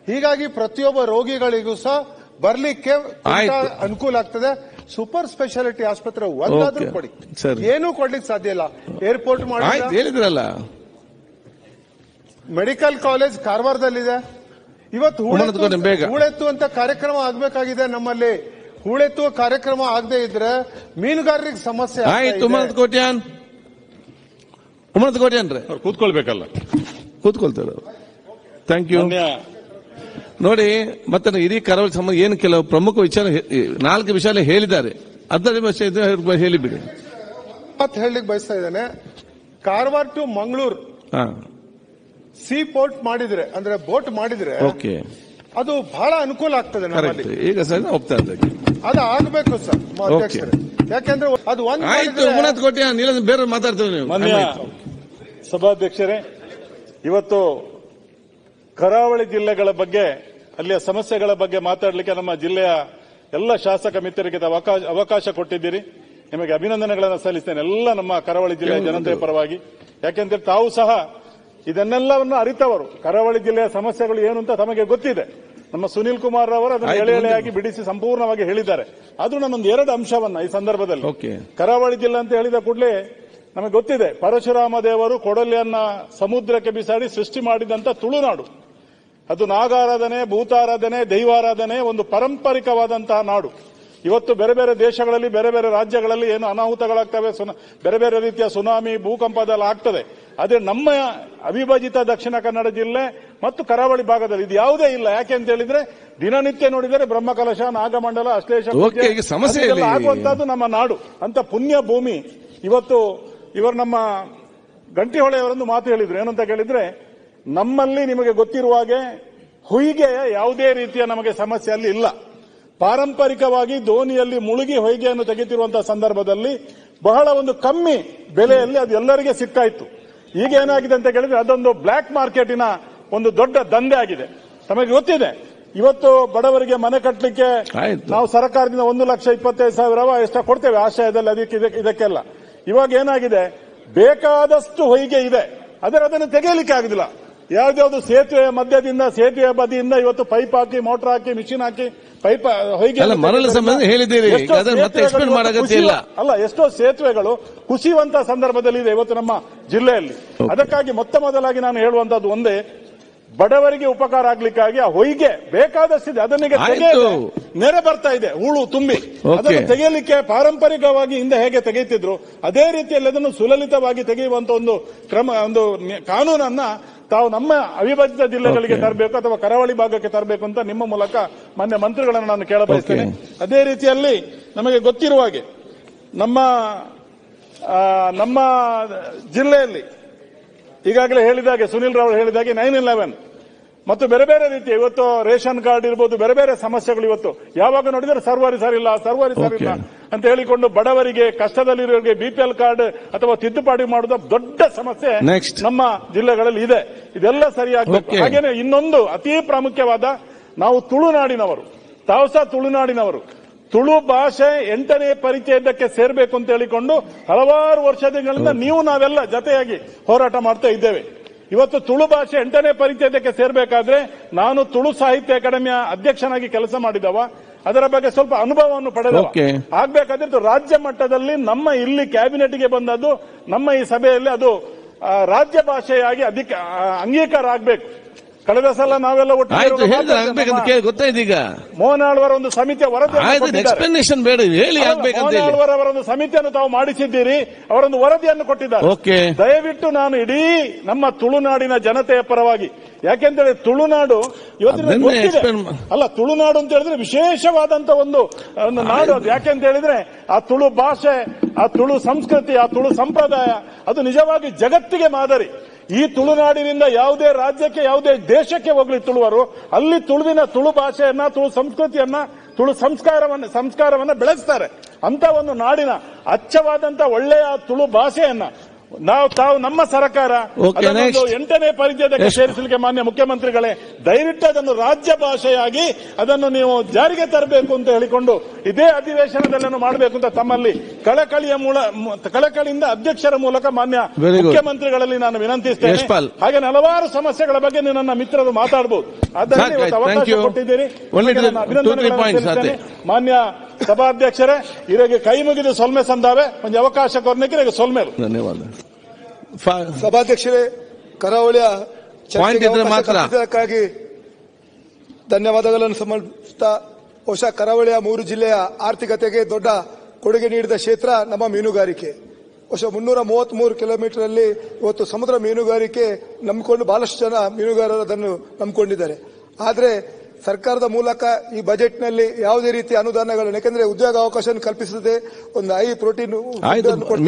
ಹೀಗಾಗಿ ಪ್ರತಿಯೊಬ್ಬ ರೋಗಿಗಳಿಗೂ ಸಹ ಬರ್ಲಿಕ್ಕೆ ಆಯ್ತು. ಅನುಕೂಲ ಆಗ್ತದೆ. ಸೂಪರ್ ಸ್ಪೆಷಾಲಿಟಿ ಆಸ್ಪತ್ರೆ ಒಂದಾದ್ರೂ ಓಕೆ. ಕೊಡಿ, ಸರಿ. ಏನೂ ಕೊಡ್ಲಿಕ್ಕೆ ಸಾಧ್ಯ ಇಲ್ಲ. ಏರ್ಪೋರ್ಟ್ ಮಾಡಿ ಆಯ್ತು ಹೇಳಿದ್ರಲ್ಲ. ಮೆಡಿಕಲ್ ಕಾಲೇಜ್ ಕಾರವಾರದಲ್ಲಿದೆ. ಇವತ್ತು ಬೇಗ. ಹೂಳೆತ್ತುವಂತ ಕಾರ್ಯಕ್ರಮ ಆಗ್ಬೇಕಾಗಿದೆ ನಮ್ಮಲ್ಲಿ. ಹೂಳೆತ್ತುವ ಕಾರ್ಯಕ್ರಮ ಆಗದೆ ಇದ್ರೆ ಮೀನುಗಾರರಿಗೆ ಸಮಸ್ಯೆ ಆಯ್ತು. ಉಮನತ್ ಕೋಟ್ಯಾನ್ ರೀ ಕೂತ್ಕೊಳ್ಬೇಕಲ್ಲ, ಕೂತ್ಕೊಳ್ತಾರೆ. Thank you. ನೋಡಿ ಮತ್ತೆ ಇಡೀ ಕರಾವಳಿ ಸಂಬಂಧ ಏನು ಕೆಲವು ಪ್ರಮುಖ ವಿಚಾರ 4 ವಿಷಯ ಹೇಳಿದ್ದಾರೆ. ಅದರ ವಿಷಯ ಹೇಳಿಬಿಡಿ. ಮತ್ತೆ ಹೇಳಲಿಕ್ಕೆ ಬಯಸ್ತಾ ಇದ್ದೇನೆ, Karwar to Mangaluru sea port ಮಾಡಿದ್ರೆ, ಅಂದ್ರೆ ಬೋಟ್ ಮಾಡಿದ್ರೆ ಓಕೆ, ಅದು ಬಹಳ ಅನುಕೂಲ ಆಗ್ತದೆ ನಮ್ಮಲ್ಲಿ. ಈಗ ಸರ್ ಹೋಗ್ತಾ ಇದ್ದಾರೆ, ಅದು ಆಗಬೇಕು ಸರ್ ಅಧ್ಯಕ್ಷರೇ. ಯಾಕೆಂದ್ರೆ ಅದು ಆಯ್ತು. ಉಮನತ್ ಕೋಟ್ಯಾನ್ ಇಲ್ಲ ಬೇರೆ ಮಾತಾಡ್ತೇವೆ ನೀವು. ಮಾನ್ಯ ಸಭಾಧ್ಯಕ್ಷರೇ, ಇವತ್ತು ಕರಾವಳಿ ಜಿಲ್ಲೆಗಳ ಬಗ್ಗೆ, ಅಲ್ಲಿಯ ಸಮಸ್ಯೆಗಳ ಬಗ್ಗೆ ಮಾತಾಡಲಿಕ್ಕೆ ನಮ್ಮ ಜಿಲ್ಲೆಯ ಎಲ್ಲ ಶಾಸಕ ಮಿತ್ರರಿಗೆ ಅವಕಾಶ ಕೊಟ್ಟಿದ್ದೀರಿ. ನಿಮಗೆ ಅಭಿನಂದನೆಗಳನ್ನು ಸಲ್ಲಿಸ್ತೇನೆ, ಎಲ್ಲ ನಮ್ಮ ಕರಾವಳಿ ಜಿಲ್ಲೆಯ ಜನತೆಯ ಪರವಾಗಿ. ಯಾಕೆಂದ್ರೆ ತಾವು ಸಹ ಇದನ್ನೆಲ್ಲವನ್ನು ಅರಿತವರು. ಕರಾವಳಿ ಜಿಲ್ಲೆಯ ಸಮಸ್ಯೆಗಳು ಏನು ಅಂತ ತಮಗೆ ಗೊತ್ತಿದೆ. ನಮ್ಮ ಸುನೀಲ್ ಕುಮಾರ್ ಅವರು ಅದನ್ನು ಎಳೆಯಾಗಿ ಬಿಡಿಸಿ ಸಂಪೂರ್ಣವಾಗಿ ಹೇಳಿದ್ದಾರೆ. ಆದ್ರೂ ನಾನೊಂದು 2 ಅಂಶವನ್ನ ಈ ಸಂದರ್ಭದಲ್ಲಿ, ಕರಾವಳಿ ಜಿಲ್ಲೆ ಅಂತ ಹೇಳಿದ ಕೂಡಲೇ ನಮಗೆ ಗೊತ್ತಿದೆ, ಪರಶುರಾಮ ದೇವರು ಕೊಡಲಿಯನ್ನ ಸಮುದ್ರಕ್ಕೆ ಬಿಸಾಡಿ ಸೃಷ್ಟಿ ಮಾಡಿದಂತ ತುಳುನಾಡು. ಅದು ನಾಗಾರಾಧನೆ, ಭೂತಾರಾಧನೆ, ದೈವಾರಾಧನೆ ಒಂದು ಪಾರಂಪರಿಕವಾದಂತಹ ನಾಡು. ಇವತ್ತು ಬೇರೆ ಬೇರೆ ದೇಶಗಳಲ್ಲಿ, ಬೇರೆ ಬೇರೆ ರಾಜ್ಯಗಳಲ್ಲಿ ಏನು ಅನಾಹುತಗಳಾಗ್ತವೆ, ಬೇರೆ ಬೇರೆ ರೀತಿಯ ಸುನಾಮಿ, ಭೂಕಂಪದೆಲ್ಲ ಆಗ್ತದೆ. ಆದ್ರೆ ನಮ್ಮ ಅವಿಭಜಿತ ದಕ್ಷಿಣ ಕನ್ನಡ ಜಿಲ್ಲೆ ಮತ್ತು ಕರಾವಳಿ ಭಾಗದಲ್ಲಿ ಇದು ಯಾವುದೇ ಇಲ್ಲ. ಯಾಕೆ ಅಂತ ಹೇಳಿದ್ರೆ ದಿನನಿತ್ಯ ನೋಡಿದರೆ ಬ್ರಹ್ಮಕಲಶ, ನಾಗಮಂಡಲ, ಅಶ್ಲೇಷ ಆಗುವಂತಹದ್ದು ನಮ್ಮ ನಾಡು. ಅಂತ ಪುಣ್ಯ ಭೂಮಿ. ಇವತ್ತು ಇವರು ನಮ್ಮ ಗಂಟಿಹೊಳೆಯವರೊಂದು ಮಾತು ಹೇಳಿದ್ರು. ಏನಂತ ಕೇಳಿದ್ರೆ, ನಮ್ಮಲ್ಲಿ ನಿಮಗೆ ಗೊತ್ತಿರುವ ಹಾಗೆ ಹೊಯ್ಗೆಯ ಯಾವುದೇ ರೀತಿಯ ನಮಗೆ ಸಮಸ್ಯೆ ಅಲ್ಲಿ ಇಲ್ಲ. ಪಾರಂಪರಿಕವಾಗಿ ದೋಣಿಯಲ್ಲಿ ಮುಳುಗಿ ಹೊಯ್ಗೆಯನ್ನು ತೆಗೆತಿರುವಂತಹ ಸಂದರ್ಭದಲ್ಲಿ ಬಹಳ ಒಂದು ಕಮ್ಮಿ ಬೆಲೆಯಲ್ಲಿ ಅದು ಎಲ್ಲರಿಗೆ ಸಿಗ್ತಾ ಇತ್ತು. ಈಗ ಏನಾಗಿದೆ ಅಂತ ಕೇಳಿದ್ರೆ ಅದೊಂದು ಬ್ಲಾಕ್ ಮಾರ್ಕೆಟಿನ ಒಂದು ದೊಡ್ಡ ದಂಧೆ ಆಗಿದೆ. ತಮಗೆ ಗೊತ್ತಿದೆ, ಇವತ್ತು ಬಡವರಿಗೆ ಮನೆ ಕಟ್ಟಲಿಕ್ಕೆ ನಾವು ಸರ್ಕಾರದಿಂದ 1,25,000 ಎಷ್ಟ ಕೊಡ್ತೇವೆ ಆಶಯದಲ್ಲಿ, ಅದಕ್ಕೆ ಇದಕ್ಕೆಲ್ಲ. ಇವಾಗ ಏನಾಗಿದೆ, ಬೇಕಾದಷ್ಟು ಹೊಯ್ಗೆ ಇದೆ, ಆದರೆ ಅದನ್ನು ತೆಗೆಯಲಿಕ್ಕೆ ಆಗುದಿಲ್ಲ. ಯಾವ್ದಾವ್ದು ಸೇತುವೆಯ ಮಧ್ಯದಿಂದ, ಸೇತುವೆಯ ಬದಿಯಿಂದ ಇವತ್ತು ಪೈಪ್ ಹಾಕಿ, ಮೋಟರ್ ಹಾಕಿ, ಮಿಷಿನ್ ಹಾಕಿ ಪೈಪ್ ಹೊಯ್ಗೆ ಮರಳು ಸಂಬಂಧ ಹೇಳಿದ್ದೀರಿ, ಅಲ್ಲ, ಎಷ್ಟೋ ಸೇತುವೆಗಳು ಕುಸಿಯುವಂತ ಸಂದರ್ಭದಲ್ಲಿ ಇದೆ ಇವತ್ತು ನಮ್ಮ ಜಿಲ್ಲೆಯಲ್ಲಿ. ಅದಕ್ಕಾಗಿ ಮೊದಲಾಗಿ ನಾನು ಹೇಳುವಂತದ್ದು ಒಂದೇ, ಬಡವರಿಗೆ ಉಪಕಾರ ಆಗ್ಲಿಕ್ಕಾಗಿ ಆ ಹೊಯ್ಗೆ ಬೇಕಾದಷ್ಟಿದೆ, ಅದನ್ನಿಗೆ ನೆರೆ ಬರ್ತಾ ಇದೆ ಹೂಳು ತುಂಬಿ. ಅದನ್ನು ತೆಗೆಯಲಿಕ್ಕೆ ಪಾರಂಪರಿಕವಾಗಿ ಹಿಂದೆ ಹೇಗೆ ತೆಗೆಯುತ್ತಿದ್ರು ಅದೇ ರೀತಿಯಲ್ಲಿ ಅದನ್ನು ಸುಲಲಿತವಾಗಿ ತೆಗೆಯುವಂತ ಒಂದು ಕ್ರಮ, ಒಂದು ಕಾನೂನನ್ನ ತಾವು ನಮ್ಮ ಅವಿಭಜಿತ ಜಿಲ್ಲೆಗಳಿಗೆ ತರಬೇಕು ಅಥವಾ ಕರಾವಳಿ ಭಾಗಕ್ಕೆ ತರಬೇಕು ಅಂತ ನಿಮ್ಮ ಮೂಲಕ ಮಾನ್ಯ ಮಂತ್ರಿಗಳನ್ನು ನಾನು ಕೇಳಬಯಸ್ತೇನೆ. ಅದೇ ರೀತಿಯಲ್ಲಿ ನಮಗೆ ಗೊತ್ತಿರುವ ಹಾಗೆ ನಮ್ಮ ಜಿಲ್ಲೆಯಲ್ಲಿ ಈಗಾಗಲೇ ಹೇಳಿದಾಗೆ, ಸುನೀಲ್ ರಾವ್ ಹೇಳಿದಾಗೆ 9/11 ಮತ್ತು ಬೇರೆ ಬೇರೆ ರೀತಿಯ ಇವತ್ತು ರೇಷನ್ ಕಾರ್ಡ್ ಇರಬಹುದು, ಬೇರೆ ಬೇರೆ ಸಮಸ್ಯೆಗಳು ಇವತ್ತು ಯಾವಾಗ ನೋಡಿದರೆ ಸರ್ವರಿ ಸರಿಲ್ಲ ಅಂತ ಹೇಳಿಕೊಂಡು ಬಡವರಿಗೆ, ಕಷ್ಟದಲ್ಲಿರೋರಿಗೆ BPL ಕಾರ್ಡ್ ಅಥವಾ ತಿದ್ದುಪಡಿ ಮಾಡುವ ದೊಡ್ಡ ಸಮಸ್ಯೆ ನಮ್ಮ ಜಿಲ್ಲೆಗಳಲ್ಲಿ ಇದೆ. ಇದೆಲ್ಲ ಸರಿಯಾಗಬೇಕು. ಹಾಗೇನೆ ಇನ್ನೊಂದು ಅತಿ ಪ್ರಾಮುಖ್ಯವಾದ, ನಾವು ತುಳುನಾಡಿನವರು, ತಾವು ಸಹ ತುಳುನಾಡಿನವರು, ತುಳು ಭಾಷೆ 8ನೇ ಪರಿಚಯಕ್ಕೆ ಸೇರಬೇಕು ಅಂತ ಹೇಳಿಕೊಂಡು ಹಲವಾರು ವರ್ಷಗಳಿಂದ ನಾವೆಲ್ಲ ಜತೆಯಾಗಿ ಹೋರಾಟ ಮಾಡ್ತಾ ಇದ್ದೇವೆ. ಇವತ್ತು ತುಳು ಭಾಷೆ 8ನೇ ಪರಿಚಯಕ್ಕೆ ಸೇರಬೇಕಾದ್ರೆ ನಾನು ತುಳು ಸಾಹಿತ್ಯ ಅಕಾಡೆಮಿಯ ಅಧ್ಯಕ್ಷನಾಗಿ ಕೆಲಸ ಮಾಡಿದವ, ಅದರ ಬಗ್ಗೆ ಸ್ವಲ್ಪ ಅನುಭವವನ್ನು ಪಡೆದವ. ಆಗ್ಬೇಕಾದ್ರೆ ರಾಜ್ಯ ಮಟ್ಟದಲ್ಲಿ ನಮ್ಮ ಇಲ್ಲಿ ಕ್ಯಾಬಿನೆಟ್ಗೆ ಬಂದದ್ದು, ನಮ್ಮ ಈ ಸಭೆಯಲ್ಲಿ ಅದು ರಾಜ್ಯ ಭಾಷೆಯಾಗಿ ಅಂಗೀಕಾರ ಆಗಬೇಕು. ಕಳೆದ ಸಲ ನಾವೆಲ್ಲ ಒಟ್ಟಿಗೆ ಗೊತ್ತಾಯ್ತು. ಮೋಹನ್ ಆಳ್ವರ ಒಂದು ಸಮಿತಿಯ ಎಕ್ಸ್ಪ್ಲನೇಷನ್ ಬೇಡ, ಹೇಳಿ ಮೋಹನ್ ಆಳ್ವರ್ ಅವರ ಒಂದು ಸಮಿತಿಯನ್ನು ತಾವು ಮಾಡಿಸಿದ್ದೀರಿ, ಅವರೊಂದು ವರದಿಯನ್ನು ಕೊಟ್ಟಿದ್ದಾರೆ. ದಯವಿಟ್ಟು ನಾನು ಇಡೀ ನಮ್ಮ ತುಳುನಾಡಿನ ಜನತೆಯ ಪರವಾಗಿ, ಯಾಕೆಂದ್ರೆ ತುಳುನಾಡು ಇವತ್ತಿನ ಅಲ್ಲ, ತುಳುನಾಡು ಅಂತ ಹೇಳಿದ್ರೆ ವಿಶೇಷವಾದಂತ ಒಂದು ನಾಡು ಅದು. ಯಾಕೆಂತ ಹೇಳಿದ್ರೆ ಆ ತುಳು ಭಾಷೆ, ಆ ತುಳು ಸಂಸ್ಕೃತಿ, ಆ ತುಳು ಸಂಪ್ರದಾಯ ಅದು ನಿಜವಾಗಿ ಜಗತ್ತಿಗೆ ಮಾದರಿ. ಈ ತುಳುನಾಡಿನಿಂದ ಯಾವುದೇ ರಾಜ್ಯಕ್ಕೆ, ಯಾವುದೇ ದೇಶಕ್ಕೆ ಹೋಗ್ಲಿ ತುಳುವರು, ಅಲ್ಲಿ ತುಳುವಿನ ತುಳು ಭಾಷೆಯನ್ನ, ತುಳು ಸಂಸ್ಕೃತಿಯನ್ನ, ತುಳು ಸಂಸ್ಕಾರವನ್ನ ಬೆಳೆಸ್ತಾರೆ. ಅಂತ ಒಂದು ನಾಡಿನ ಅಚ್ಚವಾದಂತ ಒಳ್ಳೆಯ ತುಳು ಭಾಷೆಯನ್ನ ತಾವು ನಮ್ಮ ಸರ್ಕಾರ Okay, ಅದನ್ನೊಂದು next. 8ನೇ ಪರಿಚಯಕ್ಕೆ ಸೇರಿಸಲಿಕ್ಕೆ ಮಾನ್ಯ ಮುಖ್ಯಮಂತ್ರಿಗಳೇ ದಯವಿಟ್ಟು ಅದನ್ನು ರಾಜ್ಯ ಭಾಷೆಯಾಗಿ ಅದನ್ನು ನೀವು ಜಾರಿಗೆ ತರಬೇಕು ಅಂತ ಹೇಳಿಕೊಂಡು ಇದೇ ಅಧಿವೇಶನದಲ್ಲಿ ಮಾಡಬೇಕು ಅಂತ ತಮ್ಮಲ್ಲಿ ಕಳಕಳಿಯಿಂದ ಅಧ್ಯಕ್ಷರ ಮೂಲಕ ಮಾನ್ಯ Very good. ಮುಖ್ಯಮಂತ್ರಿಗಳಲ್ಲಿ ನಾನು ವಿನಂತಿಸ್ತೇನೆ. ಯಶ್ಪಾಲ್. ಹಾಗೆ ಹಲವಾರು ಸಮಸ್ಯೆಗಳ ಬಗ್ಗೆ ನನ್ನ ಮಿತ್ರರು ಮಾತಾಡಬಹುದು. ಆದ್ದರಿಂದ ಸಾಕು, ಇವತ್ತು thank ಅವಕಾಶ you. ಕೊಟ್ಟಿದ್ದೀರಿ. Only ಅದಕ್ಕೆ ನಾನು ಅಭಿನಂದನೆಗಳನ್ನು 2-3 points ಸಲ್ಲಿಸ್ತೇನೆ. ಆತೆ. ಮಾನ್ಯ ಸಭಾಧ್ಯಕ್ಷರೇ ಇರಗೆ ಕೈ ಮುಗಿದು ಸೊಲ್ಮೆ ಸಂದಾವೆ ಒಂದು ಅವಕಾಶ ಕೊರ್ನಿಕ್ಕೆ ಸೊಲ್ಮೇರು. ಧನ್ಯವಾದ. ಸಭಾಧ್ಯಕ್ಷರೇ, ಕರಾವಳಿಯ ಪಾಯಿಂಟ್ ಇದ್ರೆ ಮಾತ್ರ ಚರ್ಚೆಗಾಗಿ ಧನ್ಯವಾದಗಳನ್ನು ಸಮರ್ಪಿಸುತ್ತಾ, ಬಹುಶಃ ಕರಾವಳಿಯ 3 ಜಿಲ್ಲೆಯ ಆರ್ಥಿಕತೆಗೆ ದೊಡ್ಡ ಕೊಡುಗೆ ನೀಡಿದ ಕ್ಷೇತ್ರ ನಮ್ಮ ಮೀನುಗಾರಿಕೆ. ಬಹುಶಃ 333 ಕಿಲೋಮೀಟರ್ ಅಲ್ಲಿ ಇವತ್ತು ಸಮುದ್ರ ಮೀನುಗಾರಿಕೆ ನಂಬಿಕೊಂಡು ಬಹಳಷ್ಟು ಜನ ಮೀನುಗಾರರು ಅದನ್ನು ನಂಬಿಕೊಂಡಿದ್ದಾರೆ. ಆದರೆ ಸರ್ಕಾರದ ಮೂಲಕ ಈ ಬಜೆಟ್ನಲ್ಲಿ ಯಾವುದೇ ರೀತಿಯ ಅನುದಾನಗಳನ್ನು, ಯಾಕಂದ್ರೆ ಉದ್ಯೋಗ ಅವಕಾಶ ಕಲ್ಪಿಸದೆ ಒಂದು ಹೈ ಪ್ರೋಟೀನ್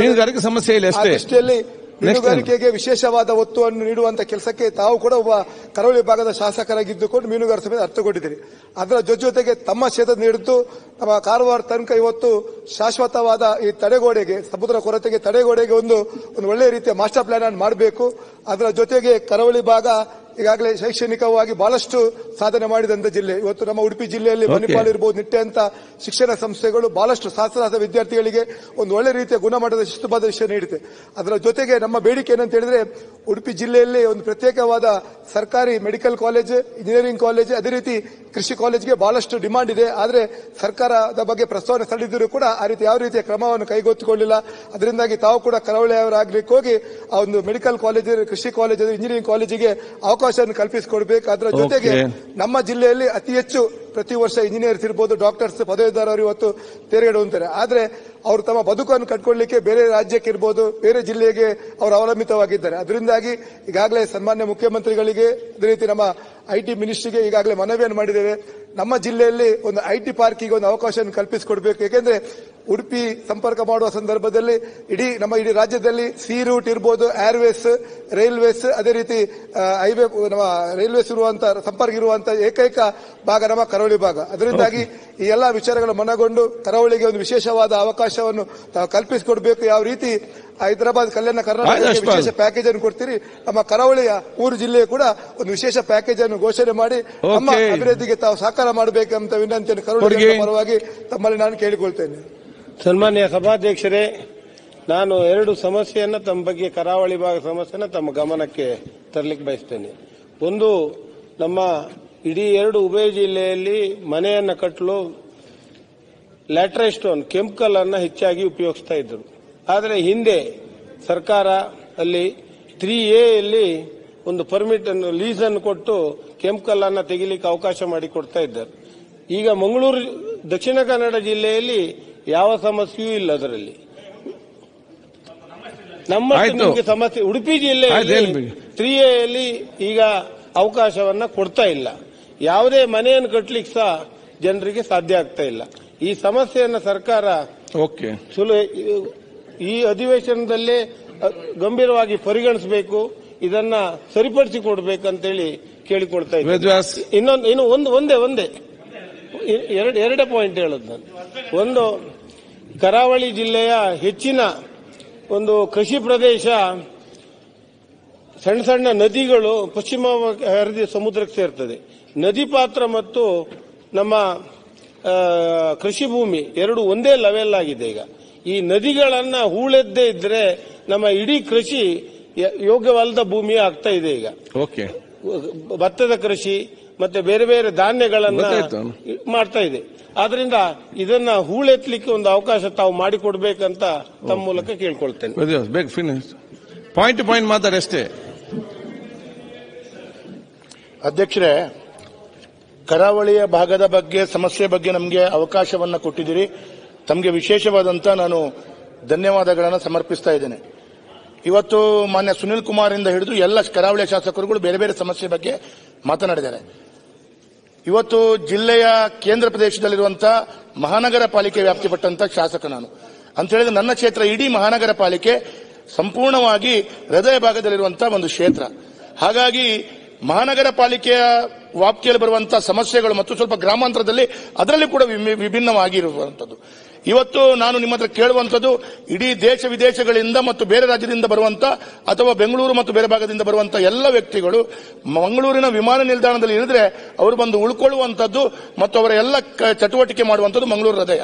ಮೀನುಗಾರಿಕೆ ಸಮಸ್ಯೆ ಇಲ್ಲ ಅಷ್ಟೇ. ದೃಷ್ಟಿಯಲ್ಲಿ ಮೀನುಗಾರಿಕೆಗೆ ವಿಶೇಷವಾದ ಒತ್ತನ್ನು ನೀಡುವಂತಹ ಕೆಲಸಕ್ಕೆ ತಾವು ಕೂಡ ಒಬ್ಬ ಕರಾವಳಿ ಭಾಗದ ಶಾಸಕರಾಗಿದ್ದುಕೊಂಡು ಮೀನುಗಾರ ಸಮೇತ ಅರ್ಥಕೊಂಡಿದ್ದೀರಿ. ಅದರ ಜೊತೆಗೆ ತಮ್ಮ ಕ್ಷೇತ್ರ ನೀಡಿದ್ದು ನಮ್ಮ ಕಾರವಾರ ತನಕ ಇವತ್ತು ಶಾಶ್ವತವಾದ ಈ ತಡೆಗೋಡೆಗೆ, ಸಮುದ್ರ ಕೊರತೆಗೆ ತಡೆಗೋಡೆಗೆ ಒಂದು ಒಳ್ಳೆಯ ರೀತಿಯ ಮಾಸ್ಟರ್ ಪ್ಲಾನ್ ಅನ್ನು ಮಾಡಬೇಕು. ಅದರ ಜೊತೆಗೆ ಕರಾವಳಿ ಭಾಗ ಈಗಾಗಲೇ ಶೈಕ್ಷಣಿಕವಾಗಿ ಬಹಳಷ್ಟು ಸಾಧನೆ ಮಾಡಿದಂತ ಜಿಲ್ಲೆ. ಇವತ್ತು ನಮ್ಮ ಉಡುಪಿ ಜಿಲ್ಲೆಯಲ್ಲಿ ಮಣಿಪಾಲ್ ಇರಬಹುದು, ನಿಟ್ಟೆ ಅಂತ ಶಿಕ್ಷಣ ಸಂಸ್ಥೆಗಳು ಬಹಳಷ್ಟು ಸಹಸ್ರಾರು ವಿದ್ಯಾರ್ಥಿಗಳಿಗೆ ಒಂದು ಒಳ್ಳೆ ರೀತಿಯ ಗುಣಮಟ್ಟದ ಶಿಸ್ತುಬದ್ಧ ವಿಷಯ ನೀಡುತ್ತೆ. ಅದರ ಜೊತೆಗೆ ನಮ್ಮ ಬೇಡಿಕೆ ಏನಂತ ಹೇಳಿದ್ರೆ, ಉಡುಪಿ ಜಿಲ್ಲೆಯಲ್ಲಿ ಒಂದು ಪ್ರತ್ಯೇಕವಾದ ಸರ್ಕಾರಿ ಮೆಡಿಕಲ್ ಕಾಲೇಜ್, ಇಂಜಿನಿಯರಿಂಗ್ ಕಾಲೇಜ್, ಅದೇ ರೀತಿ ಕೃಷಿ ಕಾಲೇಜ್ಗೆ ಬಹಳಷ್ಟು ಡಿಮಾಂಡ್ ಇದೆ. ಆದರೆ ಸರ್ಕಾರದ ಬಗ್ಗೆ ಪ್ರಸ್ತಾವನೆ ಸಲ್ಲಿದ್ದರೂ ಕೂಡ ಆ ರೀತಿ ಯಾವ ರೀತಿಯ ಕ್ರಮವನ್ನು ಕೈಗೊತ್ತಿಕೊಳ್ಳಿಲ್ಲ. ಅದರಿಂದಾಗಿ ತಾವು ಕೂಡ ಕರಾವಳಿಯವರಾಗ್ಲಿಕ್ಕೆ ಹೋಗಿ ಆ ಒಂದು ಮೆಡಿಕಲ್ ಕಾಲೇಜ್, ಕೃಷಿ ಕಾಲೇಜ್, ಇಂಜಿನಿಯರಿಂಗ್ ಕಾಲೇಜಿಗೆ ಅವಕಾಶ ಕಲ್ಪಿಸಿಕೊಡ್ಬೇಕು. ಅದರ ಜೊತೆಗೆ ನಮ್ಮ ಜಿಲ್ಲೆಯಲ್ಲಿ ಅತಿ ಹೆಚ್ಚು ಪ್ರತಿ ವರ್ಷ ಇಂಜಿನಿಯರ್ಸ್ ಇರಬಹುದು, ಡಾಕ್ಟರ್ಸ್, ಪದವೀಧರರು ಇವತ್ತು ತೇರ್ಗಡೆ ಹೊಂತಾರೆ. ಆದ್ರೆ ಅವರು ತಮ್ಮ ಬದುಕನ್ನು ಕಟ್ಕೊಳ್ಳಿಕ್ಕೆ ಬೇರೆ ರಾಜ್ಯಕ್ಕೆ ಇರಬಹುದು, ಬೇರೆ ಜಿಲ್ಲೆಗೆ ಅವರು ಅವಲಂಬಿತವಾಗಿದ್ದಾರೆ. ಅದರಿಂದಾಗಿ ಈಗಾಗಲೇ ಸನ್ಮಾನ್ಯ ಮುಖ್ಯಮಂತ್ರಿಗಳಿಗೆ, ಅದೇ ರೀತಿ ನಮ್ಮ ಐಟಿ ಮಿನಿಸ್ಟ್ರಿಗೆ ಈಗಾಗಲೇ ಮನವಿಯನ್ನು ಮಾಡಿದ್ದೇವೆ. ನಮ್ಮ ಜಿಲ್ಲೆಯಲ್ಲಿ ಒಂದು ಐಟಿ ಪಾರ್ಕಿಗೆ ಒಂದು ಅವಕಾಶ ಕಲ್ಪಿಸಿಕೊಡ್ಬೇಕು. ಯಾಕೆಂದ್ರೆ ಉಡುಪಿ ಸಂಪರ್ಕ ಮಾಡುವ ಸಂದರ್ಭದಲ್ಲಿ ಇಡೀ ರಾಜ್ಯದಲ್ಲಿ ಸಿ ರೂಟ್ ಇರಬಹುದು, ಏರ್ವೇಸ್, ರೈಲ್ವೇಸ್, ಅದೇ ರೀತಿ ಹೈವೇ, ನಮ್ಮ ರೈಲ್ವೇಸ್ ಇರುವಂತಹ ಸಂಪರ್ಕ ಇರುವಂತಹ ಏಕೈಕ ಭಾಗ ನಮ್ಮ ಕರಾವಳಿ ಭಾಗ. ಅದರಿಂದಾಗಿ ಈ ಎಲ್ಲಾ ವಿಚಾರಗಳು ಮನಗೊಂಡು ಕರಾವಳಿಗೆ ಒಂದು ವಿಶೇಷವಾದ ಅವಕಾಶವನ್ನು ಕಲ್ಪಿಸಿಕೊಡ್ಬೇಕು. ಯಾವ ರೀತಿ ಹೈದರಾಬಾದ್, ಕಲ್ಯಾಣ ಕರ್ನಾಟಕಕ್ಕೆ ವಿಶೇಷ ಪ್ಯಾಕೇಜ್ ಅನ್ನು ಕೊಡ್ತೀರಿ, ನಮ್ಮ ಕರಾವಳಿಯ 3 ಜಿಲ್ಲೆಯು ಕೂಡ ಒಂದು ವಿಶೇಷ ಪ್ಯಾಕೇಜ್ ಅನ್ನು ಘೋಷಣೆ ಮಾಡಿ ನಮ್ಮ ಅಭಿವೃದ್ಧಿಗೆ ತಾವು ಸಹಕಾರ ಮಾಡಬೇಕಂತ ವಿನಂತಿಯನ್ನು ಕರಾವಳಿ ಪರವಾಗಿ ತಮ್ಮಲ್ಲಿ ನಾನು ಕೇಳಿಕೊಳ್ತೇನೆ. ಸನ್ಮಾನ್ಯ ಸಭಾಧ್ಯಕ್ಷರೇ, ನಾನು 2 ಸಮಸ್ಯೆಯನ್ನ ತಮ್ಮ ಬಗ್ಗೆ, ಕರಾವಳಿ ಭಾಗ ಸಮಸ್ಯೆನ ತಮ್ಮ ಗಮನಕ್ಕೆ ತರಲಿಕ್ಕೆ ಬಯಸ್ತೇನೆ. ಒಂದು, ನಮ್ಮ ಇಡೀ 2 ಉಭಯ ಜಿಲ್ಲೆಯಲ್ಲಿ ಮನೆಯನ್ನ ಕಟ್ಟಲು ಲ್ಯಾಟ್ರೈಟ್ ಸ್ಟೋನ್, ಕೆಂಪು ಅನ್ನ ಹೆಚ್ಚಾಗಿ ಉಪಯೋಗಿಸ್ತಾ ಇದ್ರು. ಆದರೆ ಹಿಂದೆ ಸರ್ಕಾರ ಅಲ್ಲಿ 3A ಯಲ್ಲಿ ಒಂದು ಪರ್ಮಿಟ್ ಅನ್ನು, ಲೀಸ್ ಅನ್ನು ಕೊಟ್ಟು ಕೆಂಪು ಕಲ್ಲನ್ನ ತೆಗಿಲಿಕ್ಕೆ ಅವಕಾಶ ಮಾಡಿಕೊಡ್ತಾ ಇದ್ದಾರೆ. ಈಗ ಮಂಗಳೂರು, ದಕ್ಷಿಣ ಕನ್ನಡ ಜಿಲ್ಲೆಯಲ್ಲಿ ಯಾವ ಸಮಸ್ಯೆಯೂ ಇಲ್ಲ. ಅದರಲ್ಲಿ ನಮ್ಮ ನಿಮಗೆ ಸಮಸ್ಯೆ. ಉಡುಪಿ ಜಿಲ್ಲೆಯಲ್ಲಿ 3A ಯಲ್ಲಿ ಈಗ ಅವಕಾಶವನ್ನ ಕೊಡ್ತಾ ಇಲ್ಲ. ಯಾವುದೇ ಮನೆಯನ್ನು ಕಟ್ಟಲಿಕ್ಕೆ ಸಹ ಜನರಿಗೆ ಸಾಧ್ಯ ಆಗ್ತಾ ಇಲ್ಲ. ಈ ಸಮಸ್ಯೆಯನ್ನು ಸರ್ಕಾರ ಈ ಅಧಿವೇಶನದಲ್ಲೇ ಗಂಭೀರವಾಗಿ ಪರಿಗಣಿಸಬೇಕು, ಇದನ್ನ ಸರಿಪಡಿಸಿಕೊಡ್ಬೇಕಂತೇಳಿ ಕೇಳಿಕೊಳ್ತಾ ಇದ್ದೀನಿ. ಒಂದೇ ಎರಡೇ ಪಾಯಿಂಟ್ ಹೇಳೋದು ನಾನು. ಒಂದು, ಕರಾವಳಿ ಜಿಲ್ಲೆಯ ಹೆಚ್ಚಿನ ಒಂದು ಕೃಷಿ ಪ್ರದೇಶ, ಸಣ್ಣ ಸಣ್ಣ ನದಿಗಳು ಪಶ್ಚಿಮ ಹರಿದು ಸಮುದ್ರಕ್ಕೆ ಸೇರ್ತದೆ. ನದಿ ಪಾತ್ರ ಮತ್ತು ನಮ್ಮ ಕೃಷಿ ಭೂಮಿ ಎರಡು ಒಂದೇ ಲೆವೆಲ್ ಆಗಿದೆ. ಈಗ ಈ ನದಿಗಳನ್ನ ಹೂಳೆದ್ದೇ ಇದ್ರೆ ನಮ್ಮ ಇಡೀ ಕೃಷಿ ಯೋಗ್ಯವಲ್ಲದ ಭೂಮಿ ಆಗ್ತಾ ಇದೆ. ಈಗ ಭತ್ತದ ಕೃಷಿ ಮತ್ತೆ ಬೇರೆ ಬೇರೆ ಧಾನ್ಯಗಳನ್ನ ಮಾಡ್ತಾ ಇದೆ. ಆದ್ರಿಂದ ಇದನ್ನ ಹೂಳೆತ್ತಲಿಕ್ಕೆ ಒಂದು ಅವಕಾಶ ತಾವು ಮಾಡಿಕೊಡ್ಬೇಕಂತ ತಮ್ಮ ಮೂಲಕ ಕೇಳ್ಕೊಳ್ತೇನೆ. ಪಾಯಿಂಟ್ ಮಾತಾಡಿ ಅಷ್ಟೇ. ಅಧ್ಯಕ್ಷರೇ, ಕರಾವಳಿಯ ಭಾಗದ ಬಗ್ಗೆ, ಸಮಸ್ಯೆ ಬಗ್ಗೆ ನಮಗೆ ಅವಕಾಶವನ್ನ ಕೊಟ್ಟಿದ್ದೀರಿ. ತಮಗೆ ವಿಶೇಷವಾದಂತ ನಾನು ಧನ್ಯವಾದಗಳನ್ನು ಸಮರ್ಪಿಸ್ತಾ ಇದ್ದೇನೆ. ಇವತ್ತು ಮಾನ್ಯ ಸುನಿಲ್ ಕುಮಾರ್ ಇಂದ ಹಿಡಿದು ಎಲ್ಲ ಕರಾವಳಿಯ ಶಾಸಕರುಗಳು ಬೇರೆ ಬೇರೆ ಸಮಸ್ಯೆ ಬಗ್ಗೆ ಮಾತನಾಡಿದ್ದಾರೆ. ಇವತ್ತು ಜಿಲ್ಲೆಯ ಕೇಂದ್ರ ಪ್ರದೇಶದಲ್ಲಿರುವಂತಹ ಮಹಾನಗರ ಪಾಲಿಕೆ ವ್ಯಾಪ್ತಿಪಟ್ಟಂತ ಶಾಸಕ ನಾನು ಅಂತ ಹೇಳಿದ್ರೆ ನನ್ನ ಕ್ಷೇತ್ರ ಇಡೀ ಮಹಾನಗರ ಪಾಲಿಕೆ ಸಂಪೂರ್ಣವಾಗಿ ಹೃದಯ ಭಾಗದಲ್ಲಿರುವಂತಹ ಒಂದು ಕ್ಷೇತ್ರ. ಹಾಗಾಗಿ ಮಹಾನಗರ ಪಾಲಿಕೆಯ ವ್ಯಾಪ್ತಿಯಲ್ಲಿ ಬರುವಂತಹ ಸಮಸ್ಯೆಗಳು ಮತ್ತು ಸ್ವಲ್ಪ ಗ್ರಾಮಾಂತರದಲ್ಲಿ ಅದರಲ್ಲಿ ಕೂಡ ವಿಭಿನ್ನವಾಗಿರುವಂತದ್ದು. ಇವತ್ತು ನಾನು ನಿಮ್ಮ ಹತ್ರ ಕೇಳುವಂಥದ್ದು, ಇಡೀ ದೇಶ ವಿದೇಶಗಳಿಂದ ಮತ್ತು ಬೇರೆ ರಾಜ್ಯದಿಂದ ಬರುವಂತ ಅಥವಾ ಬೆಂಗಳೂರು ಮತ್ತು ಬೇರೆ ಭಾಗದಿಂದ ಬರುವಂತ ಎಲ್ಲ ವ್ಯಕ್ತಿಗಳು ಮಂಗಳೂರಿನ ವಿಮಾನ ನಿಲ್ದಾಣದಲ್ಲಿ ಇಳಿದ್ರೆ ಅವರು ಬಂದು ಉಳ್ಕೊಳ್ಳುವಂಥದ್ದು ಮತ್ತು ಅವರ ಎಲ್ಲ ಚಟುವಟಿಕೆ ಮಾಡುವಂಥದ್ದು ಮಂಗಳೂರು ಹೃದಯ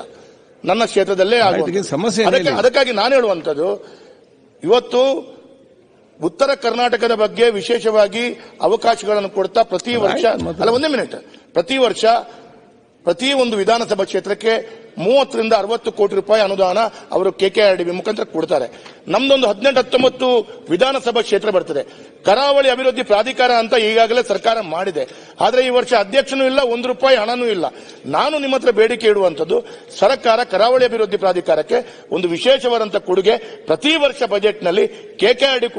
ನನ್ನ ಕ್ಷೇತ್ರದಲ್ಲೇ ಆಗುತ್ತದೆ. ಅದಕ್ಕಾಗಿ ನಾನು ಹೇಳುವಂಥದ್ದು, ಇವತ್ತು ಉತ್ತರ ಕರ್ನಾಟಕದ ಬಗ್ಗೆ ವಿಶೇಷವಾಗಿ ಅವಕಾಶಗಳನ್ನು ಕೊಡ್ತಾ ಪ್ರತಿ ವರ್ಷ ಪ್ರತಿ ವರ್ಷ ಪ್ರತಿ ಒಂದು ವಿಧಾನಸಭಾ ಕ್ಷೇತ್ರಕ್ಕೆ 30 ರಿಂದ 60 ಕೋಟಿ ರೂಪಾಯಿ ಅನುದಾನ ಅವರು KKRDB ಮುಖಾಂತರ ಕೊಡ್ತಾರೆ. ನಮ್ದೊಂದು 18-19 ವಿಧಾನಸಭಾ ಕ್ಷೇತ್ರ ಬರ್ತದೆ. ಕರಾವಳಿ ಅಭಿವೃದ್ಧಿ ಪ್ರಾಧಿಕಾರ ಅಂತ ಈಗಾಗಲೇ ಸರ್ಕಾರ ಮಾಡಿದೆ. ಆದರೆ ಈ ವರ್ಷ ಅಧ್ಯಕ್ಷನೂ ಇಲ್ಲ, 1 ರೂಪಾಯಿ ಹಣನೂ ಇಲ್ಲ. ನಾನು ನಿಮ್ಮ ಹತ್ರ ಬೇಡಿಕೆ ಇಡುವಂಥದ್ದು, ಸರ್ಕಾರ ಕರಾವಳಿ ಅಭಿವೃದ್ಧಿ ಪ್ರಾಧಿಕಾರಕ್ಕೆ ಒಂದು ವಿಶೇಷವಾದಂತಹ ಕೊಡುಗೆ ಪ್ರತಿ ವರ್ಷ ಬಜೆಟ್ನಲ್ಲಿ KKRDB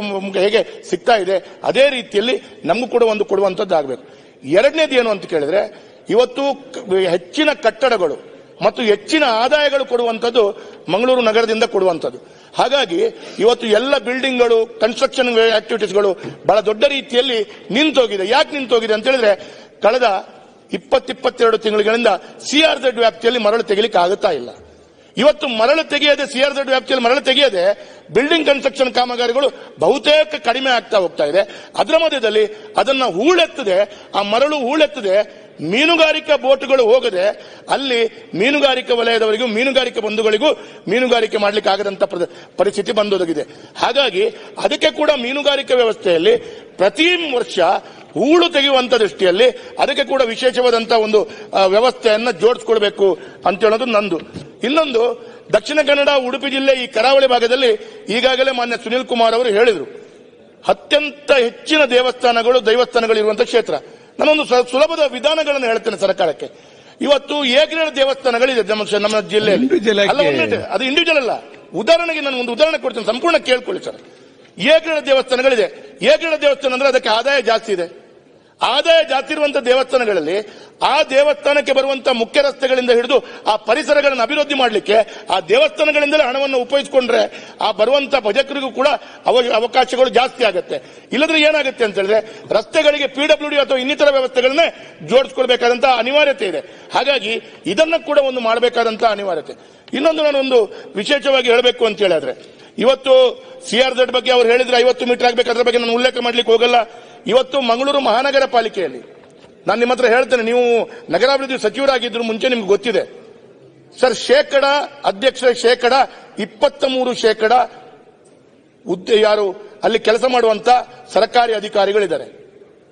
ಹೇಗೆ ಸಿಗ್ತಾ ಇದೆ ಅದೇ ರೀತಿಯಲ್ಲಿ ನಮಗೂ ಕೂಡ ಒಂದು ಕೊಡುವಂತದ್ದಾಗಬೇಕು. ಎರಡನೇದು ಏನು ಅಂತ ಕೇಳಿದ್ರೆ, ಇವತ್ತು ಹೆಚ್ಚಿನ ಕಟ್ಟಡಗಳು ಮತ್ತು ಹೆಚ್ಚಿನ ಆದಾಯಗಳು ಕೊಡುವಂಥದ್ದು ಮಂಗಳೂರು ನಗರದಿಂದ ಕೊಡುವಂಥದ್ದು. ಹಾಗಾಗಿ ಇವತ್ತು ಎಲ್ಲ ಬಿಲ್ಡಿಂಗ್ಗಳು, ಕನ್ಸ್ಟ್ರಕ್ಷನ್ ಆಕ್ಟಿವಿಟೀಸ್ಗಳು ಬಹಳ ದೊಡ್ಡ ರೀತಿಯಲ್ಲಿ ನಿಂತೋಗಿದೆ. ಯಾಕೆ ನಿಂತೋಗಿದೆ ಅಂತ ಹೇಳಿದ್ರೆ, ಕಳೆದ 20-22 ತಿಂಗಳಿಂದ CRZ ವ್ಯಾಪ್ತಿಯಲ್ಲಿ ಮರಳು ತೆಗಿಲಿಕ್ಕೆ ಆಗುತ್ತಾ ಇಲ್ಲ. ಇವತ್ತು ಮರಳು ತೆಗೆಯದೆ, CRZ ವ್ಯಾಪ್ತಿಯಲ್ಲಿ ಮರಳು ತೆಗೆಯದೆ ಬಿಲ್ಡಿಂಗ್ ಕನ್ಸ್ಟ್ರಕ್ಷನ್ ಕಾಮಗಾರಿಗಳು ಬಹುತೇಕ ಕಡಿಮೆ ಆಗ್ತಾ ಹೋಗ್ತಾ ಇದೆ. ಅದರ ಮಧ್ಯದಲ್ಲಿ ಅದನ್ನ ಹೂಳೆತ್ತದೆ, ಆ ಮರಳು ಹೂಳೆತ್ತದೆ, ಮೀನುಗಾರಿಕಾ ಬೋಟ್ಗಳು ಹೋಗದೆ ಅಲ್ಲಿ ಮೀನುಗಾರಿಕಾ ವಲಯದವರಿಗೂ ಮೀನುಗಾರಿಕಾ ಬಂಧುಗಳಿಗೂ ಮೀನುಗಾರಿಕೆ ಮಾಡಲಿಕ್ಕೆ ಆಗದಂತ ಪರಿಸ್ಥಿತಿ ಬಂದೊದಗಿದೆ. ಹಾಗಾಗಿ ಅದಕ್ಕೆ ಕೂಡ ಮೀನುಗಾರಿಕಾ ವ್ಯವಸ್ಥೆಯಲ್ಲಿ ಪ್ರತಿ ವರ್ಷ ಹೂಳು ತೆಗೆಯುವಂತ ದೃಷ್ಟಿಯಲ್ಲಿ ಅದಕ್ಕೆ ಕೂಡ ವಿಶೇಷವಾದಂತಹ ಒಂದು ವ್ಯವಸ್ಥೆಯನ್ನ ಜೋಡಿಸಿಕೊಳ್ಬೇಕು ಅಂತ ಹೇಳೋದು ನಂದು. ಇನ್ನೊಂದು, ದಕ್ಷಿಣ ಕನ್ನಡ, ಉಡುಪಿ ಜಿಲ್ಲೆ, ಈ ಕರಾವಳಿ ಭಾಗದಲ್ಲಿ ಈಗಾಗಲೇ ಮಾನ್ಯ ಸುನೀಲ್ ಕುಮಾರ್ ಅವರು ಹೇಳಿದರು, ಅತ್ಯಂತ ಹೆಚ್ಚಿನ ದೈವಸ್ಥಾನಗಳು ಇರುವಂತಹ ಕ್ಷೇತ್ರ. ನಾನೊಂದು ಸುಲಭದ ವಿಧಾನಗಳನ್ನು ಹೇಳ್ತೇನೆ ಸರ್ಕಾರಕ್ಕೆ. ಇವತ್ತು ಏಕರೇಳ ದೇವಸ್ಥಾನಗಳಿದೆ ನಮ್ಮ ಜಿಲ್ಲೆಯಲ್ಲಿ. ಅದು ಇಂಡಿವಿಜುವಲ್ ಅಲ್ಲ. ಉದಾಹರಣೆಗೆ ನಾನು ಒಂದು ಉದಾಹರಣೆ ಕೊಡ್ತೇನೆ, ಸಂಪೂರ್ಣ ಕೇಳ್ಕೊಳ್ಳಿ ಸರ್. ಏಕರೇಳ ದೇವಸ್ಥಾನಗಳಿದೆ. ಏಕರೇಳ ದೇವಸ್ಥಾನ ಅಂದ್ರೆ ಅದಕ್ಕೆ ಆದಾಯ ಜಾಸ್ತಿ ಇದೆ. ಆದಾಯ ಜಾಸ್ತಿ ಇರುವಂತಹ ದೇವಸ್ಥಾನಗಳಲ್ಲಿ ಆ ದೇವಸ್ಥಾನಕ್ಕೆ ಬರುವಂತಹ ಮುಖ್ಯ ರಸ್ತೆಗಳಿಂದ ಹಿಡಿದು ಆ ಪರಿಸರಗಳನ್ನು ಅಭಿವೃದ್ಧಿ ಮಾಡಲಿಕ್ಕೆ ಆ ದೇವಸ್ಥಾನಗಳಿಂದಲೇ ಹಣವನ್ನು ಉಪಯೋಗಿಸಿಕೊಂಡ್ರೆ ಆ ಬರುವಂತಹ ಭಜಕರಿಗೂ ಕೂಡ ಅವಕಾಶಗಳು ಜಾಸ್ತಿ ಆಗುತ್ತೆ. ಇಲ್ಲದ್ರೆ ಏನಾಗುತ್ತೆ ಅಂತ ಹೇಳಿದ್ರೆ, ರಸ್ತೆಗಳಿಗೆ PWD ಅಥವಾ ಇನ್ನಿತರ ವ್ಯವಸ್ಥೆಗಳನ್ನೇ ಜೋಡಿಸಿಕೊಳ್ಬೇಕಾದಂತಹ ಅನಿವಾರ್ಯತೆ ಇದೆ. ಹಾಗಾಗಿ ಇದನ್ನ ಕೂಡ ಒಂದು ಮಾಡಬೇಕಾದಂತಹ ಅನಿವಾರ್ಯತೆ. ಇನ್ನೊಂದು ನಾನೊಂದು ವಿಶೇಷವಾಗಿ ಹೇಳಬೇಕು ಅಂತ ಹೇಳಿದ್ರೆ, ಇವತ್ತು CRZ ಬಗ್ಗೆ ಅವರು ಹೇಳಿದ್ರೆ 50 ಮೀಟರ್ ಆಗಬೇಕು, ಅದರ ಬಗ್ಗೆ ನಾನು ಉಲ್ಲೇಖ ಮಾಡ್ಲಿಕ್ಕೆ ಹೋಗಲ್ಲ. ಇವತ್ತು ಮಂಗಳೂರು ಮಹಾನಗರ ಪಾಲಿಕೆಯಲ್ಲಿ ನಾನು ನಿಮ್ಮ ಹತ್ರ ಹೇಳ್ತೇನೆ, ನೀವು ನಗರಾಭಿವೃದ್ಧಿ ಸಚಿವರಾಗಿದ್ರು ಮುಂಚೆ ನಿಮ್ಗೆ ಗೊತ್ತಿದೆ ಸರ್, ಅಧ್ಯಕ್ಷರ 23% ಹುದ್ದೆ ಯಾರು ಅಲ್ಲಿ ಕೆಲಸ ಮಾಡುವಂತ ಸರ್ಕಾರಿ ಅಧಿಕಾರಿಗಳಿದ್ದಾರೆ.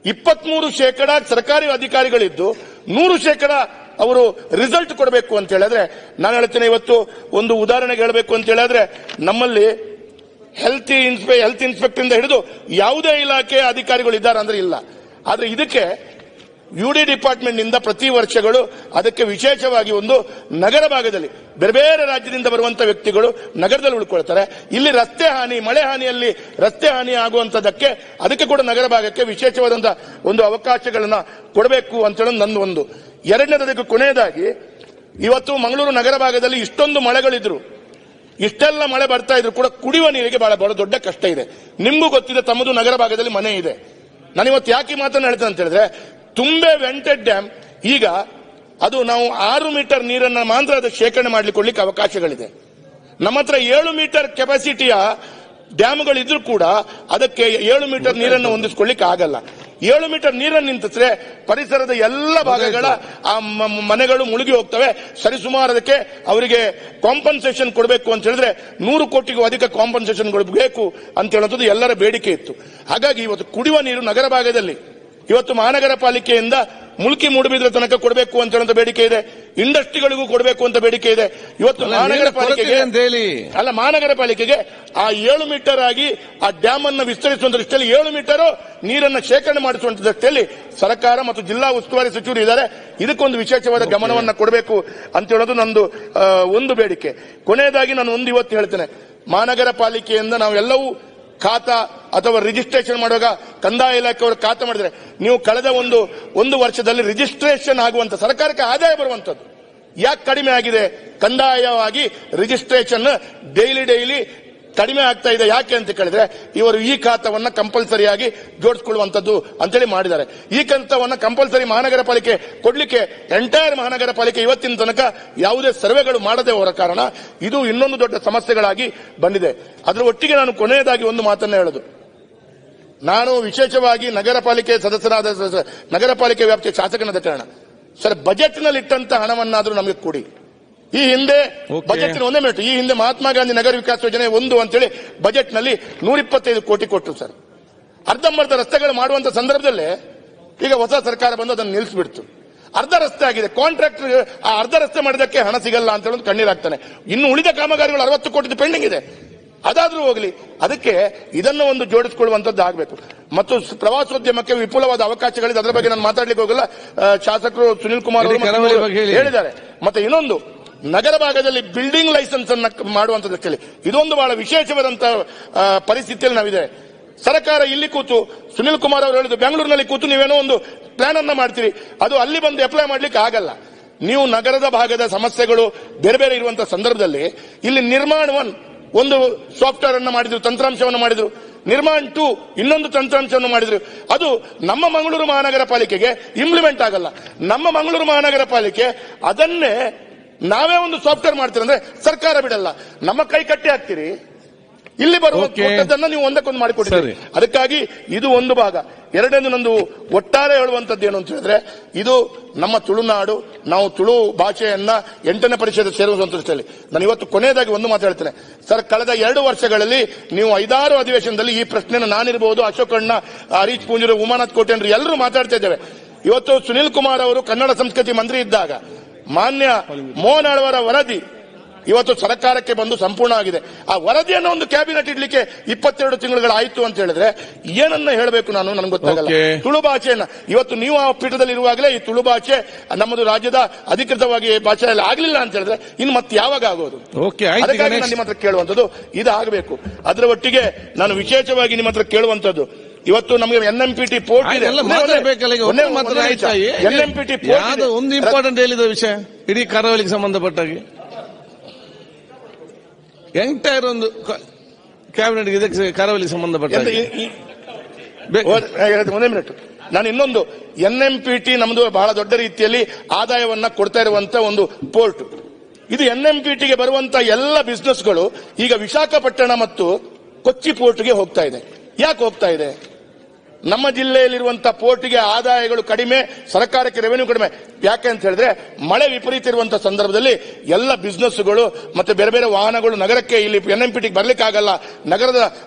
23% ಸರ್ಕಾರಿ ಅಧಿಕಾರಿಗಳಿದ್ದು 100% ಅವರು ರಿಸಲ್ಟ್ ಕೊಡಬೇಕು ಅಂತ ಹೇಳಿದ್ರೆ, ನಾನು ಹೇಳ್ತೇನೆ, ಇವತ್ತು ಒಂದು ಉದಾಹರಣೆಗೆ ಹೇಳಬೇಕು ಅಂತ ಹೇಳಿದ್ರೆ, ನಮ್ಮಲ್ಲಿ ಹೆಲ್ತ್ ಇನ್ಸ್ಪೆಕ್ಟರ್ ಇಂದ ಹಿಡಿದು ಯಾವುದೇ ಇಲಾಖೆ ಅಧಿಕಾರಿಗಳು ಇದ್ದಾರೆ ಅಂದ್ರೆ ಇಲ್ಲ. ಆದ್ರೆ ಇದಕ್ಕೆ UD ಡಿಪಾರ್ಟ್ಮೆಂಟ್ ನಿಂದ ಪ್ರತಿ ವರ್ಷಗಳು ಅದಕ್ಕೆ ವಿಶೇಷವಾಗಿ ಒಂದು ನಗರ ಭಾಗದಲ್ಲಿ ಬೇರೆ ಬೇರೆ ರಾಜ್ಯದಿಂದ ಬರುವಂತಹ ವ್ಯಕ್ತಿಗಳು ನಗರದಲ್ಲಿ ಉಳ್ಕೊಳ್ತಾರೆ. ಇಲ್ಲಿ ರಸ್ತೆ ಹಾನಿ, ಮಳೆ ಹಾನಿಯಲ್ಲಿ ರಸ್ತೆ ಹಾನಿ ಆಗುವಂತದಕ್ಕೆ ಅದಕ್ಕೆ ಕೂಡ ನಗರ ಭಾಗಕ್ಕೆ ವಿಶೇಷವಾದಂತಹ ಒಂದು ಅವಕಾಶಗಳನ್ನ ಕೊಡಬೇಕು ಅಂತ ಹೇಳೋದು ನನ್ನ ಒಂದು. ಎರಡನೇದಕ್ಕೆ ಕೊನೆಯದಾಗಿ, ಇವತ್ತು ಮಂಗಳೂರು ನಗರ ಭಾಗದಲ್ಲಿ ಇಷ್ಟೊಂದು ಮಳೆಗಳಿದ್ರು, ಇಷ್ಟೆಲ್ಲ ಮಳೆ ಬರ್ತಾ ಇದ್ರು ಕೂಡ ಕುಡಿಯುವ ನೀರಿಗೆ ಬಹಳ ದೊಡ್ಡ ಕಷ್ಟ ಇದೆ. ನಿಮಗೂ ಗೊತ್ತಿದೆ, ತಮ್ಮದು ನಗರ ಭಾಗದಲ್ಲಿ ಮನೆ ಇದೆ. ನಾನಿವತ್ತು ಯಾಕೆ ಮಾತನ್ನು ಹೇಳ್ತೇನೆ ಅಂತ ಹೇಳಿದ್ರೆ, ತುಂಬೆ ವೆಂಟೆಡ್ ಡ್ಯಾಮ್ ಈಗ ಅದು ನಾವು 6 ಮೀಟರ್ ನೀರನ್ನ ಮಾತ್ರ ಅದು ಶೇಖರಣೆ ಮಾಡ್ಲಿಕ್ಕೆ ಅವಕಾಶಗಳಿದೆ. ನಮ್ಮ ಹತ್ರ 7 ಮೀಟರ್ ಕೆಪಾಸಿಟಿಯ ಡ್ಯಾಮ್ಗಳಿದ್ರೂ ಕೂಡ ಅದಕ್ಕೆ 7 ಮೀಟರ್ ನೀರನ್ನು ಹೊಂದಿಸಿಕೊಳ್ಳಿಕ್ಕೆ ಆಗಲ್ಲ. 7 ಮೀಟರ್ ನೀರನ್ನು ನಿಂತಿದ್ರೆ ಪರಿಸರದ ಎಲ್ಲ ಭಾಗಗಳ ಆ ಮನೆಗಳು ಮುಳುಗಿ ಹೋಗ್ತವೆ. ಸರಿಸುಮಾರು ಅದಕ್ಕೆ ಅವರಿಗೆ ಕಾಂಪನ್ಸೇಷನ್ ಕೊಡಬೇಕು ಅಂತ ಹೇಳಿದ್ರೆ 100 ಕೋಟಿಗೂ ಅಧಿಕ ಕಾಂಪನ್ಸೇಷನ್ ಬೇಕು ಅಂತ ಹೇಳುವಂಥದ್ದು ಎಲ್ಲರ ಬೇಡಿಕೆ ಇತ್ತು. ಹಾಗಾಗಿ ಇವತ್ತು ಕುಡಿಯುವ ನೀರು ನಗರ ಭಾಗದಲ್ಲಿ ಇವತ್ತು ಮಹಾನಗರ ಪಾಲಿಕೆಯಿಂದ ಮುಲ್ಕಿ ಮೂಡುಬಿದ್ರೆ ತನಕ ಕೊಡಬೇಕು ಅಂತ ಹೇಳುವಂತ ಬೇಡಿಕೆ ಇದೆ. ಇಂಡಸ್ಟ್ರಿಗಳಿಗೂ ಕೊಡಬೇಕು ಅಂತ ಬೇಡಿಕೆ ಇದೆ. ಇವತ್ತು ಮಹಾನಗರ ಪಾಲಿಕೆಗೆ ಆ 7 ಮೀಟರ್ ಆಗಿ ಆ ಡ್ಯಾಮ್ ಅನ್ನು ವಿಸ್ತರಿಸುವಂತ ದೃಷ್ಟಿಯಲ್ಲಿ 7 ಮೀಟರ್ ನೀರನ್ನು ಶೇಖರಣೆ ಮಾಡಿಸುವಂತ ದೃಷ್ಟಿಯಲ್ಲಿ ಸರ್ಕಾರ ಮತ್ತು ಜಿಲ್ಲಾ ಉಸ್ತುವಾರಿ ಸಚಿವರು ಇದ್ದಾರೆ. ಇದಕ್ಕೊಂದು ವಿಶೇಷವಾದ ಗಮನವನ್ನು ಕೊಡಬೇಕು ಅಂತ ಹೇಳೋದು ನಂದು ಒಂದು ಬೇಡಿಕೆ. ಕೊನೆಯದಾಗಿ ನಾನು ಒಂದು ಇವತ್ತು ಹೇಳ್ತೇನೆ, ಮಹಾನಗರ ಪಾಲಿಕೆಯಿಂದ ನಾವೆಲ್ಲವೂ ಖಾತಾ ಅಥವಾ ರಿಜಿಸ್ಟ್ರೇಷನ್ ಮಾಡುವಾಗ ಕಂದಾಯ ಇಲಾಖೆಯವರು ಖಾತಾ ಮಾಡಿದ್ರೆ, ನೀವು ಕಳೆದ ಒಂದು ವರ್ಷದಲ್ಲಿ ರಿಜಿಸ್ಟ್ರೇಷನ್ ಆಗುವಂತ ಸರ್ಕಾರಕ್ಕೆ ಆದಾಯ ಬರುವಂತದ್ದು ಯಾಕೆ ಕಡಿಮೆ ಆಗಿದೆ? ಕಂದಾಯವಾಗಿ ರಿಜಿಸ್ಟ್ರೇಷನ್ ಡೈಲಿ ಕಡಿಮೆ ಆಗ್ತಾ ಇದೆ. ಯಾಕೆ ಅಂತ ಕೇಳಿದ್ರೆ ಇವರು ಈ ಖಾತವನ್ನ ಕಂಪಲ್ಸರಿಯಾಗಿ ಜೋಡಿಸಿಕೊಳ್ಳುವಂತದ್ದು ಅಂತೇಳಿ ಮಾಡಿದ್ದಾರೆ. ಈ ಖಾತವನ್ನ ಕಂಪಲ್ಸರಿ ಮಹಾನಗರ ಪಾಲಿಕೆ ಕೊಡ್ಲಿಕ್ಕೆ ಎಂಟೈರ್ ಮಹಾನಗರ ಪಾಲಿಕೆ ಇವತ್ತಿನ ತನಕ ಯಾವುದೇ ಸರ್ವೆಗಳು ಮಾಡದೆ ಹೋದ ಕಾರಣ ಇದು ಇನ್ನೊಂದು ದೊಡ್ಡ ಸಮಸ್ಯೆಗಳಾಗಿ ಬಂದಿದೆ. ಅದರ ಒಟ್ಟಿಗೆ ನಾನು ಕೊನೆಯದಾಗಿ ಒಂದು ಮಾತನ್ನ ಹೇಳೋದು, ನಾನು ವಿಶೇಷವಾಗಿ ನಗರ ಪಾಲಿಕೆ ಸದಸ್ಯರಾದ ನಗರ ಪಾಲಿಕೆ ವ್ಯಾಪ್ತಿಯ ಶಾಸಕನಾದ ಕಾರಣ ಸರ್ ಬಜೆಟ್ನಲ್ಲಿ ಇಟ್ಟಂತ ಹಣವನ್ನಾದ್ರೂ ನಮಗೆ ಕೊಡಿ. ಈ ಹಿಂದೆ ಬಜೆಟ್ ಒಂದೇ ಮಿನಿಟ್, ಈ ಹಿಂದೆ ಮಹಾತ್ಮ ಗಾಂಧಿ ನಗರ ವಿಕಾಸ ಯೋಜನೆ 1 ಅಂತೇಳಿ ಬಜೆಟ್ ನಲ್ಲಿ 125 ಕೋಟಿ ಕೊಟ್ಟರು ಸರ್. ಅರ್ಧಂಬರ್ಧ ರಸ್ತೆಗಳು ಮಾಡುವಂತ ಸಂದರ್ಭದಲ್ಲೇ ಈಗ ಹೊಸ ಸರ್ಕಾರ ಬಂದು ಅದನ್ನು ನಿಲ್ಲಿಸ್ಬಿಡ್ತು. ಅರ್ಧ ರಸ್ತೆ ಆಗಿದೆ, ಕಾಂಟ್ರಾಕ್ಟರ್ ಆ ಅರ್ಧ ರಸ್ತೆ ಮಾಡಿದಕ್ಕೆ ಹಣ ಸಿಗಲ್ಲ ಅಂತ ಹೇಳೋದು ಕಣ್ಣೀರಾಗ್ತಾನೆ. ಇನ್ನು ಉಳಿದ ಕಾಮಗಾರಿಗಳು 60 ಕೋಟಿ ಪೆಂಡಿಂಗ್ ಇದೆ, ಅದಾದ್ರೂ ಹೋಗ್ಲಿ. ಅದಕ್ಕೆ ಇದನ್ನು ಒಂದು ಜೋಡಿಸಿಕೊಳ್ಳುವಂತದ್ದು ಆಗಬೇಕು. ಮತ್ತು ಪ್ರವಾಸೋದ್ಯಮಕ್ಕೆ ವಿಪುಲವಾದ ಅವಕಾಶಗಳಿದೆ, ಅದರ ಬಗ್ಗೆ ನಾನು ಮಾತಾಡ್ಲಿಕ್ಕೆ ಹೋಗಲ್ಲ. ಶಾಸಕರು ಸುನಿಲ್ ಕುಮಾರ್ ಅವರು ಹೇಳಿದ್ದಾರೆ. ಮತ್ತೆ ಇನ್ನೊಂದು, ನಗರ ಭಾಗದಲ್ಲಿ ಬಿಲ್ಡಿಂಗ್ ಲೈಸೆನ್ಸ್ ಅನ್ನ ಮಾಡುವಂತದಕ್ಕೆ ಇದೊಂದು ಬಹಳ ವಿಶೇಷವಾದಂತಹ ಪರಿಸ್ಥಿತಿಯಲ್ಲಿ ನಾವಿದೆ. ಸರ್ಕಾರ ಇಲ್ಲಿ ಕೂತು ಸುನಿಲ್ ಕುಮಾರ್ ಅವರು ಹೇಳಿದ್ರು, ಬೆಂಗಳೂರಿನಲ್ಲಿ ಕೂತು ನೀವೇನೋ ಒಂದು ಪ್ಲಾನ್ ಅನ್ನ ಮಾಡ್ತೀರಿ, ಅದು ಅಲ್ಲಿ ಬಂದು ಅಪ್ಲೈ ಮಾಡ್ಲಿಕ್ಕೆ ಆಗಲ್ಲ. ನೀವು ನಗರದ ಭಾಗದ ಸಮಸ್ಯೆಗಳು ಬೇರೆ ಬೇರೆ ಇರುವಂತಹ ಸಂದರ್ಭದಲ್ಲಿ ಇಲ್ಲಿ ನಿರ್ಮಾಣ 1 ಒಂದು ಸಾಫ್ಟ್ವೇರ್ ಅನ್ನು ಮಾಡಿದ್ರು, ತಂತ್ರಾಂಶವನ್ನು ಮಾಡಿದ್ರು, ನಿರ್ಮಾಣ 2 ಇನ್ನೊಂದು ತಂತ್ರಾಂಶವನ್ನು ಮಾಡಿದ್ರು. ಅದು ನಮ್ಮ ಮಂಗಳೂರು ಮಹಾನಗರ ಪಾಲಿಕೆಗೆ ಇಂಪ್ಲಿಮೆಂಟ್ ಆಗಲ್ಲ. ನಮ್ಮ ಮಂಗಳೂರು ಮಹಾನಗರ ಪಾಲಿಕೆ ಅದನ್ನೇ ನಾವೇ ಒಂದು ಸಾಫ್ಟ್ವೇರ್ ಮಾಡ್ತೀರಿ ಅಂದ್ರೆ ಸರ್ಕಾರ ಬಿಡಲ್ಲ, ನಮ್ಮ ಕೈ ಕಟ್ಟಿ ಹಾಕ್ತೀರಿ. ಇಲ್ಲಿ ಬರುವಂತದ್ದನ್ನ ನೀವು ಒಂದಕ್ಕೊಂದು ಮಾಡಿಕೊಡ್ತೀರಿ. ಅದಕ್ಕಾಗಿ ಇದು ಒಂದು ಭಾಗ. ಎರಡನೇದು ನಂದು ಒಟ್ಟಾರೆ ಹೇಳುವಂತದ್ದು ಏನು ಅಂತ ಹೇಳಿದ್ರೆ, ಇದು ನಮ್ಮ ತುಳುನಾಡು, ನಾವು ತುಳು ಭಾಷೆಯನ್ನ 8ನೇ ಪರಿಷತ್ ಸೇರಿಸುವಂತಲ್ಲಿ ನಾನು ಇವತ್ತು ಕೊನೆಯದಾಗಿ ಒಂದು ಮಾತು ಹೇಳ್ತೇನೆ ಸರ್. ಕಳೆದ 2 ವರ್ಷಗಳಲ್ಲಿ ನೀವು 5-6 ಅಧಿವೇಶನದಲ್ಲಿ ಈ ಪ್ರಶ್ನೆಯನ್ನು ನಾನಿರಬಹುದು, ಅಶೋಕಣ್ಣ, ಹರೀಶ್ ಪೂಂಜರು, ಉಮಾನಾಥ್ ಕೋಟೆಂಡ್ರು ಎಲ್ಲರೂ ಮಾತಾಡ್ತಾ ಇದ್ದೇವೆ. ಇವತ್ತು ಸುನಿಲ್ ಕುಮಾರ್ ಅವರು ಕನ್ನಡ ಸಂಸ್ಕೃತಿ ಮಂತ್ರಿ ಇದ್ದಾಗ ಮಾನ್ಯ ಮೋಹನ್ ಆಳ್ವರ ವರದಿ ಇವತ್ತು ಸರ್ಕಾರಕ್ಕೆ ಬಂದು ಸಂಪೂರ್ಣ ಆಗಿದೆ. ಆ ವರದಿಯನ್ನು ಒಂದು ಕ್ಯಾಬಿನೆಟ್ ಇಡ್ಲಿಕ್ಕೆ 22 ತಿಂಗಳುಗಳಾಯ್ತು ಅಂತ ಹೇಳಿದ್ರೆ ಏನನ್ನ ಹೇಳಬೇಕು ನಾನು, ನನಗೆ ಗೊತ್ತಾಗಲ್ಲ. ತುಳು ಭಾಷೆಯನ್ನ ಇವತ್ತು ನೀವು ಆ ಪೀಠದಲ್ಲಿ ಇರುವಾಗಲೇ ಈ ತುಳು ಭಾಷೆ ನಮ್ಮದು ರಾಜ್ಯದ ಅಧಿಕೃತವಾಗಿ ಭಾಷೆಯಲ್ಲಿ ಆಗ್ಲಿಲ್ಲ ಅಂತ ಹೇಳಿದ್ರೆ ಇನ್ನು ಮತ್ತೆ ಯಾವಾಗ ಆಗೋದು? ಅದಕ್ಕಾಗಿ ನಾನು ನಿಮ್ಮ ಹತ್ರ ಕೇಳುವಂತದ್ದು ಇದಾಗಬೇಕು. ಅದರ ಒಟ್ಟಿಗೆ ನಾನು ವಿಶೇಷವಾಗಿ ನಿಮ್ಮ ಹತ್ರ ಕೇಳುವಂತದ್ದು, ಇವತ್ತು ನಮಗೆ NMPT ಪೋರ್ಟ್ ಇದೆ. NMPT ಪೋರ್ಟ್ ಒಂದು ಇಂಪಾರ್ಟೆಂಟ್ ಹೇಳಿದ ವಿಷಯ ಇಡೀ ಕರಾವಳಿಗೆ ಸಂಬಂಧಪಟ್ಟಾಗಿ ಎಂಟೈರ್ ಒಂದು ಕ್ಯಾಬಿನೆಟ್ ಇದಕ್ಕೆ ಕರಾವಳಿಗೆ ಸಂಬಂಧಪಟ್ಟ ಒಂದೇ ಮಿನಿಟ್. ನಾನು ಇನ್ನೊಂದು NMPT ನಮ್ದು ಬಹಳ ದೊಡ್ಡ ರೀತಿಯಲ್ಲಿ ಆದಾಯವನ್ನ ಕೊಡ್ತಾ ಇರುವಂತ ಒಂದು ಪೋರ್ಟ್ ಇದು. NMPTಗೆ ಬರುವಂತ ಎಲ್ಲ ಬಿಸ್ನೆಸ್ಗಳು ಈಗ ವಿಶಾಖಪಟ್ಟಣ ಮತ್ತು ಕೊಚ್ಚಿ ಪೋರ್ಟ್ಗೆ ಹೋಗ್ತಾ ಇದೆ. ಯಾಕೆ ಹೋಗ್ತಾ ಇದೆ? ನಮ್ಮ ಜಿಲ್ಲೆಯಲ್ಲಿರುವಂತಹ ಪೋರ್ಟ್ಗೆ ಆದಾಯಗಳು ಕಡಿಮೆ, ಸರ್ಕಾರಕ್ಕೆ ರೆವೆನ್ಯೂ ಕಡಿಮೆ. ಯಾಕೆ ಅಂತ ಹೇಳಿದ್ರೆ ಮಳೆ ವಿಪರೀತ ಇರುವಂತಹ ಸಂದರ್ಭದಲ್ಲಿ ಎಲ್ಲ ಬಿಸ್ನೆಸ್ಗಳು ಮತ್ತೆ ಬೇರೆ ಬೇರೆ ವಾಹನಗಳು ನಗರಕ್ಕೆ ಇಲ್ಲಿ NMPTಗೆ ಬರ್ಲಿಕ್ಕೆ ಆಗಲ್ಲ. ನಗರದ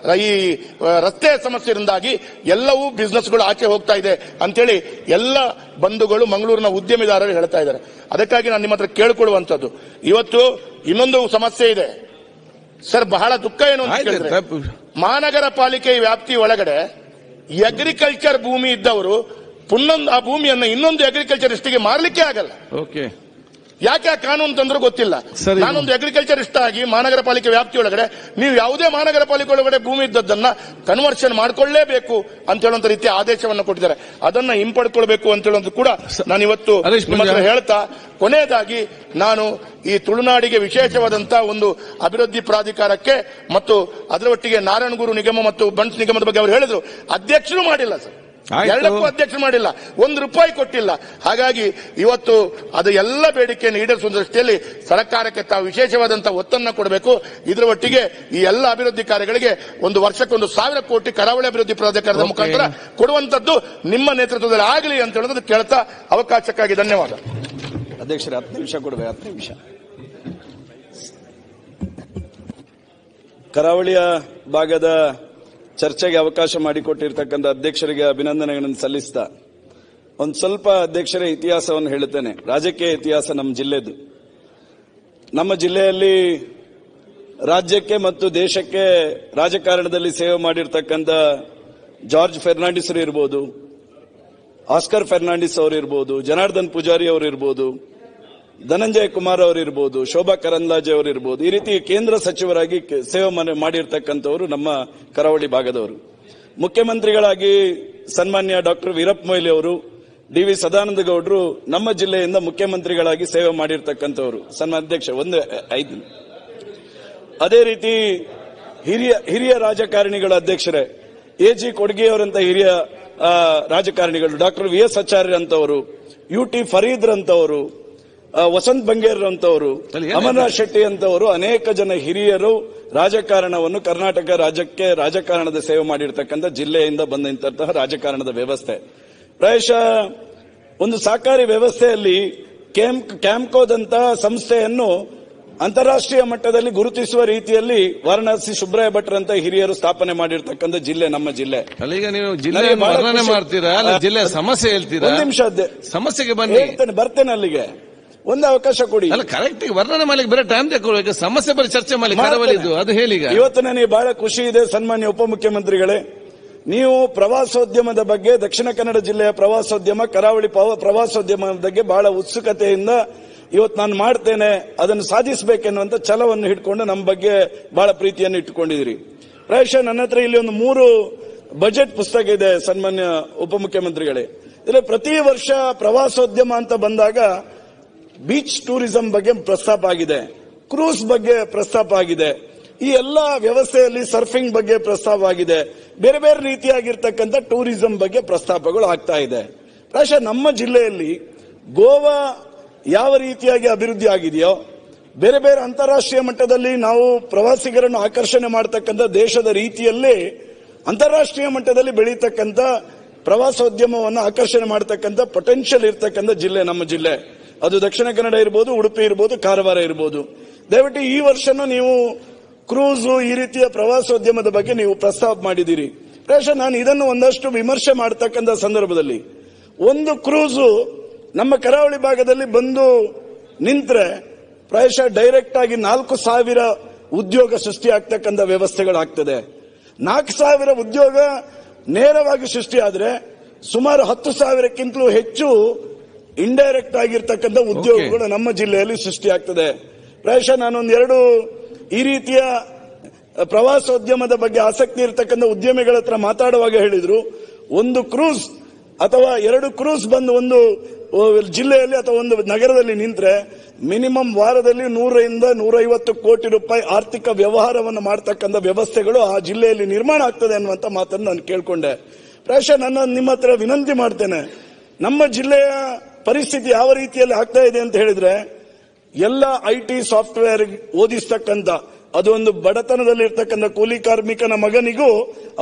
ಈ ರಸ್ತೆ ಸಮಸ್ಯೆಯಿಂದಾಗಿ ಎಲ್ಲವೂ ಬಿಸ್ನೆಸ್ಗಳು ಆಚೆ ಹೋಗ್ತಾ ಇದೆ ಅಂತೇಳಿ ಎಲ್ಲ ಬಂಧುಗಳು ಮಂಗಳೂರಿನ ಉದ್ಯಮಿದಾರರು ಹೇಳ್ತಾ ಇದ್ದಾರೆ. ಅದಕ್ಕಾಗಿ ನಾನು ನಿಮ್ಮ ಹತ್ರ ಕೇಳಿಕೊಳ್ಳುವಂತದ್ದು, ಇವತ್ತು ಇನ್ನೊಂದು ಸಮಸ್ಯೆ ಇದೆ ಸರ್. ಬಹಳ ದುಃಖ ಏನು ಅಂತ ಹೇಳಿದ್ರೆ, ಮಹಾನಗರ ಪಾಲಿಕೆ ವ್ಯಾಪ್ತಿ ಒಳಗಡೆ ಅಗ್ರಿಕಲ್ಚರ್ ಭೂಮಿ ಇದ್ದವರು ಆ ಭೂಮಿಯನ್ನ ಇನ್ನೊಂದು ಅಗ್ರಿಕಲ್ಚರಿಸ್ಟ್ಗೆ ಮಾರ್ಲಿಕ್ಕೆ ಆಗಲ್ಲ. ಯಾಕೆ ಆ ಕಾನೂನು ತಂದ್ರೂ ಗೊತ್ತಿಲ್ಲ. ನಾನೊಂದು ಅಗ್ರಿಕಲ್ಚರಿಸ್ಟ್ ಆಗಿ ಮಹಾನಗರ ಪಾಲಿಕೆ ವ್ಯಾಪ್ತಿಯೊಳಗಡೆ ನೀವು ಯಾವುದೇ ಮಹಾನಗರ ಪಾಲಿಕೆ ಒಳಗಡೆ ಭೂಮಿ ಇದ್ದದನ್ನ ಕನ್ವರ್ಷನ್ ಮಾಡ್ಕೊಳ್ಳೇಬೇಕು ಅಂತ ಹೇಳುವಂತ ರೀತಿಯ ಆದೇಶವನ್ನು ಕೊಟ್ಟಿದ್ದಾರೆ. ಅದನ್ನ ಹಿಂಪಡ್ಕೊಳ್ಬೇಕು ಅಂತ ಹೇಳುವಂತ ಕೂಡ ನಾನು ಇವತ್ತು ಹೇಳ್ತಾ, ಕೊನೆಯದಾಗಿ ನಾನು ಈ ತುಳುನಾಡಿಗೆ ವಿಶೇಷವಾದಂತಹ ಒಂದು ಅಭಿವೃದ್ಧಿ ಪ್ರಾಧಿಕಾರಕ್ಕೆ ಮತ್ತು ಅದರ ಒಟ್ಟಿಗೆ ನಾರಾಯಣಗುರು ನಿಗಮ ಮತ್ತು ಬನ್ಸ್ ನಿಗಮದ ಬಗ್ಗೆ ಅವರು ಹೇಳಿದ್ರು, ಅಧ್ಯಕ್ಷರು ಮಾಡಿಲ್ಲ ಸರ್, ಎರಡಕ್ಕೂ ಅಧ್ಯಕ್ಷರು ಮಾಡಿಲ್ಲ, ₹1 ಕೊಟ್ಟಿಲ್ಲ. ಹಾಗಾಗಿ ಇವತ್ತು ಅದು ಎಲ್ಲ ಬೇಡಿಕೆಯನ್ನು ಈಡೇರಿಸುವ ದೃಷ್ಟಿಯಲ್ಲಿ ಸರ್ಕಾರಕ್ಕೆ ತಾವು ವಿಶೇಷವಾದಂತಹ ಒತ್ತನ್ನು ಕೊಡಬೇಕು. ಇದರ ಒಟ್ಟಿಗೆ ಈ ಎಲ್ಲ ಅಭಿವೃದ್ಧಿ ಕಾರ್ಯಗಳಿಗೆ ಒಂದು ವರ್ಷಕ್ಕೆ 1,000 ಕೋಟಿ ಕರಾವಳಿ ಅಭಿವೃದ್ಧಿ ಪ್ರಾಧಿಕಾರದ ಮುಖಾಂತರ ಕೊಡುವಂತದ್ದು ನಿಮ್ಮ ನೇತೃತ್ವದಲ್ಲಿ ಆಗಲಿ ಅಂತ ಹೇಳೋದು ಕೇಳ್ತಾ ಅವಕಾಶಕ್ಕಾಗಿ ಧನ್ಯವಾದ. ಅಧ್ಯಕ್ಷರೇ 10 ನಿಮಿಷ ಕೊಡಬೇಕು. 10 ನಿಮಿಷ. ಕರಾವಳಿಯ ಭಾಗದ ಚರ್ಚೆಗೆ ಅವಕಾಶ ಮಾಡಿಕೊಟ್ಟಿರ್ತಕ್ಕಂಥ ಅಧ್ಯಕ್ಷರಿಗೆ ಅಭಿನಂದನೆಗಳನ್ನು ಸಲ್ಲಿಸ್ತಾ ಒಂದು ಸ್ವಲ್ಪ ಅಧ್ಯಕ್ಷರೇ ಇತಿಹಾಸವನ್ನು ಹೇಳುತ್ತೇನೆ. ರಾಜಕೀಯ ಇತಿಹಾಸ ನಮ್ಮ ಜಿಲ್ಲೆದು. ನಮ್ಮ ಜಿಲ್ಲೆಯಲ್ಲಿ ರಾಜ್ಯಕ್ಕೆ ಮತ್ತು ದೇಶಕ್ಕೆ ರಾಜಕಾರಣದಲ್ಲಿ ಸೇವೆ ಮಾಡಿರ್ತಕ್ಕಂಥ ಜಾರ್ಜ್ ಫೆರ್ನಾಂಡಿಸ್ ಅವರು ಇರ್ಬೋದು, ಆಸ್ಕರ್ ಫೆರ್ನಾಂಡಿಸ್ ಅವರು ಇರ್ಬೋದು, ಜನಾರ್ದನ್ ಪೂಜಾರಿ ಅವರು ಇರ್ಬೋದು, ಧನಂಜಯ ಕುಮಾರ್ ಅವರು ಇರ್ಬೋದು, ಶೋಭಾ ಕರಂದ್ಲಾಜೆ ಅವರು ಇರ್ಬೋದು. ಈ ರೀತಿ ಕೇಂದ್ರ ಸಚಿವರಾಗಿ ಸೇವೆ ಮಾಡಿರ್ತಕ್ಕಂಥವರು ನಮ್ಮ ಕರಾವಳಿ ಭಾಗದವರು. ಮುಖ್ಯಮಂತ್ರಿಗಳಾಗಿ ಸನ್ಮಾನ್ಯ ಡಾಕ್ಟರ್ ವೀರಪ್ಪ ಮೊಯ್ಲಿ ಅವರು, ಡಿ.ವಿ. ಸದಾನಂದ ಗೌಡರು ನಮ್ಮ ಜಿಲ್ಲೆಯಿಂದ ಮುಖ್ಯಮಂತ್ರಿಗಳಾಗಿ ಸೇವೆ ಮಾಡಿರ್ತಕ್ಕಂಥವರು. ಸನ್ಮಾನ್ಯ ಅಧ್ಯಕ್ಷ 5. ಅದೇ ರೀತಿ ಹಿರಿಯ ರಾಜಕಾರಣಿಗಳ ಅಧ್ಯಕ್ಷರೇ, ಎ.ಜಿ. ಕೊಡ್ಗೆಯವರಂತ ಹಿರಿಯ ರಾಜಕಾರಣಿಗಳು, ಡಾಕ್ಟರ್ ವಿ.ಎಸ್. ಆಚಾರ್ಯ ಅಂತವರು, ಯು.ಟಿ. ಫರೀದ್ ಅಂತವರು, ವಸಂತ್ ಬಂಗೇರ್ ಅಂತವರು, ಅಮರನಾಥ್ ಶೆಟ್ಟಿ ಅಂತವರು, ಅನೇಕ ಜನ ಹಿರಿಯರು ರಾಜಕಾರಣವನ್ನು ಕರ್ನಾಟಕ ರಾಜ್ಯಕ್ಕೆ ರಾಜಕಾರಣದ ಸೇವೆ ಮಾಡಿರ್ತಕ್ಕಂಥ ಜಿಲ್ಲೆಯಿಂದ ಬಂದಂತಹ ರಾಜಕಾರಣದ ವ್ಯವಸ್ಥೆ. ಪ್ರಾಯಶಃ ಒಂದು ಸಹಕಾರಿ ವ್ಯವಸ್ಥೆಯಲ್ಲಿ ಕ್ಯಾಂಪ್ಕೋದಂತ ಸಂಸ್ಥೆಯನ್ನು ಅಂತಾರಾಷ್ಟ್ರೀಯ ಮಟ್ಟದಲ್ಲಿ ಗುರುತಿಸುವ ರೀತಿಯಲ್ಲಿ ವಾರಣಾಸಿ ಸುಬ್ರಾಯ ಭಟ್ರಂತ ಹಿರಿಯರು ಸ್ಥಾಪನೆ ಮಾಡಿರ್ತಕ್ಕಂಥ ಜಿಲ್ಲೆ ನಮ್ಮ ಜಿಲ್ಲೆ. ಈಗ ನೀವು ಜಿಲ್ಲೆ ವರ್ಣನೆ ಮಾಡ್ತೀರಾ, ಜಿಲ್ಲೆ ಸಮಸ್ಯೆ ಹೇಳ್ತೀರಾ? ಒಂದು ನಿಮಿಷ ಸಮಸ್ಯೆಗೆ ಬನ್ನಿ, ಬರ್ತೇನೆ ಅಲ್ಲಿಗೆ. ಒಂದು ಅವಕಾಶ ಕೊಡಿ. ಅಲ್ಲ, ಕರೆಕ್ಟ್ ವರ್ಣನೆ ಮಾಡ್ಲಿಕ್ಕೆ ಬೇರೆ ಟೈಮ್ ತಗೊಳ್ಬೇಕು, ಸಮಸ್ಯೆ ಬರೀ ಚರ್ಚೆ ಮಾಡ್ಲಿಕ್ಕೆ ಅದು ಹೇಳಿ. ಇವತ್ತು ನನಗೆ ಬಹಳ ಖುಷಿ ಇದೆ ಸನ್ಮಾನ್ಯ ಉಪಮುಖ್ಯಮಂತ್ರಿಗಳೇ, ನೀವು ಪ್ರವಾಸೋದ್ಯಮದ ಬಗ್ಗೆ, ದಕ್ಷಿಣ ಕನ್ನಡ ಜಿಲ್ಲೆಯ ಪ್ರವಾಸೋದ್ಯಮ, ಕರಾವಳಿ ಪ್ರವಾಸೋದ್ಯಮದ ಬಗ್ಗೆ ಬಹಳ ಉತ್ಸುಕತೆಯಿಂದ ಇವತ್ತು ನಾನು ಮಾಡ್ತೇನೆ, ಅದನ್ನು ಸಾಧಿಸಬೇಕೆನ್ನುವಂತ ಛಲವನ್ನು ಹಿಡ್ಕೊಂಡು ನಮ್ಮ ಬಗ್ಗೆ ಬಹಳ ಪ್ರೀತಿಯನ್ನು ಇಟ್ಟುಕೊಂಡಿದ್ದೀರಿ. ಪ್ರಾಯಶಃ ನನ್ನ ಹತ್ರ ಇಲ್ಲಿ ಒಂದು 3 ಬಜೆಟ್ ಪುಸ್ತಕ ಇದೆ ಸನ್ಮಾನ್ಯ ಉಪಮುಖ್ಯಮಂತ್ರಿಗಳೇ. ಇದರಲ್ಲಿ ಪ್ರತಿ ವರ್ಷ ಪ್ರವಾಸೋದ್ಯಮ ಅಂತ ಬಂದಾಗ ಬೀಚ್ ಟೂರಿಸಂ ಬಗ್ಗೆ ಪ್ರಸ್ತಾಪ ಆಗಿದೆ, ಕ್ರೂಸ್ ಬಗ್ಗೆ ಪ್ರಸ್ತಾಪ ಆಗಿದೆ, ಈ ಎಲ್ಲಾ ವ್ಯವಸ್ಥೆಯಲ್ಲಿ ಸರ್ಫಿಂಗ್ ಬಗ್ಗೆ ಪ್ರಸ್ತಾಪ ಆಗಿದೆ, ಬೇರೆ ಬೇರೆ ರೀತಿಯಾಗಿರ್ತಕ್ಕಂಥ ಟೂರಿಸಂ ಬಗ್ಗೆ ಪ್ರಸ್ತಾಪಗಳು ಆಗ್ತಾ ಇದೆ. ಪ್ರಾಯಶಃ ನಮ್ಮ ಜಿಲ್ಲೆಯಲ್ಲಿ ಗೋವಾ ಯಾವ ರೀತಿಯಾಗಿ ಅಭಿವೃದ್ಧಿ ಆಗಿದೆಯೋ, ಬೇರೆ ಬೇರೆ ಅಂತಾರಾಷ್ಟ್ರೀಯ ಮಟ್ಟದಲ್ಲಿ ನಾವು ಪ್ರವಾಸಿಗರನ್ನು ಆಕರ್ಷಣೆ ಮಾಡತಕ್ಕಂಥ ದೇಶದ ರೀತಿಯಲ್ಲೇ ಅಂತಾರಾಷ್ಟ್ರೀಯ ಮಟ್ಟದಲ್ಲಿ ಬೆಳೀತಕ್ಕಂಥ ಪ್ರವಾಸೋದ್ಯಮವನ್ನು ಆಕರ್ಷಣೆ ಮಾಡತಕ್ಕಂಥ ಪೊಟೆನ್ಷಿಯಲ್ ಇರ್ತಕ್ಕಂಥ ಜಿಲ್ಲೆ ನಮ್ಮ ಜಿಲ್ಲೆ. ಅದು ದಕ್ಷಿಣ ಕನ್ನಡ ಇರಬಹುದು, ಉಡುಪಿ ಇರಬಹುದು, ಕಾರವಾರ ಇರಬಹುದು. ದಯವಿಟ್ಟು ಈ ವರ್ಷನೂ ನೀವು ಕ್ರೂಸು ಈ ರೀತಿಯ ಪ್ರವಾಸೋದ್ಯಮದ ಬಗ್ಗೆ ನೀವು ಪ್ರಸ್ತಾಪ ಮಾಡಿದ್ದೀರಿ. ಪ್ರಾಯಶಃ ನಾನು ಇದನ್ನು ಒಂದಷ್ಟು ವಿಮರ್ಶೆ ಮಾಡತಕ್ಕಂಥ ಸಂದರ್ಭದಲ್ಲಿ, ಒಂದು ಕ್ರೂಸು ನಮ್ಮ ಕರಾವಳಿ ಭಾಗದಲ್ಲಿ ಬಂದು ನಿಂತ್ರೆ ಪ್ರಾಯಶಃ ಡೈರೆಕ್ಟ್ ಆಗಿ 4,000 ಉದ್ಯೋಗ ಸೃಷ್ಟಿಯಾಗ್ತಕ್ಕಂಥ ವ್ಯವಸ್ಥೆಗಳಾಗ್ತದೆ. 4,000 ಉದ್ಯೋಗ ನೇರವಾಗಿ ಸೃಷ್ಟಿಯಾದ್ರೆ ಸುಮಾರು 10,000ಕ್ಕಿಂತಲೂ ಹೆಚ್ಚು ಇಂಡೈರೆಕ್ಟ್ ಆಗಿರ್ತಕ್ಕಂಥ ಉದ್ಯೋಗಗಳು ನಮ್ಮ ಜಿಲ್ಲೆಯಲ್ಲಿ ಸೃಷ್ಟಿಯಾಗ್ತದೆ. ಪ್ರಾಯಶಃ ನಾನೊಂದೆರಡು ಈ ರೀತಿಯ ಪ್ರವಾಸೋದ್ಯಮದ ಬಗ್ಗೆ ಆಸಕ್ತಿ ಇರತಕ್ಕಂಥ ಉದ್ಯಮಿಗಳ ಹತ್ರ ಮಾತಾಡುವಾಗ ಹೇಳಿದ್ರು, ಒಂದು ಕ್ರೂಸ್ ಅಥವಾ 2 ಕ್ರೂಸ್ ಬಂದು ಒಂದು ಜಿಲ್ಲೆಯಲ್ಲಿ ಅಥವಾ ಒಂದು ನಗರದಲ್ಲಿ ನಿಂತ್ರೆ ಮಿನಿಮಮ್ ವಾರದಲ್ಲಿ 100ರಿಂದ 150 ಕೋಟಿ ರೂಪಾಯಿ ಆರ್ಥಿಕ ವ್ಯವಹಾರವನ್ನು ಮಾಡತಕ್ಕಂಥ ವ್ಯವಸ್ಥೆಗಳು ಆ ಜಿಲ್ಲೆಯಲ್ಲಿ ನಿರ್ಮಾಣ ಆಗ್ತದೆ ಅನ್ನುವಂತ ಮಾತನ್ನು ನಾನು ಕೇಳ್ಕೊಂಡೆ. ಪ್ರಾಯಶಃ ನಿಮ್ಮ ಹತ್ರ ವಿನಂತಿ ಮಾಡ್ತೇನೆ, ನಮ್ಮ ಜಿಲ್ಲೆಯ ಪರಿಸ್ಥಿತಿ ಯಾವ ರೀತಿಯಲ್ಲಿ ಆಗ್ತಾ ಇದೆ ಅಂತ ಹೇಳಿದ್ರೆ, ಎಲ್ಲ IT ಸಾಫ್ಟ್ವೇರ್ ಓದಿಸ್ತಕ್ಕಂಥ, ಅದೊಂದು ಬಡತನದಲ್ಲಿ ಇರ್ತಕ್ಕಂಥ ಕೂಲಿ ಕಾರ್ಮಿಕನ ಮಗನಿಗೂ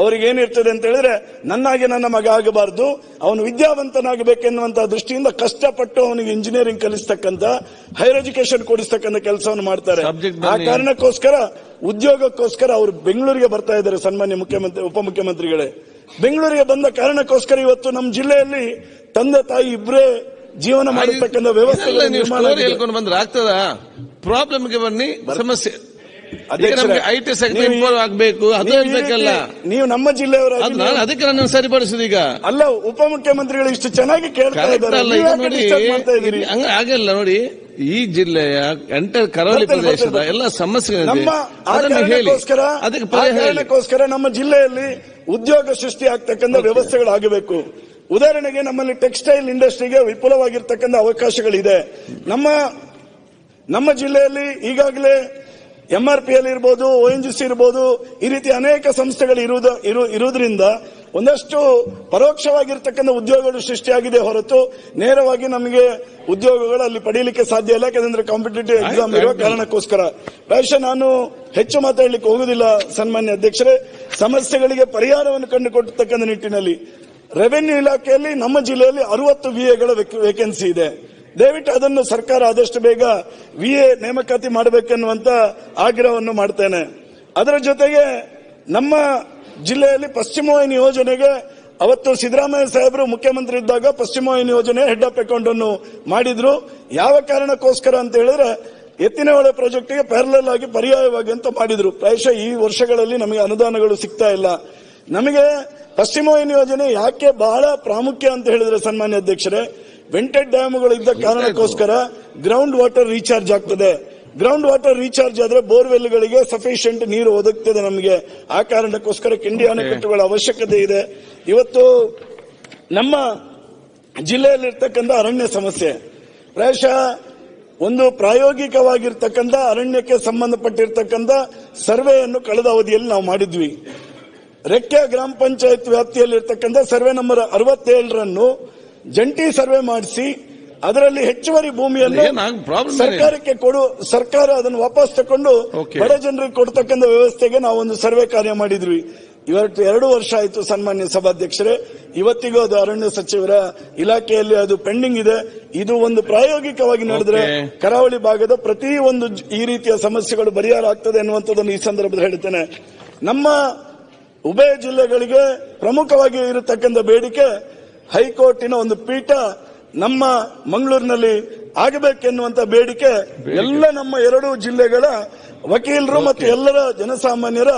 ಅವರಿಗೆ ಏನಿರ್ತದೆ ಅಂತ ಹೇಳಿದ್ರೆ, ನನ್ನಾಗೆ ನನ್ನ ಮಗ ಆಗಬಾರದು, ಅವನು ವಿದ್ಯಾವಂತನಾಗಬೇಕೆನ್ನುವಂತಹ ದೃಷ್ಟಿಯಿಂದ ಕಷ್ಟಪಟ್ಟು ಅವನಿಗೆ ಇಂಜಿನಿಯರಿಂಗ್ ಕಲಿಸ್ತಕ್ಕಂಥ, ಹೈಯರ್ ಎಜುಕೇಶನ್ ಕೊಡಿಸ್ತಕ್ಕಂಥ ಕೆಲಸವನ್ನು ಮಾಡ್ತಾರೆ. ಆ ಕಾರಣಕ್ಕೋಸ್ಕರ ಉದ್ಯೋಗಕ್ಕೋಸ್ಕರ ಅವರು ಬೆಂಗಳೂರಿಗೆ ಬರ್ತಾ ಇದ್ದಾರೆ. ಸನ್ಮಾನ್ಯ ಉಪಮುಖ್ಯಮಂತ್ರಿಗಳೇ, ಬೆಂಗಳೂರಿಗೆ ಬಂದ ಕಾರಣಕ್ಕೋಸ್ಕರ ಇವತ್ತು ನಮ್ಮ ಜಿಲ್ಲೆಯಲ್ಲಿ ತಂದೆ ತಾಯಿ ಇಬ್ಬರೇ ಜೀವನ ಮಾಡತಕ್ಕಂಥ ವ್ಯವಸ್ಥೆ ಹೇಳ್ಕೊಂಡು ಬಂದ್ರೆ ಆಗ್ತದ? ಪ್ರಾಬ್ಲಮ್ಗೆ ಬನ್ನಿ, ಸಮಸ್ಯೆ IT ಸೆಕ್ಟರ್ ಇಂಪ್ರೂವ್ ಆಗಬೇಕು, ಅದು ಹೇಳ್ಬೇಕಲ್ಲ. ನೀವು ನಮ್ಮ ಜಿಲ್ಲೆಯವರ, ಅದಕ್ಕೆ ನಾನು ಸರಿಪಡಿಸುದು. ಈಗ ಅಲ್ಲ, ಉಪಮುಖ್ಯಮಂತ್ರಿಗಳು ಇಷ್ಟು ಚೆನ್ನಾಗಿ ಕೇಳ್ತಾ ಇದ್ದಾರೆ, ಹಾಗೆಲ್ಲ ನೋಡಿ, ಈ ಜಿಲ್ಲೆಯ ಎಂಟರ್ ಕರಾವಳಿ ಪ್ರದೇಶದ ಎಲ್ಲ ಸಮಸ್ಯೆ ಕಾರಣಕ್ಕೋಸ್ಕರ ನಮ್ಮ ಜಿಲ್ಲೆಯಲ್ಲಿ ಉದ್ಯೋಗ ಸೃಷ್ಟಿ ಆಗ್ತಕ್ಕಂಥ ವ್ಯವಸ್ಥೆಗಳಾಗಬೇಕು. ಉದಾಹರಣೆಗೆ ನಮ್ಮಲ್ಲಿ ಟೆಕ್ಸ್ಟೈಲ್ ಇಂಡಸ್ಟ್ರಿಗೆ ವಿಪುಲವಾಗಿರ್ತಕ್ಕಂಥ ಅವಕಾಶಗಳಿದೆ. ನಮ್ಮ ಜಿಲ್ಲೆಯಲ್ಲಿ ಈಗಾಗಲೇ MRPL ಇರ್ಬೋದು, ONGC ಇರ್ಬೋದು, ಈ ರೀತಿ ಅನೇಕ ಸಂಸ್ಥೆಗಳು ಇರುವುದರಿಂದ ಒಂದಷ್ಟು ಪರೋಕ್ಷವಾಗಿರ್ತಕ್ಕಂಥ ಉದ್ಯೋಗಗಳು ಸೃಷ್ಟಿಯಾಗಿದೆ ಹೊರತು ನೇರವಾಗಿ ನಮಗೆ ಉದ್ಯೋಗಗಳು ಅಲ್ಲಿ ಪಡೆಯಲಿಕ್ಕೆ ಸಾಧ್ಯ ಇಲ್ಲ. ಯಾಕಂದ್ರೆ ಕಾಂಪಿಟೇಟಿವ್ ಎಕ್ಸಾಮ್ ಇರುವ ಕಾರಣಕ್ಕೋಸ್ಕರ ಪ್ರಾಯಶಃ ನಾನು ಹೆಚ್ಚು ಮಾತಾಡಲಿಕ್ಕೆ ಹೋಗುದಿಲ್ಲ. ಸನ್ಮಾನ್ಯ ಅಧ್ಯಕ್ಷರೇ, ಸಮಸ್ಯೆಗಳಿಗೆ ಪರಿಹಾರವನ್ನು ಕಂಡುಕೊಟ್ಟತಕ್ಕಂಥ ನಿಟ್ಟಿನಲ್ಲಿ ರೆವೆನ್ಯೂ ಇಲಾಖೆಯಲ್ಲಿ ನಮ್ಮ ಜಿಲ್ಲೆಯಲ್ಲಿ 60 VAಗಳ ವೇಕೆನ್ಸಿ ಇದೆ. ದಯವಿಟ್ಟು ಅದನ್ನು ಸರ್ಕಾರ ಆದಷ್ಟು ಬೇಗ VA ನೇಮಕಾತಿ ಮಾಡಬೇಕೆನ್ನುವಂತ ಆಗ್ರಹವನ್ನು ಮಾಡ್ತೇನೆ. ಅದರ ಜೊತೆಗೆ ನಮ್ಮ ಜಿಲ್ಲೆಯಲ್ಲಿ ಪಶ್ಚಿಮ ವಾಹಿನಿ ಯೋಜನೆಗೆ ಅವತ್ತು ಸಿದ್ದರಾಮಯ್ಯ ಸಾಹೇಬರು ಮುಖ್ಯಮಂತ್ರಿ ಇದ್ದಾಗ ಪಶ್ಚಿಮ ವಾಹಿನಿ ಯೋಜನೆ ಹೆಡ್ ಆಫ್ ಅಕೌಂಟ್ ಅನ್ನು ಮಾಡಿದ್ರು. ಯಾವ ಕಾರಣಕ್ಕೋಸ್ಕರ ಅಂತ ಹೇಳಿದ್ರೆ, ಎತ್ತಿನಹೊಳೆ ಪ್ರಾಜೆಕ್ಟ್ಗೆ ಪ್ಯಾರಲಲ್ ಆಗಿ ಪರ್ಯಾಯವಾಗಿ ಅಂತ ಮಾಡಿದ್ರು. ಪ್ರಾಯಶಃ ಈ ವರ್ಷಗಳಲ್ಲಿ ನಮಗೆ ಅನುದಾನಗಳು ಸಿಗ್ತಾ ಇಲ್ಲ. ನಮಗೆ ಪಶ್ಚಿಮ ವಾಹಿನಿ ಯೋಜನೆ ಯಾಕೆ ಬಹಳ ಪ್ರಾಮುಖ್ಯ ಅಂತ ಹೇಳಿದ್ರೆ, ಸನ್ಮಾನ್ಯ ಅಧ್ಯಕ್ಷರೇ, ವೆಂಟೆಡ್ ಡ್ಯಾಮ್ಗಳು ಇದ್ದ ಕಾರಣಕ್ಕೋಸ್ಕರ ಗ್ರೌಂಡ್ ವಾಟರ್ ರೀಚಾರ್ಜ್ ಆಗ್ತದೆ. ಗ್ರೌಂಡ್ ವಾಟರ್ ರೀಚಾರ್ಜ್ ಆದ್ರೆ ಬೋರ್ವೆಲ್ಗಳಿಗೆ ಸಫಿಷಿಯಂಟ್ ನೀರು ಒದಗ್ತದೆ ನಮಗೆ. ಆ ಕಾರಣಕ್ಕೋಸ್ಕರ ಕಿಂಡಿ ಅಣೆಕಟ್ಟುಗಳ ಅವಶ್ಯಕತೆ ಇದೆ. ಇವತ್ತು ನಮ್ಮ ಜಿಲ್ಲೆಯಲ್ಲಿರ್ತಕ್ಕಂಥ ಅರಣ್ಯ ಸಮಸ್ಯೆ, ಪ್ರಾಯಶಃ ಒಂದು ಪ್ರಾಯೋಗಿಕವಾಗಿರ್ತಕ್ಕಂಥ ಅರಣ್ಯಕ್ಕೆ ಸಂಬಂಧಪಟ್ಟಿರ್ತಕ್ಕಂಥ ಸರ್ವೆಯನ್ನು ಕಳೆದ ಅವಧಿಯಲ್ಲಿ ನಾವು ಮಾಡಿದ್ವಿ. ರೆಕ್ಕೆ ಗ್ರಾಮ ಪಂಚಾಯತ್ ವ್ಯಾಪ್ತಿಯಲ್ಲಿರ್ತಕ್ಕಂಥ ಸರ್ವೆ ನಂಬರ್ 67ರನ್ನು ಜಂಟಿ ಸರ್ವೆ ಮಾಡಿಸಿ ಅದರಲ್ಲಿ ಹೆಚ್ಚುವರಿ ಭೂಮಿಯನ್ನು ಸರ್ಕಾರಕ್ಕೆ ಸರ್ಕಾರ ಅದನ್ನು ವಾಪಸ್ ತಕೊಂಡು ಬಡ ಜನರಿಗೆ ಕೊಡ್ತಕ್ಕಂಥ ವ್ಯವಸ್ಥೆಗೆ ನಾವು ಒಂದು ಸರ್ವೆ ಕಾರ್ಯ ಮಾಡಿದ್ವಿ. ಇವತ್ತು 2 ವರ್ಷ ಆಯಿತು ಸನ್ಮಾನ್ಯ ಸಭಾಧ್ಯಕ್ಷರೇ, ಇವತ್ತಿಗೂ ಅದು ಅರಣ್ಯ ಸಚಿವರ ಇಲಾಖೆಯಲ್ಲಿ ಅದು ಪೆಂಡಿಂಗ್ ಇದೆ. ಇದು ಒಂದು ಪ್ರಾಯೋಗಿಕವಾಗಿ ನಡೆದ್ರೆ ಕರಾವಳಿ ಭಾಗದ ಪ್ರತಿ ಒಂದು ಈ ರೀತಿಯ ಸಮಸ್ಯೆಗಳು ಪರಿಹಾರ ಆಗ್ತದೆ ಅನ್ನುವಂಥದ್ದನ್ನು ಈ ಸಂದರ್ಭದಲ್ಲಿ ಹೇಳ್ತೇನೆ. ನಮ್ಮ ಉಭಯ ಜಿಲ್ಲೆಗಳಿಗೆ ಪ್ರಮುಖವಾಗಿ ಇರತಕ್ಕಂಥ ಬೇಡಿಕೆ ಹೈಕೋರ್ಟಿನ ಒಂದು ಪೀಠ ನಮ್ಮ ಮಂಗಳೂರಿನಲ್ಲಿ ಆಗಬೇಕೆನ್ನುವಂತ ಬೇಡಿಕೆ ಎಲ್ಲ ನಮ್ಮ 2 ಜಿಲ್ಲೆಗಳ ವಕೀಲರು ಮತ್ತು ಎಲ್ಲರ ಜನಸಾಮಾನ್ಯರ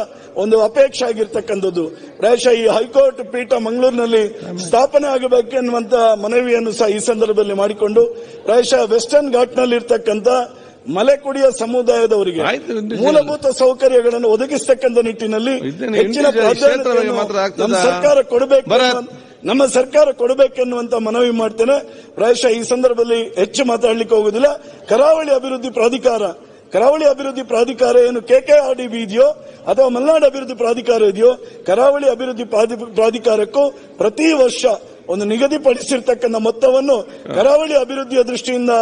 ಒಂದು ಅಪೇಕ್ಷೆ ಆಗಿರ್ತಕ್ಕಂಥದ್ದು. ಪ್ರಾಯಶಃ ಈ ಹೈಕೋರ್ಟ್ ಪೀಠ ಮಂಗಳೂರಿನಲ್ಲಿ ಸ್ಥಾಪನೆ ಆಗಬೇಕೆನ್ನುವಂತ ಮನವಿಯನ್ನು ಸಹ ಈ ಸಂದರ್ಭದಲ್ಲಿ ಮಾಡಿಕೊಂಡು ಪ್ರಾಯಶಃ ವೆಸ್ಟರ್ನ್ ಘಾಟ್ನಲ್ಲಿ ಇರ್ತಕ್ಕಂಥ ಮಲೆಕುಡಿಯ ಸಮುದಾಯದವರಿಗೆ ಮೂಲಭೂತ ಸೌಕರ್ಯಗಳನ್ನು ಒದಗಿಸತಕ್ಕಂಥ ನಿಟ್ಟಿನಲ್ಲಿ ಹೆಚ್ಚಿನ ಪ್ರಾಧಾನ್ಯತೆಯನ್ನು ನಮ್ಮ ಸರ್ಕಾರ ಕೊಡಬೇಕೆನ್ನುವಂತ ಮನವಿ ಮಾಡ್ತೇನೆ. ಪ್ರಾಯಶಃ ಈ ಸಂದರ್ಭದಲ್ಲಿ ಹೆಚ್ಚು ಮಾತಾಡಲಿಕ್ಕೆ ಹೋಗುದಿಲ್ಲ. ಕರಾವಳಿ ಅಭಿವೃದ್ಧಿ ಪ್ರಾಧಿಕಾರ ಏನು KKRDB ಇದೆಯೋ ಅಥವಾ ಮಲೆನಾಡು ಅಭಿವೃದ್ಧಿ ಪ್ರಾಧಿಕಾರ ಇದೆಯೋ, ಕರಾವಳಿ ಅಭಿವೃದ್ಧಿ ಪ್ರಾಧಿಕಾರಕ್ಕೂ ಪ್ರತಿ ವರ್ಷ ಒಂದು ನಿಗದಿಪಡಿಸಿರ್ತಕ್ಕಂಥ ಮೊತ್ತವನ್ನು ಕರಾವಳಿ ಅಭಿವೃದ್ಧಿಯ ದೃಷ್ಟಿಯಿಂದ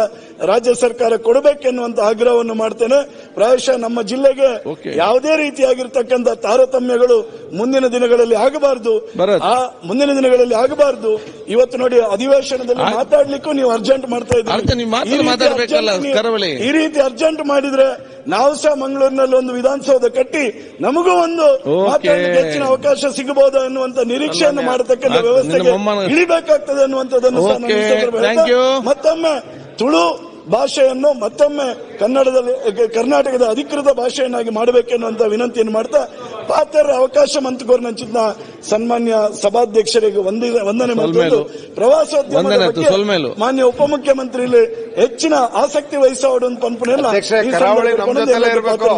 ರಾಜ್ಯ ಸರ್ಕಾರ ಕೊಡಬೇಕೆನ್ನುವಂತ ಆಗ್ರಹವನ್ನು ಮಾಡ್ತೇನೆ. ಪ್ರಾಯಶಃ ನಮ್ಮ ಜಿಲ್ಲೆಗೆ ಯಾವುದೇ ರೀತಿಯಾಗಿರ್ತಕ್ಕಂಥ ತಾರತಮ್ಯಗಳು ಮುಂದಿನ ದಿನಗಳಲ್ಲಿ ಆಗಬಾರದು. ಇವತ್ತು ನೋಡಿ ಅಧಿವೇಶನದಲ್ಲಿ ಮಾತಾಡ್ಲಿಕ್ಕೂ ನೀವು ಅರ್ಜೆಂಟ್ ಮಾಡ್ತಾ ಇದ್ದೀರಿ. ಈ ರೀತಿ ಅರ್ಜೆಂಟ್ ಮಾಡಿದ್ರೆ ನಾವು ಸಹ ಮಂಗಳೂರಿನಲ್ಲಿ ಒಂದು ವಿಧಾನಸೌಧ ಕಟ್ಟಿ ನಮಗೂ ಒಂದು ಮಾತಾಡಲಿಕ್ಕೆ ಹೆಚ್ಚಿನ ಅವಕಾಶ ಸಿಗಬಹುದು ಎನ್ನುವಂತ ನಿರೀಕ್ಷೆಯನ್ನು ಮಾಡತಕ್ಕಂಥ ವ್ಯವಸ್ಥೆಗೆ ಇಳಿಬೇಕಾಗ್ತದೆ ಅನ್ನುವಂಥದ್ದನ್ನು ಮತ್ತೊಮ್ಮೆ ತುಳು ಭಾಷೆಯನ್ನು ಮತ್ತೊಮ್ಮೆ ಕರ್ನಾಟಕದ ಅಧಿಕೃತ ಭಾಷೆಯನ್ನಾಗಿ ಮಾಡಬೇಕೆನ್ನುವಂತ ವಿನಂತಿಯನ್ನು ಮಾಡ್ತಾ ಪಾತ್ರ ಅವಕಾಶ ಮಂತ್ರಿಗೋರ್ನಂಚಿನ ಸನ್ಮಾನ್ಯ ಸಭಾಧ್ಯಕ್ಷರಿಗೆ ವಂದನೆ ಮಾಡುವುದು. ಪ್ರವಾಸೋದ್ಯಮದ ಬಗ್ಗೆ ಮಾನ್ಯ ಉಪಮುಖ್ಯಮಂತ್ರಿ ಹೆಚ್ಚಿನ ಆಸಕ್ತಿ ವಹಿಸೋದು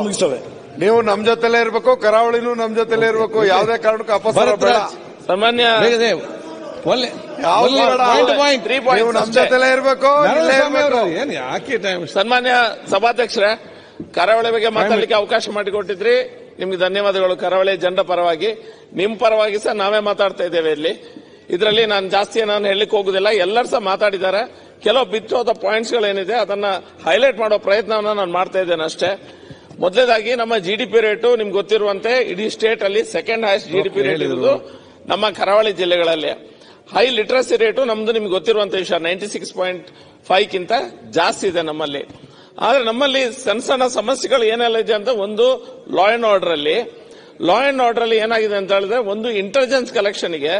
ಮುಗಿಸವೆ. ನೀವು ನಮ್ ಜೊತೆಲೇ ಇರಬೇಕು, ಕರಾವಳಿನೂ ನಮ್ ಜೊತೆಲೇ ಇರಬೇಕು. ಯಾವುದೇ ಕಾರಣಕ್ಕೂ ಅಪಸ್ವರ ಬೇಡ. ಸಾಮಾನ್ಯ ನೀವು ನಮ್ ಜೊತೆಲೇ ಇರಬೇಕು. ಸನ್ಮಾನ್ಯ ಸಭಾಧ್ಯಕ್ಷರೇ, ಕರಾವಳಿ ಬಗ್ಗೆ ಮಾತಾಡಲಿಕ್ಕೆ ಅವಕಾಶ ಮಾಡಿಕೊಟ್ಟಿದ್ರಿ, ನಿಮ್ಗೆ ಧನ್ಯವಾದಗಳು. ಕರಾವಳಿ ಜನರ ಪರವಾಗಿ, ನಿಮ್ ಪರವಾಗಿ ಸಹ ನಾವೇ ಮಾತಾಡ್ತಾ ಇದ್ದೇವೆ ಇದರಲ್ಲಿ ನಾನು ಜಾಸ್ತಿ ನಾನು ಹೇಳಲಿಕ್ಕೆ ಹೋಗುದಿಲ್ಲ. ಎಲ್ಲರೂ ಸಹ ಮಾತಾಡಿದ್ದಾರೆ. ಕೆಲವು ಬಿಚ್ಚೋದ ಪಾಯಿಂಟ್ಸ್ ಗಳೇನಿದೆ ಅದನ್ನ ಹೈಲೈಟ್ ಮಾಡೋ ಪ್ರಯತ್ನವನ್ನ ನಾನು ಮಾಡ್ತಾ ಇದ್ದೇನೆ ಅಷ್ಟೇ. ಮೊದಲನೇದಾಗಿ ನಮ್ಮ GDP ರೇಟು ನಿಮ್ಗೆ ಗೊತ್ತಿರುವಂತೆ ಇಡೀ ಸ್ಟೇಟ್ ಅಲ್ಲಿ ಸೆಕೆಂಡ್ ಹೈಯೆಸ್ಟ್ GDP ರೇಟ್ ಇರುವುದು ನಮ್ಮ ಕರಾವಳಿ ಜಿಲ್ಲೆಗಳಲ್ಲಿ. ಹೈ ಲಿಟರಸಿ ರೇಟು ನಮ್ದು ನಿಮ್ಗೆ ಗೊತ್ತಿರುವಂತ ವಿಷಯ 96.5ಕ್ಕಿಂತ ಜಾಸ್ತಿ ಇದೆ ನಮ್ಮಲ್ಲಿ. ಆದ್ರೆ ನಮ್ಮಲ್ಲಿ ಸಣ್ಣ ಸಣ್ಣ ಸಮಸ್ಯೆಗಳು ಏನೆಲ್ಲ ಇದೆ ಅಂತ, ಒಂದು ಲಾ ಅಂಡ್ ಆರ್ಡರ್ ಅಲ್ಲಿ ಏನಾಗಿದೆ ಅಂತ ಹೇಳಿದ್ರೆ, ಒಂದು ಇಂಟೆಲಿಜೆನ್ಸ್ ಕಲೆಕ್ಷನ್ಗೆ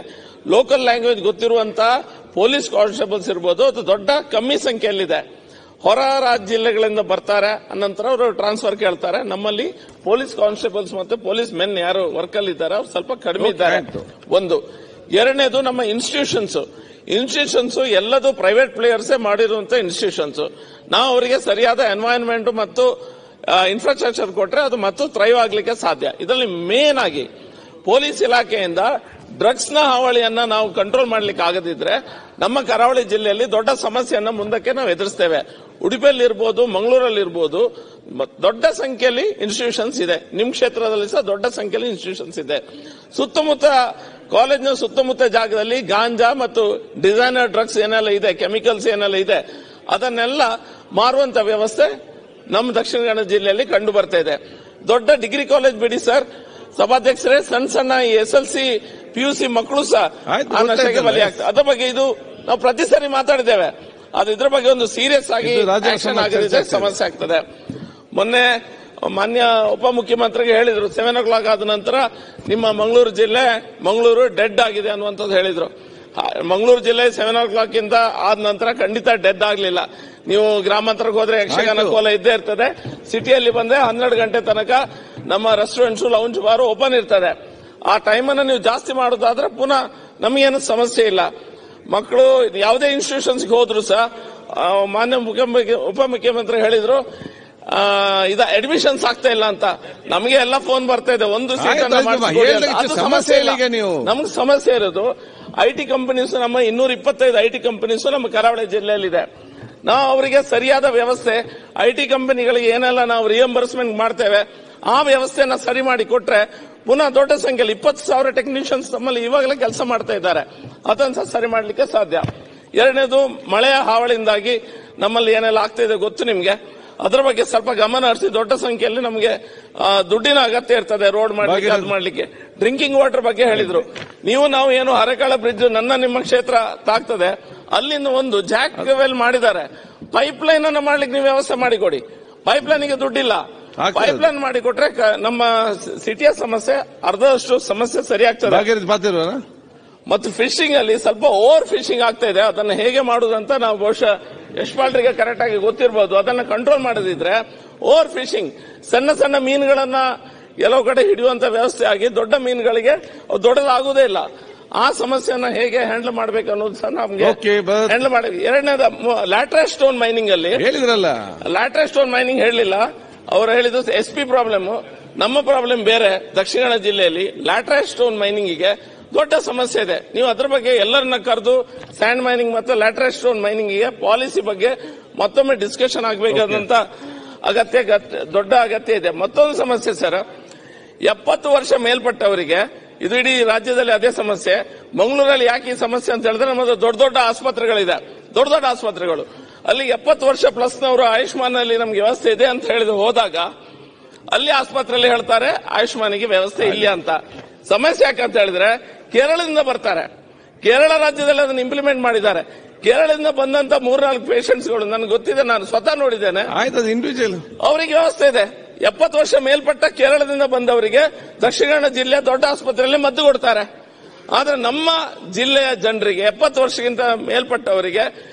ಲೋಕಲ್ ಲ್ಯಾಂಗ್ವೇಜ್ ಗೊತ್ತಿರುವಂತ ಪೊಲೀಸ್ ಕಾನ್ಸ್ಟೇಬಲ್ಸ್ ಇರ್ಬೋದು, ಅದು ದೊಡ್ಡ ಕಮ್ಮಿ ಸಂಖ್ಯೆಯಲ್ಲಿದೆ. ಹೊರ ರಾಜ್ಯ ಜಿಲ್ಲೆಗಳಿಂದ ಬರ್ತಾರೆ, ಅನಂತರ ಅವರು ಟ್ರಾನ್ಸ್ಫರ್ ಕೇಳ್ತಾರೆ. ನಮ್ಮಲ್ಲಿ ಪೊಲೀಸ್ ಕಾನ್ಸ್ಟೇಬಲ್ಸ್ ಮತ್ತು ಪೊಲೀಸ್ ಮೆನ್ ಯಾರು ವರ್ಕ್ ಅಲ್ಲಿ ಇದ್ದಾರೆ ಅವ್ರು ಸ್ವಲ್ಪ ಕಡಿಮೆ ಇದ್ದಾರೆ. ಒಂದು. ಎರಡನೇದು, ನಮ್ಮ ಇನ್ಸ್ಟಿಟ್ಯೂಷನ್ಸ್ ಎಲ್ಲದೂ ಪ್ರೈವೇಟ್ ಪ್ಲೇಯರ್ಸೇ ಮಾಡಿರುವಂತ ಇನ್ಸ್ಟಿಟ್ಯೂಷನ್ಸ್. ನಾವು ಅವರಿಗೆ ಸರಿಯಾದ ಎನ್ವೈರನ್ಮೆಂಟ್ ಮತ್ತು ಇನ್ಫ್ರಾಸ್ಟ್ರಕ್ಚರ್ ಕೊಟ್ರೆ ಅದು ಮತ್ತು ಥ್ರೈವ್ ಆಗ್ಲಿಕ್ಕೆ ಸಾಧ್ಯ. ಇದರಲ್ಲಿ ಮೇನ್ ಆಗಿ ಪೊಲೀಸ್ ಇಲಾಖೆಯಿಂದ ಡ್ರಗ್ಸ್ ನ ಹಾವಳಿಯನ್ನ ನಾವು ಕಂಟ್ರೋಲ್ ಮಾಡ್ಲಿಕ್ಕೆ ಆಗದಿದ್ರೆ ನಮ್ಮ ಕರಾವಳಿ ಜಿಲ್ಲೆಯಲ್ಲಿ ದೊಡ್ಡ ಸಮಸ್ಯೆಯನ್ನ ಮುಂದಕ್ಕೆ ನಾವು ಎದುರಿಸ್ತೇವೆ. ಉಡುಪಿಯಲ್ಲಿ ಇರ್ಬೋದು, ಮಂಗಳೂರಲ್ಲಿ ಇರ್ಬೋದು, ದೊಡ್ಡ ಸಂಖ್ಯೆಯಲ್ಲಿ ಇನ್ಸ್ಟಿಟ್ಯೂಷನ್ಸ್ ಇದೆ. ನಿಮ್ ಕ್ಷೇತ್ರದಲ್ಲಿ ಸಹ ದೊಡ್ಡ ಸಂಖ್ಯೆಯಲ್ಲಿ ಇನ್ಸ್ಟಿಟ್ಯೂಷನ್ಸ್ ಇದೆ. ಕಾಲೇಜ್ನ ಸುತ್ತಮುತ್ತ ಜಾಗದಲ್ಲಿ ಗಾಂಜಾ ಮತ್ತು ಡಿಸೈನರ್ ಡ್ರಗ್ಸ್ ಏನೆಲ್ಲ ಇದೆ, ಕೆಮಿಕಲ್ಸ್ ಏನೆಲ್ಲ ಇದೆ, ಅದನ್ನೆಲ್ಲ ಮಾರುವಂತ ವ್ಯವಸ್ಥೆ ನಮ್ಮ ದಕ್ಷಿಣ ಕನ್ನಡ ಜಿಲ್ಲೆಯಲ್ಲಿ ಕಂಡು ಬರ್ತಾ ಇದೆ. ದೊಡ್ಡ ಡಿಗ್ರಿ ಕಾಲೇಜ್ ಬಿಡಿ ಸರ್, ಸಭಾಧ್ಯಕ್ಷರೇ, ಸಣ್ಣ SLC PUC ಮಕ್ಕಳು ಸಹ ಆ ನಶೆಗೆ ಬಲಿಯಾಗ್ತದೆ. ಅದ್ರ ಬಗ್ಗೆ ಇದು ನಾವು ಪ್ರತಿ ಸರಿ ಮಾತಾಡಿದ್ದೇವೆ. ಅದು ಇದ್ರ ಬಗ್ಗೆ ಒಂದು ಸೀರಿಯಸ್ ಆಗಿ ಆಕ್ಷನ್ ಆಗದಿದ್ರೆ ಸಮಸ್ಯೆ ಆಗ್ತದೆ. ಮೊನ್ನೆ ಮಾನ್ಯ ಉಪಮುಖ್ಯಮಂತ್ರಿಗೆ ಹೇಳಿದ್ರು 7 o'clock ಆದ ನಂತರ ನಿಮ್ಮ ಮಂಗಳೂರು ಡೆಡ್ ಆಗಿದೆ ಅನ್ನುವಂಥದ್ದು ಹೇಳಿದ್ರು. ಮಂಗಳೂರು ಜಿಲ್ಲೆ 7 o'clock ಇಂದ ಆದ ನಂತರ ಖಂಡಿತ ಡೆಡ್ ಆಗ್ಲಿಲ್ಲ. ನೀವು ಗ್ರಾಮಾಂತರಕ್ಕೆ ಹೋದ್ರೆ ಯಕ್ಷಗಾನ ಕೋಲ ಇದ್ದೇ ಇರ್ತದೆ. ಸಿಟಿಯಲ್ಲಿ ಬಂದ್ರೆ 12 ಗಂಟೆ ತನಕ ನಮ್ಮ ರೆಸ್ಟೋರೆಂಟ್ಸ್, ಲೌಂಜ್ ಬಾರ್ ಓಪನ್ ಇರ್ತದೆ. ಆ ಟೈಮನ್ನು ನೀವು ಜಾಸ್ತಿ ಮಾಡೋದಾದ್ರೆ ಪುನಃ ನಮಗೇನು ಸಮಸ್ಯೆ ಇಲ್ಲ. ಮಕ್ಕಳು ಯಾವುದೇ ಇನ್ಸ್ಟಿಟ್ಯೂಷನ್ಸ್ಗೆ ಹೋದ್ರು ಸಹ ಮಾನ್ಯ ಉಪಮುಖ್ಯಮಂತ್ರಿ ಹೇಳಿದ್ರು ಅಡ್ಮಿಷನ್ಸ್ ಆಗ್ತಾ ಇಲ್ಲ ಅಂತ. ನಮಗೆ ಎಲ್ಲ ಫೋನ್ ಬರ್ತಾ ಇದೆ, ಒಂದು ಸೀಟ್ ಸಮಸ್ಯೆ ಇಲ್ಲ. ನಮ್ಗೆ ಸಮಸ್ಯೆ ಇರೋದು IT ಕಂಪನೀಸ್, ನಮ್ಮ 225 IT ಕಂಪನೀಸ್ ನಮ್ಮ ಕರಾವಳಿ ಜಿಲ್ಲೆಯಲ್ಲಿದೆ. ನಾವು ಅವರಿಗೆ ಸರಿಯಾದ ವ್ಯವಸ್ಥೆ IT ಕಂಪನಿಗಳಿಗೆ ಏನೆಲ್ಲ ನಾವು ರಿಯಂಬರ್ಸ್ಮೆಂಟ್ ಮಾಡ್ತೇವೆ ಆ ವ್ಯವಸ್ಥೆನ ಸರಿ ಮಾಡಿ ಕೊಟ್ರೆ ಪುನಃ ದೊಡ್ಡ ಸಂಖ್ಯೆಯಲ್ಲಿ 20,000 ಟೆಕ್ನಿಷಿಯನ್ಸ್ ನಮ್ಮಲ್ಲಿ ಇವಾಗಲೇ ಕೆಲಸ ಮಾಡ್ತಾ ಇದ್ದಾರೆ. ಅದನ್ನ ಸರಿ ಮಾಡಲಿಕ್ಕೆ ಸಾಧ್ಯ. ಎರಡನೇದು, ಮಳೆಯ ಹಾವಳಿಯಿಂದಾಗಿ ನಮ್ಮಲ್ಲಿ ಏನೆಲ್ಲ ಆಗ್ತಾ ಇದೆ ಗೊತ್ತು ನಿಮ್ಗೆ. ಅದರ ಬಗ್ಗೆ ಸ್ವಲ್ಪ ಗಮನ ಹರಿಸಿ. ದೊಡ್ಡ ಸಂಖ್ಯೆಯಲ್ಲಿ ನಮಗೆ ದುಡ್ಡಿನ ಅಗತ್ಯ ಇರ್ತದೆ ರೋಡ್ ಮಾಡ್ಲಿಕ್ಕೆ, ಅದು ಮಾಡ್ಲಿಕ್ಕೆ. ಡ್ರಿಂಕಿಂಗ್ ವಾಟರ್ ಬಗ್ಗೆ ಹೇಳಿದ್ರು. ನಾವು ಏನು ಅರೆಕಾಳ ಬ್ರಿಡ್ಜ್ ನಿಮ್ಮ ಕ್ಷೇತ್ರ ತಾಗ್ತದೆ, ಅಲ್ಲಿಂದ ಒಂದು ಜಾಕ್ ವೆಲ್ ಮಾಡಿದ್ದಾರೆ. ಪೈಪ್ಲೈನ್ ಅನ್ನು ಮಾಡ್ಲಿಕ್ಕೆ ನೀವು ವ್ಯವಸ್ಥೆ ಮಾಡಿಕೊಡಿ. ಪೈಪ್ಲೈನ್ಗೆ ದುಡ್ಡಿಲ್ಲ, ಪೈಪ್ಲೈನ್ ಮಾಡಿಕೊಟ್ರೆ ನಮ್ಮ ಸಿಟಿಯ ಸಮಸ್ಯೆ ಅರ್ಧದಷ್ಟು ಸಮಸ್ಯೆ ಸರಿ ಆಗ್ತದೆ. ಮತ್ತು ಫಿಶಿಂಗ್ ಅಲ್ಲಿ ಸ್ವಲ್ಪ ಓವರ್ ಫಿಶಿಂಗ್ ಆಗ್ತಾ ಇದೆ. ಅದನ್ನು ಹೇಗೆ ಮಾಡುದಂತ ನಾವು ಬಹುಶಃ ಯಶ್ಪಾಲ್ರಿಗೆ ಕರೆಕ್ಟ್ ಆಗಿ ಗೊತ್ತಿರಬಹುದು. ಅದನ್ನ ಕಂಟ್ರೋಲ್ ಮಾಡದಿದ್ರೆ ಓವರ್ ಫಿಶಿಂಗ್, ಸಣ್ಣ ಸಣ್ಣ ಮೀನುಗಳನ್ನ ಕೆಲವು ಕಡೆ ಹಿಡಿಯುವಂತ ವ್ಯವಸ್ಥೆ ಆಗಿ ದೊಡ್ಡ ಮೀನುಗಳಿಗೆ ದೊಡ್ಡದಾಗುವುದೇ ಇಲ್ಲ. ಆ ಸಮಸ್ಯೆಯನ್ನ ಹೇಗೆ ಹ್ಯಾಂಡಲ್ ಮಾಡಬೇಕು ಅನ್ನೋದು ಸಹ ನಮ್ಗೆ ಹ್ಯಾಂಡಲ್ ಮಾಡಿ. ಎರಡನೇದ, ಲ್ಯಾಟ್ರಸ್ ಸ್ಟೋನ್ ಮೈನಿಂಗ್ ಅಲ್ಲಿ ಹೇಳಿದ್ರಲ್ಲ, ಲ್ಯಾಟ್ರಸ್ ಸ್ಟೋನ್ ಮೈನಿಂಗ್ ಹೇಳಲಿಲ್ಲ. ಅವರು ಹೇಳಿದ್ದು SP ಪ್ರಾಬ್ಲಮ್, ನಮ್ಮ ಪ್ರಾಬ್ಲಮ್ ಬೇರೆ. ದಕ್ಷಿಣ ಕನ್ನಡ ಜಿಲ್ಲೆಯಲ್ಲಿ ಲ್ಯಾಟ್ರಸ್ ಸ್ಟೋನ್ ಮೈನಿಂಗಿಗೆ ದೊಡ್ಡ ಸಮಸ್ಯೆ ಇದೆ. ನೀವು ಅದ್ರ ಬಗ್ಗೆ ಎಲ್ಲರನ್ನ ಕರೆದು ಸ್ಯಾಂಡ್ ಮೈನಿಂಗ್ ಮತ್ತು ಲ್ಯಾಟ್ರಸ್ ಸ್ಟೋನ್ ಮೈನಿಂಗ್ ಪಾಲಿಸಿ ಬಗ್ಗೆ ಮತ್ತೊಮ್ಮೆ ಡಿಸ್ಕಷನ್ ಆಗಬೇಕಾದಂತ ದೊಡ್ಡ ಅಗತ್ಯ ಇದೆ. ಮತ್ತೊಂದು ಸಮಸ್ಯೆ ಸರ್, 70 ವರ್ಷ ಮೇಲ್ಪಟ್ಟವರಿಗೆ, ಇದು ಇಡೀ ರಾಜ್ಯದಲ್ಲಿ ಅದೇ ಸಮಸ್ಯೆ. ಮಂಗಳೂರಲ್ಲಿ ಯಾಕೆ ಈ ಸಮಸ್ಯೆ ಅಂತ ಹೇಳಿದ್ರೆ, ನಮ್ಮದು ದೊಡ್ಡ ದೊಡ್ಡ ಆಸ್ಪತ್ರೆಗಳಿದೆ, ದೊಡ್ಡ ದೊಡ್ಡ ಆಸ್ಪತ್ರೆಗಳು. ಅಲ್ಲಿ 70 ವರ್ಷ ಪ್ಲಸ್ನವರು ಆಯುಷ್ಮಾನ್ ಅಲ್ಲಿ ನಮ್ಗೆ ವ್ಯವಸ್ಥೆ ಇದೆ ಅಂತ ಹೇಳಿದ್ರು. ಹೋದಾಗ ಅಲ್ಲಿ ಆಸ್ಪತ್ರೆಯಲ್ಲಿ ಹೇಳ್ತಾರೆ ಆಯುಷ್ಮಾನಿಗೆ ವ್ಯವಸ್ಥೆ ಇಲ್ಲ ಅಂತ. ಸಮಸ್ಯೆ ಯಾಕಂತ ಹೇಳಿದ್ರೆ, ಕೇರಳದಿಂದ ಬರ್ತಾರೆ, ಕೇರಳ ರಾಜ್ಯದಲ್ಲಿ ಅದನ್ನು ಇಂಪ್ಲಿಮೆಂಟ್ ಮಾಡಿದ್ದಾರೆ. ಕೇರಳದಿಂದ ಬಂದಂತ 3-4 ಪೇಷಂಟ್ಸ್ಗಳು ನನಗೆ ಗೊತ್ತಿದೆ, ನಾನು ಸ್ವತಃ ನೋಡಿದ್ದೇನೆ. ಅವರಿಗೆ ವ್ಯವಸ್ಥೆ ಇದೆ. 70 ವರ್ಷ ಮೇಲ್ಪಟ್ಟ ಕೇರಳದಿಂದ ಬಂದವರಿಗೆ ದಕ್ಷಿಣ ಕನ್ನಡ ಜಿಲ್ಲೆಯ ದೊಡ್ಡ ಆಸ್ಪತ್ರೆಯಲ್ಲಿ ಮದ್ದು ಕೊಡ್ತಾರೆ. ಆದ್ರೆ ನಮ್ಮ ಜಿಲ್ಲೆಯ ಜನರಿಗೆ 70 ವರ್ಷಕ್ಕಿಂತ ಮೇಲ್ಪಟ್ಟವರಿಗೆ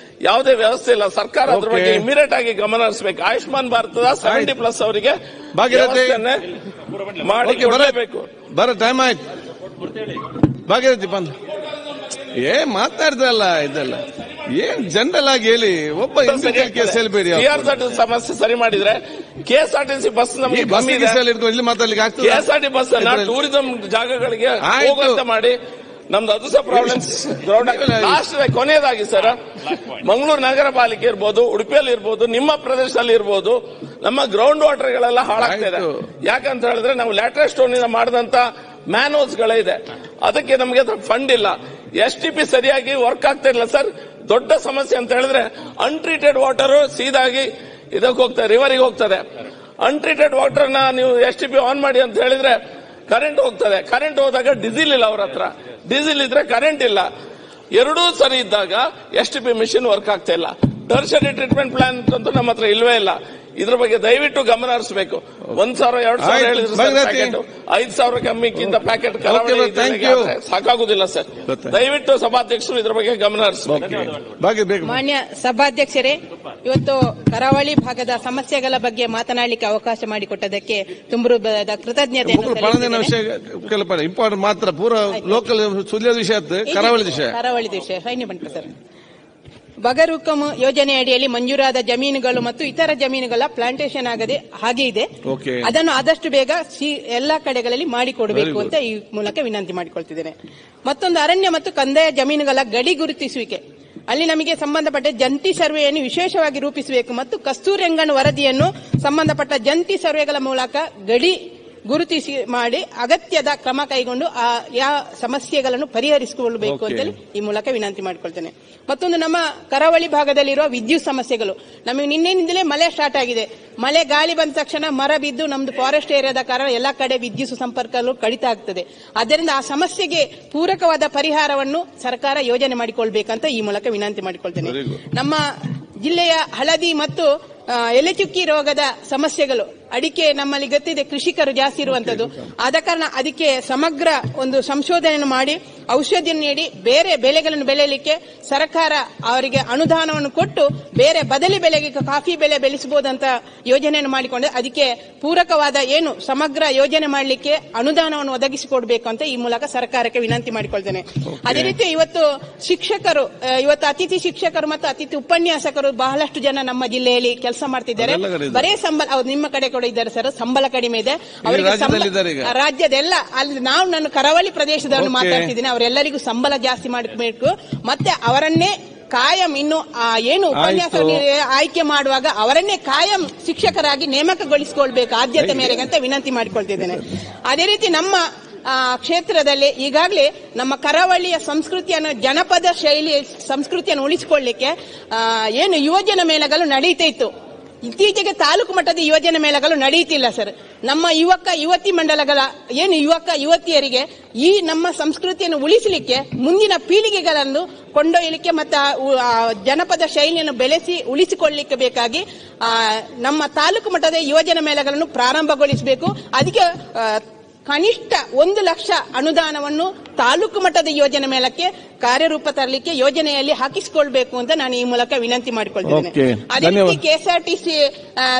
ಯಾವುದೇ ವ್ಯವಸ್ಥೆ ಇಲ್ಲ. ಸರ್ಕಾರ ಅದ್ರ ಬಗ್ಗೆ ಇಮಿಡಿಯೇಟ್ ಆಗಿ ಗಮನ ಹರಿಸಬೇಕು. ಆಯುಷ್ಮಾನ್ ಭಾರತದ 70+ ಅವರಿಗೆ ಮಾಡಬೇಕು. ಟೈಮ್ ಆಯ್ತು. ಭಾಗ್ಯರಥಿ ಬಂದು ಮಾತಾಡ್ದಲ್ಲ, ಇದೆಲ್ಲ ಏನ್ ಜನರಲ್ ಆಗಿ ಹೇಳಿ. ಒಬ್ಬ ಕೇಸ್ ಹೇಳ್ಬೇಡಿ. ಸಮಸ್ಯೆ ಸರಿ ಮಾಡಿದ್ರೆ KSRTC ಬಸ್ ನಮಗೆ ಇಲ್ಲಿ ಮಾತಾಡ್ಲಿಕ್ಕೆ ಆಗ್ತದೆ. KSRTC ಬಸ್ ಟೂರಿಸಂ ಜಾಗಗಳಿಗೆ ಹೋಗುವಂತ ಮಾಡಿ. ನಮ್ದು ಅದು ಸಹ ಪ್ರಾಬ್ಲಮ್ಸ್. ಲಾಸ್ಟ್ ಕೊನೆಯದಾಗಿ ಸರ್, ಮಂಗಳೂರು ನಗರ ಪಾಲಿಕೆ ಇರ್ಬೋದು, ಉಡುಪಿಯಲ್ಲಿ ಇರ್ಬೋದು, ನಿಮ್ಮ ಪ್ರದೇಶದಲ್ಲಿ ಇರ್ಬೋದು, ನಮ್ಮ ಗ್ರೌಂಡ್ ವಾಟರ್ ಗಳೆಲ್ಲ ಹಾಳಾಗ್ತಾ ಇದೆ. ಯಾಕಂತ ಹೇಳಿದ್ರೆ ನಾವು ಲ್ಯಾಟ್ರಸ್ ಸ್ಟೋನ್ ಇಂದ ಮಾಡಿದಂತ ಮ್ಯಾನ್ಹೋಲ್ಸ್ ಗಳಿದೆ, ಅದಕ್ಕೆ ನಮಗೆ ಫಂಡ್ ಇಲ್ಲ. STP ಸರಿಯಾಗಿ ವರ್ಕ್ ಆಗ್ತಾ ಇಲ್ಲ ಸರ್. ದೊಡ್ಡ ಸಮಸ್ಯೆ ಅಂತ ಹೇಳಿದ್ರೆ, ಅನ್ಟ್ರೀಟೆಡ್ ವಾಟರ್ ಸೀದಾಗಿ ಇದಕ್ಕೆ ಹೋಗ್ತದೆ, ರಿವರಿಗೆ ಹೋಗ್ತದೆ. ಅನ್ಟ್ರೀಟೆಡ್ ವಾಟರ್ ನ ನೀವು STP ಆನ್ ಮಾಡಿ ಅಂತ ಹೇಳಿದ್ರೆ ಕರೆಂಟ್ ಹೋಗ್ತದೆ. ಕರೆಂಟ್ ಹೋದಾಗ ಡೀಸೆಲ್ ಇಲ್ಲ ಅವ್ರ ಹತ್ರ, ಡೀಸೆಲ್ ಇದ್ರೆ ಕರೆಂಟ್ ಇಲ್ಲ. ಎರಡೂ ಸರಿ ಇದ್ದಾಗ STP ಮಿಷಿನ್ ವರ್ಕ್ ಆಗ್ತಾ ಇಲ್ಲ. ಟರ್ಷರಿ ಟ್ರೀಟ್ಮೆಂಟ್ ಪ್ಲಾನ್ ಅಂತೂ ನಮ್ಮ ಹತ್ರ ಇಲ್ವೇ ಇಲ್ಲ. ಇದ್ರ ಬಗ್ಗೆ ದಯವಿಟ್ಟು ಗಮನ ಹರಿಸಬೇಕು. 1,000 2,000 ಹೇಳಿದ್ರು, 5,000 ಕಮ್ಮಿಕ್ಕಿಂತ ಪ್ಯಾಕೆಟ್ ಸಾಕಾಗುದಿಲ್ಲ ಸರ್. ದಯವಿಟ್ಟು ಸಭಾಧ್ಯಕ್ಷರು ಇದ್ರ ಬಗ್ಗೆ ಗಮನ ಹರಿಸಬೇಕು. ಮಾನ್ಯ ಸಭಾಧ್ಯಕ್ಷರೇ, ಇವತ್ತು ಕರಾವಳಿ ಭಾಗದ ಸಮಸ್ಯೆಗಳ ಬಗ್ಗೆ ಮಾತನಾಡಲಿಕ್ಕೆ ಅವಕಾಶ ಮಾಡಿಕೊಟ್ಟದಕ್ಕೆ ತುಂಬ ಕೃತಜ್ಞತೆ. ಇಂಪಾರ್ಟೆಂಟ್ ಮಾತ್ರ ಪೂರ ಲೋಕಲ್ ಸುದ್ದಿಯ ವಿಷಯ, ಕರಾವಳಿ ವಿಷಯ ಸೈನ್ಯ ಬಂಟ ಸರ್. ಬಗರುಕಂ ಯೋಜನೆ ಅಡಿಯಲ್ಲಿ ಮಂಜೂರಾದ ಜಮೀನುಗಳು ಮತ್ತು ಇತರ ಜಮೀನುಗಳ ಪ್ಲಾಂಟೇಶನ್ ಆಗದೆ ಹಾಗೆ ಇದೆ. ಅದನ್ನು ಆದಷ್ಟು ಬೇಗ ಎಲ್ಲಾ ಕಡೆಗಳಲ್ಲಿ ಮಾಡಿಕೊಡಬೇಕು ಅಂತ ಈ ಮೂಲಕ ವಿನಂತಿ ಮಾಡಿಕೊಳ್ತಿದ್ದೇನೆ. ಮತ್ತೊಂದು, ಅರಣ್ಯ ಮತ್ತು ಕಂದಾಯ ಜಮೀನುಗಳ ಗಡಿ ಗುರುತಿಸುವಿಕೆ, ಅಲ್ಲಿ ನಮಗೆ ಸಂಬಂಧಪಟ್ಟ ಜಂಟಿ ಸರ್ವೆಯನ್ನು ವಿಶೇಷವಾಗಿ ರೂಪಿಸಬೇಕು ಮತ್ತು ಕಸ್ತೂರಿ ರಂಗನ್ ವರದಿಯನ್ನು ಸಂಬಂಧಪಟ್ಟ ಜಂಟಿ ಸರ್ವೆಗಳ ಮೂಲಕ ಗಡಿ ಗುರುತಿಸಿ ಮಾಡಿ ಅಗತ್ಯದ ಕ್ರಮ ಕೈಗೊಂಡು ಆ ಸಮಸ್ಯೆಗಳನ್ನು ಪರಿಹರಿಸಿಕೊಳ್ಳಬೇಕು ಅಂತ ಈ ಮೂಲಕ ವಿನಂತಿ ಮಾಡಿಕೊಳ್ತೇನೆ. ಮತ್ತೊಂದು, ನಮ್ಮ ಕರಾವಳಿ ಭಾಗದಲ್ಲಿರುವ ವಿದ್ಯುತ್ ಸಮಸ್ಯೆಗಳು. ನಮಗೆ ನಿನ್ನೆಯಿಂದಲೇ ಮಳೆ ಸ್ಟಾರ್ಟ್ ಆಗಿದೆ. ಮಳೆ ಗಾಳಿ ಬಂದ ತಕ್ಷಣ ಮರ ಬಿದ್ದು ನಮ್ದು ಫಾರೆಸ್ಟ್ ಏರಿಯಾದ ಕಾರಣ ಎಲ್ಲಾ ಕಡೆ ವಿದ್ಯುತ್ ಸಂಪರ್ಕಗಳು ಕಡಿತ ಆಗ್ತದೆ. ಆದ್ದರಿಂದ ಆ ಸಮಸ್ಯೆಗೆ ಪೂರಕವಾದ ಪರಿಹಾರವನ್ನು ಸರ್ಕಾರ ಯೋಜನೆ ಮಾಡಿಕೊಳ್ಬೇಕಂತ ಈ ಮೂಲಕ ವಿನಂತಿ ಮಾಡಿಕೊಳ್ತೇನೆ. ನಮ್ಮ ಜಿಲ್ಲೆಯ ಹಳದಿ ಮತ್ತು ಎಲೆಚುಕ್ಕಿ ರೋಗದ ಸಮಸ್ಯೆಗಳು, ಅಡಿಕೆ ನಮ್ಮಲ್ಲಿ ಗೊತ್ತಿದೆ ಕೃಷಿಕರು ಜಾಸ್ತಿ ಇರುವಂತದ್ದು. ಆದ ಕಾರಣ ಅದಕ್ಕೆ ಸಮಗ್ರ ಒಂದು ಸಂಶೋಧನೆಯನ್ನು ಮಾಡಿ ಔಷಧಿಯನ್ನು ನೀಡಿ ಬೇರೆ ಬೆಳೆಗಳನ್ನು ಬೆಳೆಯಲಿಕ್ಕೆ ಸರ್ಕಾರ ಅವರಿಗೆ ಅನುದಾನವನ್ನು ಕೊಟ್ಟು ಬೇರೆ ಬದಲಿ ಬೆಳೆಗೆ ಕಾಫಿ ಬೆಳೆ ಬೆಳೆಸಬಹುದಂತ ಯೋಜನೆಯನ್ನು ಮಾಡಿಕೊಂಡು ಅದಕ್ಕೆ ಪೂರಕವಾದ ಏನು ಸಮಗ್ರ ಯೋಜನೆ ಮಾಡಲಿಕ್ಕೆ ಅನುದಾನವನ್ನು ಒದಗಿಸಿಕೊಡಬೇಕು ಅಂತ ಈ ಮೂಲಕ ಸರ್ಕಾರಕ್ಕೆ ವಿನಂತಿ ಮಾಡಿಕೊಳ್ತೇನೆ. ಅದೇ ರೀತಿ ಇವತ್ತು ಶಿಕ್ಷಕರು, ಇವತ್ತು ಅತಿಥಿ ಶಿಕ್ಷಕರು ಮತ್ತು ಅತಿಥಿ ಉಪನ್ಯಾಸಕರು ಬಹಳಷ್ಟು ಜನ ನಮ್ಮ ಜಿಲ್ಲೆಯಲ್ಲಿ ಕೆಲಸ ಮಾಡ್ತಿದ್ದಾರೆ. ಬರೇ ಸಂಬಳ, ನಿಮ್ಮ ಕಡೆ ಕೂಡ ಇದ್ದಾರೆ ಸರ್, ಸಂಬಳ ಕಡಿಮೆ ಇದೆ ಅವರಿಗೆ. ರಾಜ್ಯದೆಲ್ಲ ಅಲ್ಲಿ ನಾನು ಕರಾವಳಿ ಪ್ರದೇಶದವರು ಮಾತಾಡ್ತಿದ್ದೀನಿ, ಅವರೆಲ್ಲರಿಗೂ ಸಂಬಳ ಜಾಸ್ತಿ ಮಾಡಬೇಕು ಮತ್ತೆ ಅವರನ್ನೇ ಕಾಯಂ ಇನ್ನು ಏನು ಉಪನ್ಯಾಸ ಆಯ್ಕೆ ಮಾಡುವಾಗ ಅವರನ್ನೇ ಕಾಯಂ ಶಿಕ್ಷಕರಾಗಿ ನೇಮಕಗೊಳಿಸಿಕೊಳ್ಬೇಕು ಆದ್ಯತೆ ಮೇರೆಗೆ ಅಂತ ವಿನಂತಿ ಮಾಡಿಕೊಳ್ತಿದ್ದೇನೆ. ಅದೇ ರೀತಿ ನಮ್ಮ ಕ್ಷೇತ್ರದಲ್ಲಿ ಈಗಾಗಲೇ ನಮ್ಮ ಕರಾವಳಿಯ ಸಂಸ್ಕೃತಿಯನ್ನು, ಜನಪದ ಶೈಲಿಯ ಸಂಸ್ಕೃತಿಯನ್ನು ಉಳಿಸಿಕೊಳ್ಳಿಕ್ಕೆ ಏನು ಯುವಜನ ಮೇಳಗಳು ನಡೀತಾ ಇತ್ತು. ಇತ್ತೀಚೆಗೆ ತಾಲೂಕು ಮಟ್ಟದ ಯುವಜನ ಮೇಳಗಳು ನಡೆಯುತ್ತಿಲ್ಲ ಸರ್. ನಮ್ಮ ಯುವಕ ಯುವತಿ ಮಂಡಲಗಳ ಏನು ಯುವಕ ಯುವತಿಯರಿಗೆ ಈ ನಮ್ಮ ಸಂಸ್ಕೃತಿಯನ್ನು ಉಳಿಸಲಿಕ್ಕೆ, ಮುಂದಿನ ಪೀಳಿಗೆಗಳನ್ನು ಕೊಂಡೊಯ್ಯಲಿಕ್ಕೆ ಮತ್ತು ಜನಪದ ಶೈಲಿಯನ್ನು ಬೆಳೆಸಿ ಉಳಿಸಿಕೊಳ್ಳಲಿಕ್ಕೆ ಬೇಕಾಗಿ ನಮ್ಮ ತಾಲೂಕು ಮಟ್ಟದ ಯುವಜನ ಮೇಳಗಳನ್ನು ಪ್ರಾರಂಭಗೊಳಿಸಬೇಕು. ಅದಕ್ಕೆ ಕನಿಷ್ಠ 1 ಲಕ್ಷ ಅನುದಾನವನ್ನು ತಾಲೂಕು ಮಟ್ಟದ ಯೋಜನೆ ಮೇಳಕ್ಕೆ ಕಾರ್ಯರೂಪ ತರಲಿಕ್ಕೆ ಯೋಜನೆಯಲ್ಲಿ ಹಾಕಿಸಿಕೊಳ್ಬೇಕು ಅಂತ ನಾನು ಈ ಮೂಲಕ ವಿನಂತಿ ಮಾಡಿಕೊಳ್ತೇನೆ. ಅದೇ ರೀತಿ ಕೆಎಸ್ಆರ್ಟಿಸಿ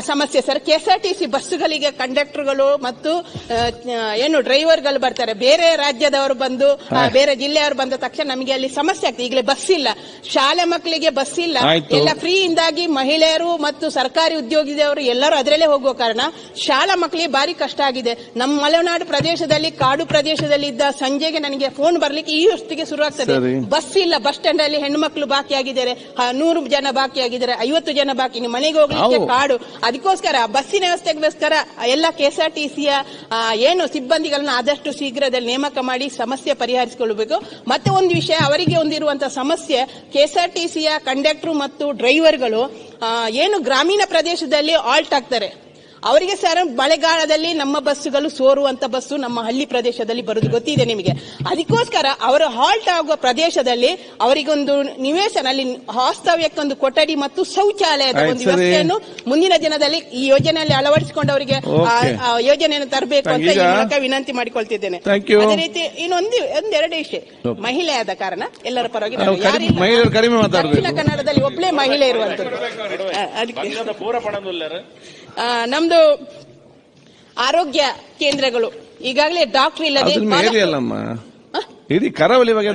ಸಮಸ್ಯೆ ಸರ್. ಕೆಎಸ್ಆರ್ಟಿಸಿ ಬಸ್ಸುಗಳಿಗೆ ಕಂಡಕ್ಟರ್ಗಳು ಮತ್ತು ಏನು ಡ್ರೈವರ್ಗಳು ಬರ್ತಾರೆ, ಬೇರೆ ರಾಜ್ಯದವರು ಬಂದು ಬೇರೆ ಜಿಲ್ಲೆಯವರು ಬಂದ ತಕ್ಷಣ ನಮಗೆ ಅಲ್ಲಿ ಸಮಸ್ಯೆ ಆಗ್ತದೆ. ಈಗಲೇ ಬಸ್ ಇಲ್ಲ, ಶಾಲೆ ಮಕ್ಕಳಿಗೆ ಬಸ್ ಇಲ್ಲ, ಎಲ್ಲ ಫ್ರೀ ಇಂದಾಗಿ ಮಹಿಳೆಯರು ಮತ್ತು ಸರ್ಕಾರಿ ಉದ್ಯೋಗಿದವರು ಎಲ್ಲರೂ ಅದರಲ್ಲೇ ಹೋಗುವ ಕಾರಣ ಶಾಲಾ ಮಕ್ಕಳಿಗೆ ಭಾರಿ ಕಷ್ಟ ಆಗಿದೆ. ನಮ್ಮ ಮಲೆನಾಡು ಪ್ರದೇಶದಲ್ಲಿ, ಕಾಡು ಪ್ರದೇಶದಲ್ಲಿ ಇದ್ದ ಸಂಜೆಗೆ ನನಗೆ ಫೋನ್ ಬರ್ಲಿಕ್ಕೆ ಈ ಹೊತ್ತಿಗೆ ಶುರು ಆಗ್ತದೆ. ಬಸ್ ಇಲ್ಲ, ಬಸ್ ಸ್ಟ್ಯಾಂಡ್ ಅಲ್ಲಿ ಹೆಣ್ಣು ಮಕ್ಕಳು ಬಾಕಿ ಆಗಿದ್ದಾರೆ, 100 ಜನ ಬಾಕಿ ಆಗಿದ್ದಾರೆ, 50 ಜನ ಬಾಕಿ, ನೀವು ಮನೆಗೆ ಹೋಗ್ಲಿಕ್ಕೆ ಕಾಡು. ಅದಕ್ಕೋಸ್ಕರ ಬಸ್ಸಿನ ವ್ಯವಸ್ಥೆಗೋಸ್ಕರ ಎಲ್ಲ ಕೆಎಸ್ಆರ್ಟಿಸಿಯ ಏನು ಸಿಬ್ಬಂದಿಗಳನ್ನ ಆದಷ್ಟು ಶೀಘ್ರದಲ್ಲಿ ನೇಮಕ ಮಾಡಿ ಸಮಸ್ಯೆ ಪರಿಹರಿಸಿಕೊಳ್ಳಬೇಕು. ಮತ್ತೆ ಒಂದು ವಿಷಯ, ಅವರಿಗೆ ಹೊಂದಿರುವಂತಹ ಸಮಸ್ಯೆ, ಕೆಎಸ್ಆರ್ಟಿಸಿಯ ಕಂಡಕ್ಟರ್ ಮತ್ತು ಡ್ರೈವರ್ಗಳು ಏನು ಗ್ರಾಮೀಣ ಪ್ರದೇಶದಲ್ಲಿ ಆಲ್ಟ್ ಆಗ್ತಾರೆ. ಅವರಿಗೆ ಸರ್ ಮಳೆಗಾಲದಲ್ಲಿ ನಮ್ಮ ಬಸ್ಸುಗಳು ಸೋರುವಂತ ಬಸ್ಸು ನಮ್ಮ ಹಳ್ಳಿ ಪ್ರದೇಶದಲ್ಲಿ ಬರುವುದು ಗೊತ್ತಿದೆ ನಿಮಗೆ. ಅದಕ್ಕೋಸ್ಕರ ಅವರು ಹಾಲ್ಟ್ ಆಗುವ ಪ್ರದೇಶದಲ್ಲಿ ಅವರಿಗೊಂದು ನಿವೇಶನ, ಅಲ್ಲಿ ವಾಸ್ತವ್ಯಕ್ಕೊಂದು ಕೊಠಡಿ ಮತ್ತು ಶೌಚಾಲಯದ ಒಂದು ವ್ಯವಸ್ಥೆಯನ್ನು ಮುಂದಿನ ದಿನದಲ್ಲಿ ಈ ಯೋಜನೆಯಲ್ಲಿ ಅಳವಡಿಸಿಕೊಂಡು ಯೋಜನೆಯನ್ನು ತರಬೇಕು ಅಂತ ಈ ಮೂಲಕ ವಿನಂತಿ ಮಾಡಿಕೊಳ್ತಿದ್ದೇನೆ. ಅದೇ ರೀತಿ ಒಂದೆರಡು ವಿಷಯ, ಮಹಿಳೆಯಾದ ಕಾರಣ ಎಲ್ಲರ ಪರವಾಗಿ ದಕ್ಷಿಣ ಕನ್ನಡದಲ್ಲಿ ಒಬ್ಬಳೇ ಮಹಿಳೆ ಇರುವಂತದ್ದು. ನಮ್ದು ಆರೋಗ್ಯ ಕೇಂದ್ರಗಳು ಈಗಾಗಲೇ ಡಾಕ್ಟರ್ ಇಲ್ಲದೆ ಇಡೀ ಕರಾವಳಿ ಬಗ್ಗೆ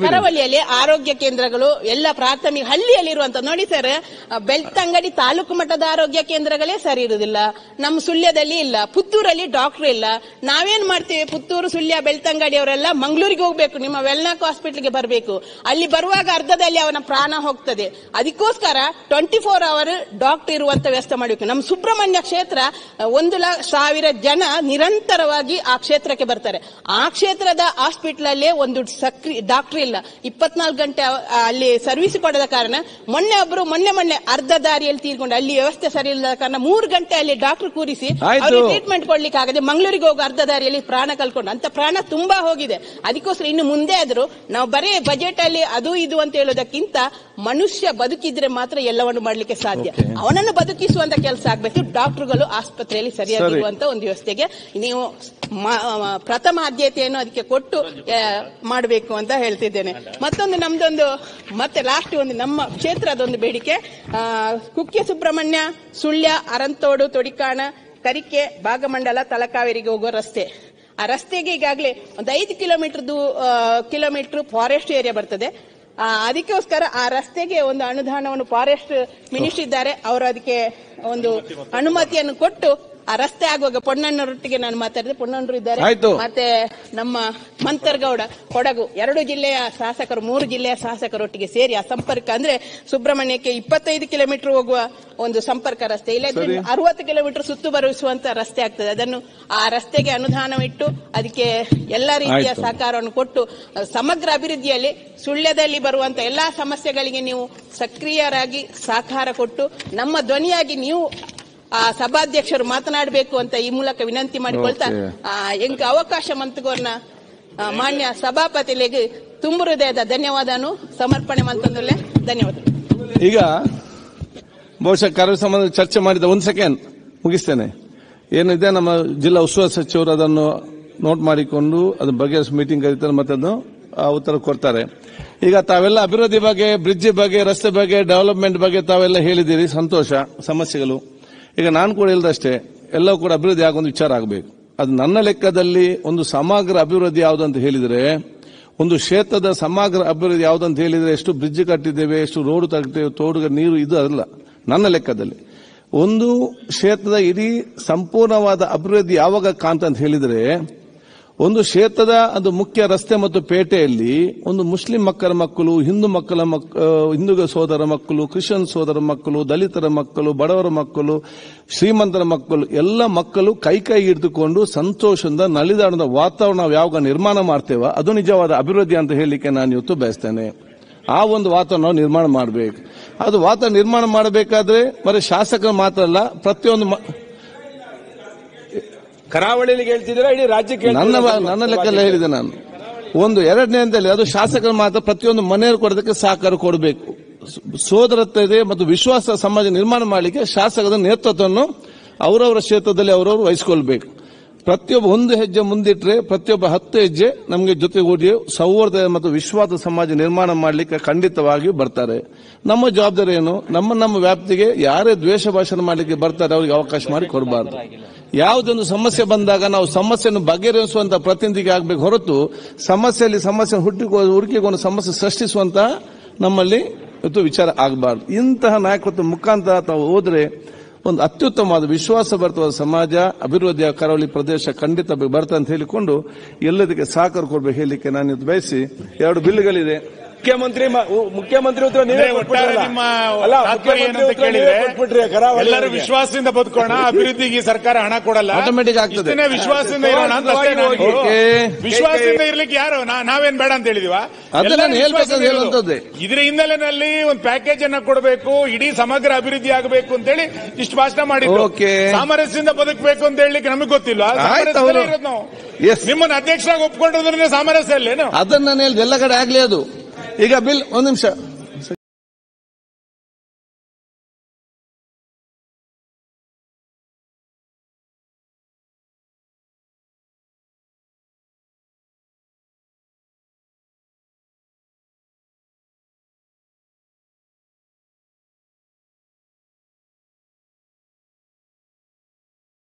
ಕರಾವಳಿಯಲ್ಲಿ ಆರೋಗ್ಯ ಕೇಂದ್ರಗಳು ಎಲ್ಲ ಪ್ರಾಥಮಿಕ ಹಳ್ಳಿಯಲ್ಲಿರುವಂತ ನೋಡಿ ಸರ್. ಬೆಳ್ತಂಗಡಿ ತಾಲೂಕು ಮಟ್ಟದ ಆರೋಗ್ಯ ಕೇಂದ್ರಗಳೇ ಸರಿ ಇರುವುದಿಲ್ಲ. ನಮ್ಮ ಸುಳ್ಯದಲ್ಲಿ ಇಲ್ಲ, ಪುತ್ತೂರಲ್ಲಿ ಡಾಕ್ಟರ್ ಇಲ್ಲ. ನಾವೇನ್ ಮಾಡ್ತೀವಿ, ಪುತ್ತೂರು, ಸುಳ್ಯ, ಬೆಳ್ತಂಗಡಿ ಅವರೆಲ್ಲ ಮಂಗಳೂರಿಗೆ ಹೋಗ್ಬೇಕು, ನಿಮ್ಮ ವೆಲ್ನಾಕ್ ಹಾಸ್ಪಿಟಲ್ಗೆ ಬರಬೇಕು. ಅಲ್ಲಿ ಬರುವಾಗ ಅರ್ಧದಲ್ಲಿ ಅವನ ಪ್ರಾಣ ಹೋಗ್ತದೆ. ಅದಕ್ಕೋಸ್ಕರ 24 ಅವರ್ ಡಾಕ್ಟರ್ ಇರುವಂತ ವ್ಯವಸ್ಥೆ ಮಾಡಬೇಕು. ನಮ್ಮ ಸುಬ್ರಹ್ಮಣ್ಯ ಕ್ಷೇತ್ರ 1,00,000 ಜನ ನಿರಂತರವಾಗಿ ಆ ಕ್ಷೇತ್ರಕ್ಕೆ ಬರ್ತಾರೆ. ಆ ಕ್ಷೇತ್ರದ ಹಾಸ್ಪಿಟಲ್ ಅಲ್ಲೇ ಒಂದು ಡಾಕ್ಟರ್ ಇಲ್ಲ, 24 ಗಂಟೆ ಅಲ್ಲಿ ಸರ್ವಿಸ್ ಕೊಡದ ಕಾರಣ ಮೊನ್ನೆ ಅರ್ಧ ದಾರಿಯಲ್ಲಿ ತೀರ್ಕೊಂಡು, ಅಲ್ಲಿ ವ್ಯವಸ್ಥೆ ಸರಿ ಇಲ್ಲದ ಕಾರಣ 3 ಗಂಟೆ ಅಲ್ಲಿ ಡಾಕ್ಟರ್ ಕೂರಿಸಿ ಅವ್ರಿಗೆ ಟ್ರೀಟ್ಮೆಂಟ್ ಕೊಡ್ಲಿಕ್ಕೆ ಆಗದೆ ಮಂಗಳೂರಿಗೆ ಹೋಗಿ ಅರ್ಧ ದಾರಿಯಲ್ಲಿ ಪ್ರಾಣ ಕಳ್ಕೊಂಡು ಅಂತ ಪ್ರಾಣ ತುಂಬಾ ಹೋಗಿದೆ. ಅದಕ್ಕೋಸ್ಕರ ಇನ್ನು ಮುಂದೆ ಆದ್ರೂ ನಾವು ಬರೀ ಬಜೆಟ್ ಅಲ್ಲಿ ಅದು ಇದು ಅಂತ ಹೇಳೋದಕ್ಕಿಂತ ಮನುಷ್ಯ ಬದುಕಿದ್ರೆ ಮಾತ್ರ ಎಲ್ಲವನ್ನು ಮಾಡ್ಲಿಕ್ಕೆ ಸಾಧ್ಯ. ಅವನನ್ನು ಬದುಕಿಸುವಂತ ಕೆಲಸ ಆಗ್ಬೇಕು. ಡಾಕ್ಟರ್ಗಳು ಆಸ್ಪತ್ರೆಯಲ್ಲಿ ಸರಿಯಾಗಿರುವಂತ ಒಂದು ವ್ಯವಸ್ಥೆಗೆ ನೀವು ಪ್ರಥಮ ಆದ್ಯತೆಯನ್ನು ಅದಕ್ಕೆ ಕೊಟ್ಟು ಮಾಡಬೇಕು ಅಂತ ಹೇಳ್ತಿದ್ದೇನೆ. ಮತ್ತೊಂದು ನಮ್ದೊಂದು ಮತ್ತೆ ಲಾಸ್ಟ್ ಒಂದು ನಮ್ಮ ಕ್ಷೇತ್ರದೊಂದು ಬೇಡಿಕೆ, ಕುಕ್ಕೆ ಸುಬ್ರಹ್ಮಣ್ಯ, ಸುಳ್ಯ, ಅರಂತೋಡು, ತೊಡಿಕಾಣ, ಕರಿಕೆ, ಭಾಗಮಂಡಲ, ತಲಕಾವೇರಿಗೆ ಹೋಗುವ ರಸ್ತೆ. ಆ ರಸ್ತೆಗೆ ಈಗಾಗಲೇ ಒಂದು 5 ಕಿಲೋಮೀಟರ್ ಫಾರೆಸ್ಟ್ ಏರಿಯಾ ಬರ್ತದೆ. ಅದಕ್ಕೋಸ್ಕರ ಆ ರಸ್ತೆಗೆ ಒಂದು ಅನುದಾನವನ್ನು ಫಾರೆಸ್ಟ್ ಮಿನಿಸ್ಟರ್ ಇದ್ದಾರೆ, ಅವರು ಅದಕ್ಕೆ ಒಂದು ಅನುಮತಿಯನ್ನು ಕೊಟ್ಟು ಆ ರಸ್ತೆ ಆಗುವಾಗ ಪೊನ್ನಣ್ಣರೊಟ್ಟಿಗೆ ನಾನು ಮಾತಾಡಿದೆ, ಪೊನ್ನಣ್ಣರು ಇದ್ದಾರೆ, ಮತ್ತೆ ನಮ್ಮ ಮಂತರ್ಗೌಡ, ಕೊಡಗು 2 ಜಿಲ್ಲೆಯ ಶಾಸಕರು, 3 ಜಿಲ್ಲೆಯ ಶಾಸಕರೊಟ್ಟಿಗೆ ಸೇರಿ ಆ ಸಂಪರ್ಕ ಅಂದ್ರೆ ಸುಬ್ರಹ್ಮಣ್ಯಕ್ಕೆ 25 ಕಿಲೋಮೀಟರ್ ಹೋಗುವ ಒಂದು ಸಂಪರ್ಕ ರಸ್ತೆ, ಇಲ್ಲದ್ರೆ 60 ಕಿಲೋಮೀಟರ್ ಸುತ್ತು ಬರುವಂತ ರಸ್ತೆ ಆಗ್ತದೆ. ಅದನ್ನು ಆ ರಸ್ತೆಗೆ ಅನುದಾನವಿಟ್ಟು ಅದಕ್ಕೆ ಎಲ್ಲಾ ರೀತಿಯ ಸಹಕಾರವನ್ನು ಕೊಟ್ಟು ಸಮಗ್ರ ಅಭಿವೃದ್ಧಿಯಲ್ಲಿ ಸುಳ್ಯದಲ್ಲಿ ಬರುವಂತ ಎಲ್ಲಾ ಸಮಸ್ಯೆಗಳಿಗೆ ನೀವು ಸಕ್ರಿಯರಾಗಿ ಸಹಕಾರ ಕೊಟ್ಟು ನಮ್ಮ ಧ್ವನಿಯಾಗಿ ನೀವು ಸಭಾಧ್ಯಕ್ಷರು ಮಾತನಾಡಬೇಕು ಅಂತ ಈ ಮೂಲಕ ವಿನಂತಿ ಮಾಡಿಕೊಳ್ತಾ ಎಂಕ ಅವಕಾಶ ಮಂತಗೋರ್ನ ಮಾನ್ಯ ಸಭಾಪತಿಗಳಿಗೆ ತುಂಬ ಹೃದಯದ ಧನ್ಯವಾದನು ಸಮರ್ಪಣೆ ಮಂತಂದ್ರೆ ಧನ್ಯವಾದ. ಈಗ ಬಹುಶಃ ಕಾರ್ಯ ಸಂಬಂಧ ಚರ್ಚೆ ಮಾಡಿದ 1 ಸೆಕೆಂಡ್ ಮುಗಿಸ್ತೇನೆ. ಏನಿದೆ ನಮ್ಮ ಜಿಲ್ಲಾ ಉಸ್ತುವಾರಿ ಸಚಿವರು ಅದನ್ನು ನೋಟ್ ಮಾಡಿಕೊಂಡು ಅದ್ರ ಬಗ್ಗೆ ಮೀಟಿಂಗ್ ಕರೀತಾರೆ ಮತ್ತೆ ಅದನ್ನು ಉತ್ತರ ಕೊಡ್ತಾರೆ. ಈಗ ತಾವೆಲ್ಲ ಅಭಿವೃದ್ಧಿ ಬಗ್ಗೆ, ಬ್ರಿಡ್ಜ್ ಬಗ್ಗೆ, ರಸ್ತೆ ಬಗ್ಗೆ, ಡೆವಲಪ್ಮೆಂಟ್ ಬಗ್ಗೆ ತಾವೆಲ್ಲ ಹೇಳಿದ್ದೀರಿ, ಸಂತೋಷ. ಸಮಸ್ಯೆಗಳು ಈಗ ನಾನು ಕೂಡ ಹೇಳಿದಷ್ಟೇ, ಎಲ್ಲವೂ ಕೂಡ ಅಭಿವೃದ್ಧಿ ಆಗೊಂದು ವಿಚಾರ ಆಗಬೇಕು. ಅದು ನನ್ನ ಲೆಕ್ಕದಲ್ಲಿ ಒಂದು ಸಮಗ್ರ ಅಭಿವೃದ್ಧಿ ಯಾವುದಂತ ಹೇಳಿದರೆ, ಒಂದು ಕ್ಷೇತ್ರದ ಸಮಗ್ರ ಅಭಿವೃದ್ಧಿ ಯಾವುದಂತ ಹೇಳಿದರೆ, ಎಷ್ಟು ಬ್ರಿಡ್ಜ್ ಕಟ್ಟಿದ್ದೇವೆ, ಎಷ್ಟು ರೋಡ್ ಕಟ್ಟಿದ್ದೇವೆ, ತೋಡು ನೀರು, ಇದು ಅಲ್ಲ ನನ್ನ ಲೆಕ್ಕದಲ್ಲಿ. ಒಂದು ಕ್ಷೇತ್ರದ ಇಡೀ ಸಂಪೂರ್ಣವಾದ ಅಭಿವೃದ್ಧಿ ಯಾವಾಗ ಕಾಣ್ತಂತ ಹೇಳಿದರೆ, ಒಂದು ಕ್ಷೇತ್ರದ ಅದು ಮುಖ್ಯ ರಸ್ತೆ ಮತ್ತು ಪೇಟೆಯಲ್ಲಿ ಒಂದು ಮುಸ್ಲಿಂ ಮಕ್ಕಳ ಮಕ್ಕಳು, ಹಿಂದೂ ಸೋದರ ಮಕ್ಕಳು, ಕ್ರಿಶ್ಚಿಯನ್ ಸೋದರ ಮಕ್ಕಳು, ದಲಿತರ ಮಕ್ಕಳು, ಬಡವರ ಮಕ್ಕಳು, ಶ್ರೀಮಂತರ ಮಕ್ಕಳು ಎಲ್ಲ ಮಕ್ಕಳು ಕೈ ಹಿಡಿದುಕೊಂಡು ಸಂತೋಷದಿಂದ ನಲಿದಾಡದ ವಾತಾವರಣ ನಾವು ಯಾವಾಗ ನಿರ್ಮಾಣ ಮಾಡ್ತೇವೆ ಅದು ನಿಜವಾದ ಅಭಿವೃದ್ಧಿ ಅಂತ ಹೇಳಲಿಕ್ಕೆ ನಾನು ಇವತ್ತು ಬಯಸ್ತೇನೆ. ಆ ಒಂದು ವಾತಾವರಣ ನಿರ್ಮಾಣ ಮಾಡಬೇಕು. ಅದು ವಾತಾವರಣ ನಿರ್ಮಾಣ ಮಾಡಬೇಕಾದ್ರೆ ಬರೀ ಶಾಸಕರು ಮಾತ್ರ ಅಲ್ಲ, ಪ್ರತಿಯೊಂದು ಕರಾವಳಿಯಲ್ಲಿ ಹೇಳ್ತಿದ್ರೆ ಇಡೀ ರಾಜ್ಯಕ್ಕೆ ನನ್ನ ಲೆಕ್ಕದಲ್ಲಿ ಹೇಳಿದೆ ನಾನು. ಒಂದು ಎರಡನೇ ಅಂತೇಳಿ ಅದು ಶಾಸಕರು ಮಾತ್ರ ಪ್ರತಿಯೊಂದು ಮನೆಯವರು ಕೊಡೋದಕ್ಕೆ ಸಹಕಾರ ಕೊಡಬೇಕು. ಸೋದರತ್ವ ಇದೆ ಮತ್ತು ವಿಶ್ವಾಸ ಸಮಾಜ ನಿರ್ಮಾಣ ಮಾಡಲಿಕ್ಕೆ ಶಾಸಕರ ನೇತೃತ್ವವನ್ನು ಅವರವರ ಕ್ಷೇತ್ರದಲ್ಲಿ ಅವರವರು ವಹಿಸಿಕೊಳ್ಬೇಕು. ಪ್ರತಿಯೊಬ್ಬ ಒಂದು ಹೆಜ್ಜೆ ಮುಂದಿಟ್ರೆ ಪ್ರತಿಯೊಬ್ಬ 10 ಹೆಜ್ಜೆ ನಮಗೆ ಜೊತೆಗೂಡಿ ಸೌಹಾರ್ದ ಮತ್ತು ವಿಶ್ವಾಸ ಸಮಾಜ ನಿರ್ಮಾಣ ಮಾಡಲಿಕ್ಕೆ ಖಂಡಿತವಾಗಿಯೂ ಬರ್ತಾರೆ. ನಮ್ಮ ಜವಾಬ್ದಾರಿ ಏನು? ನಮ್ಮ ವ್ಯಾಪ್ತಿಗೆ ಯಾರೇ ದ್ವೇಷ ಭಾಷಣ ಮಾಡಲಿಕ್ಕೆ ಬರ್ತಾರೆ ಅವರಿಗೆ ಅವಕಾಶ ಮಾಡಿ ಕೊಡಬಾರದು. ಯಾವುದೊಂದು ಸಮಸ್ಯೆ ಬಂದಾಗ ನಾವು ಸಮಸ್ಯೆಯನ್ನು ಬಗೆಹರಿಸುವಂತ ಪ್ರತಿನಿಧಿಗೆ ಆಗಬೇಕು ಹೊರತು ಸಮಸ್ಯೆಯಲ್ಲಿ ಸಮಸ್ಯೆ ಹುಡುಕಿಕೊಂಡು ಸಮಸ್ಯೆ ಸೃಷ್ಟಿಸುವಂತ ನಮ್ಮಲ್ಲಿ ಇವತ್ತು ವಿಚಾರ ಆಗಬಾರದು. ಇಂತಹ ನಾಯಕತ್ವ ಮುಖಾಂತರ ತಾವು ಹೋದ್ರೆ ಒಂದು ಅತ್ಯುತ್ತಮವಾದ ವಿಶ್ವಾಸಭರಿತವಾದ ಸಮಾಜ, ಅಭಿವೃದ್ಧಿಯ ಕರಾವಳಿ ಪ್ರದೇಶ ಖಂಡಿತ ಬರ್ತದೆ ಅಂತ ಹೇಳಿಕೊಂಡು ಎಲ್ಲದಕ್ಕೆ ಸಹಕಾರ ಕೊಡಬೇಕು ಹೇಳಲಿಕ್ಕೆ ನಾನು ಇದು ಬಯಸಿ 2 ಬಿಲ್ಗಳಿದೆ. ಮುಖ್ಯಮಂತ್ರಿ ಉತ್ತರ ನೀವೇ ಎಲ್ಲರೂ ವಿಶ್ವಾಸದಿಂದ ಬದುಕೋಣ, ಅಭಿವೃದ್ಧಿಗೆ ಸರ್ಕಾರ ಹಣ ಕೊಡಲ್ಲ, ಆಟೋಮೆಟಿಕ್ ಆಗ್ತದೆ. ವಿಶ್ವಾಸದಿಂದ ಇರೋಣ ಅಂತ ವಿಶ್ವಾಸದಿಂದ ಇರ್ಲಿಕ್ಕೆ ಯಾರು ನಾವೇನ್ ಬೇಡ ಅಂತ ಹೇಳಿದೀವ? ಇದರ ಹಿನ್ನೆಲೆಯಲ್ಲಿ ಒಂದು ಪ್ಯಾಕೇಜ್ ಅನ್ನ ಕೊಡಬೇಕು, ಇಡೀ ಸಮಗ್ರ ಅಭಿವೃದ್ಧಿ ಆಗಬೇಕು ಅಂತೇಳಿ ಇಷ್ಟು ಭಾಷಣ ಮಾಡಿದ್ರು. ಸಾಮರಸ್ಯದಿಂದ ಬದುಕಬೇಕು ಅಂತ ಹೇಳಲಿಕ್ಕೆ ನಮಗೆ ಗೊತ್ತಿಲ್ಲ. ನಿಮ್ಮನ್ನ ಅಧ್ಯಕ್ಷರಾಗಿ ಒಪ್ಕೊಂಡಿದ್ರೆ ಸಾಮರಸ್ಯ ಅಲ್ಲೇನು? ಅದನ್ನ ಎಲ್ಲ ಕಡೆ ಆಗ್ಲಿ. ಅದು ಈಗ ಬಿಲ್ ಒಂದು ನಿಮಿಷ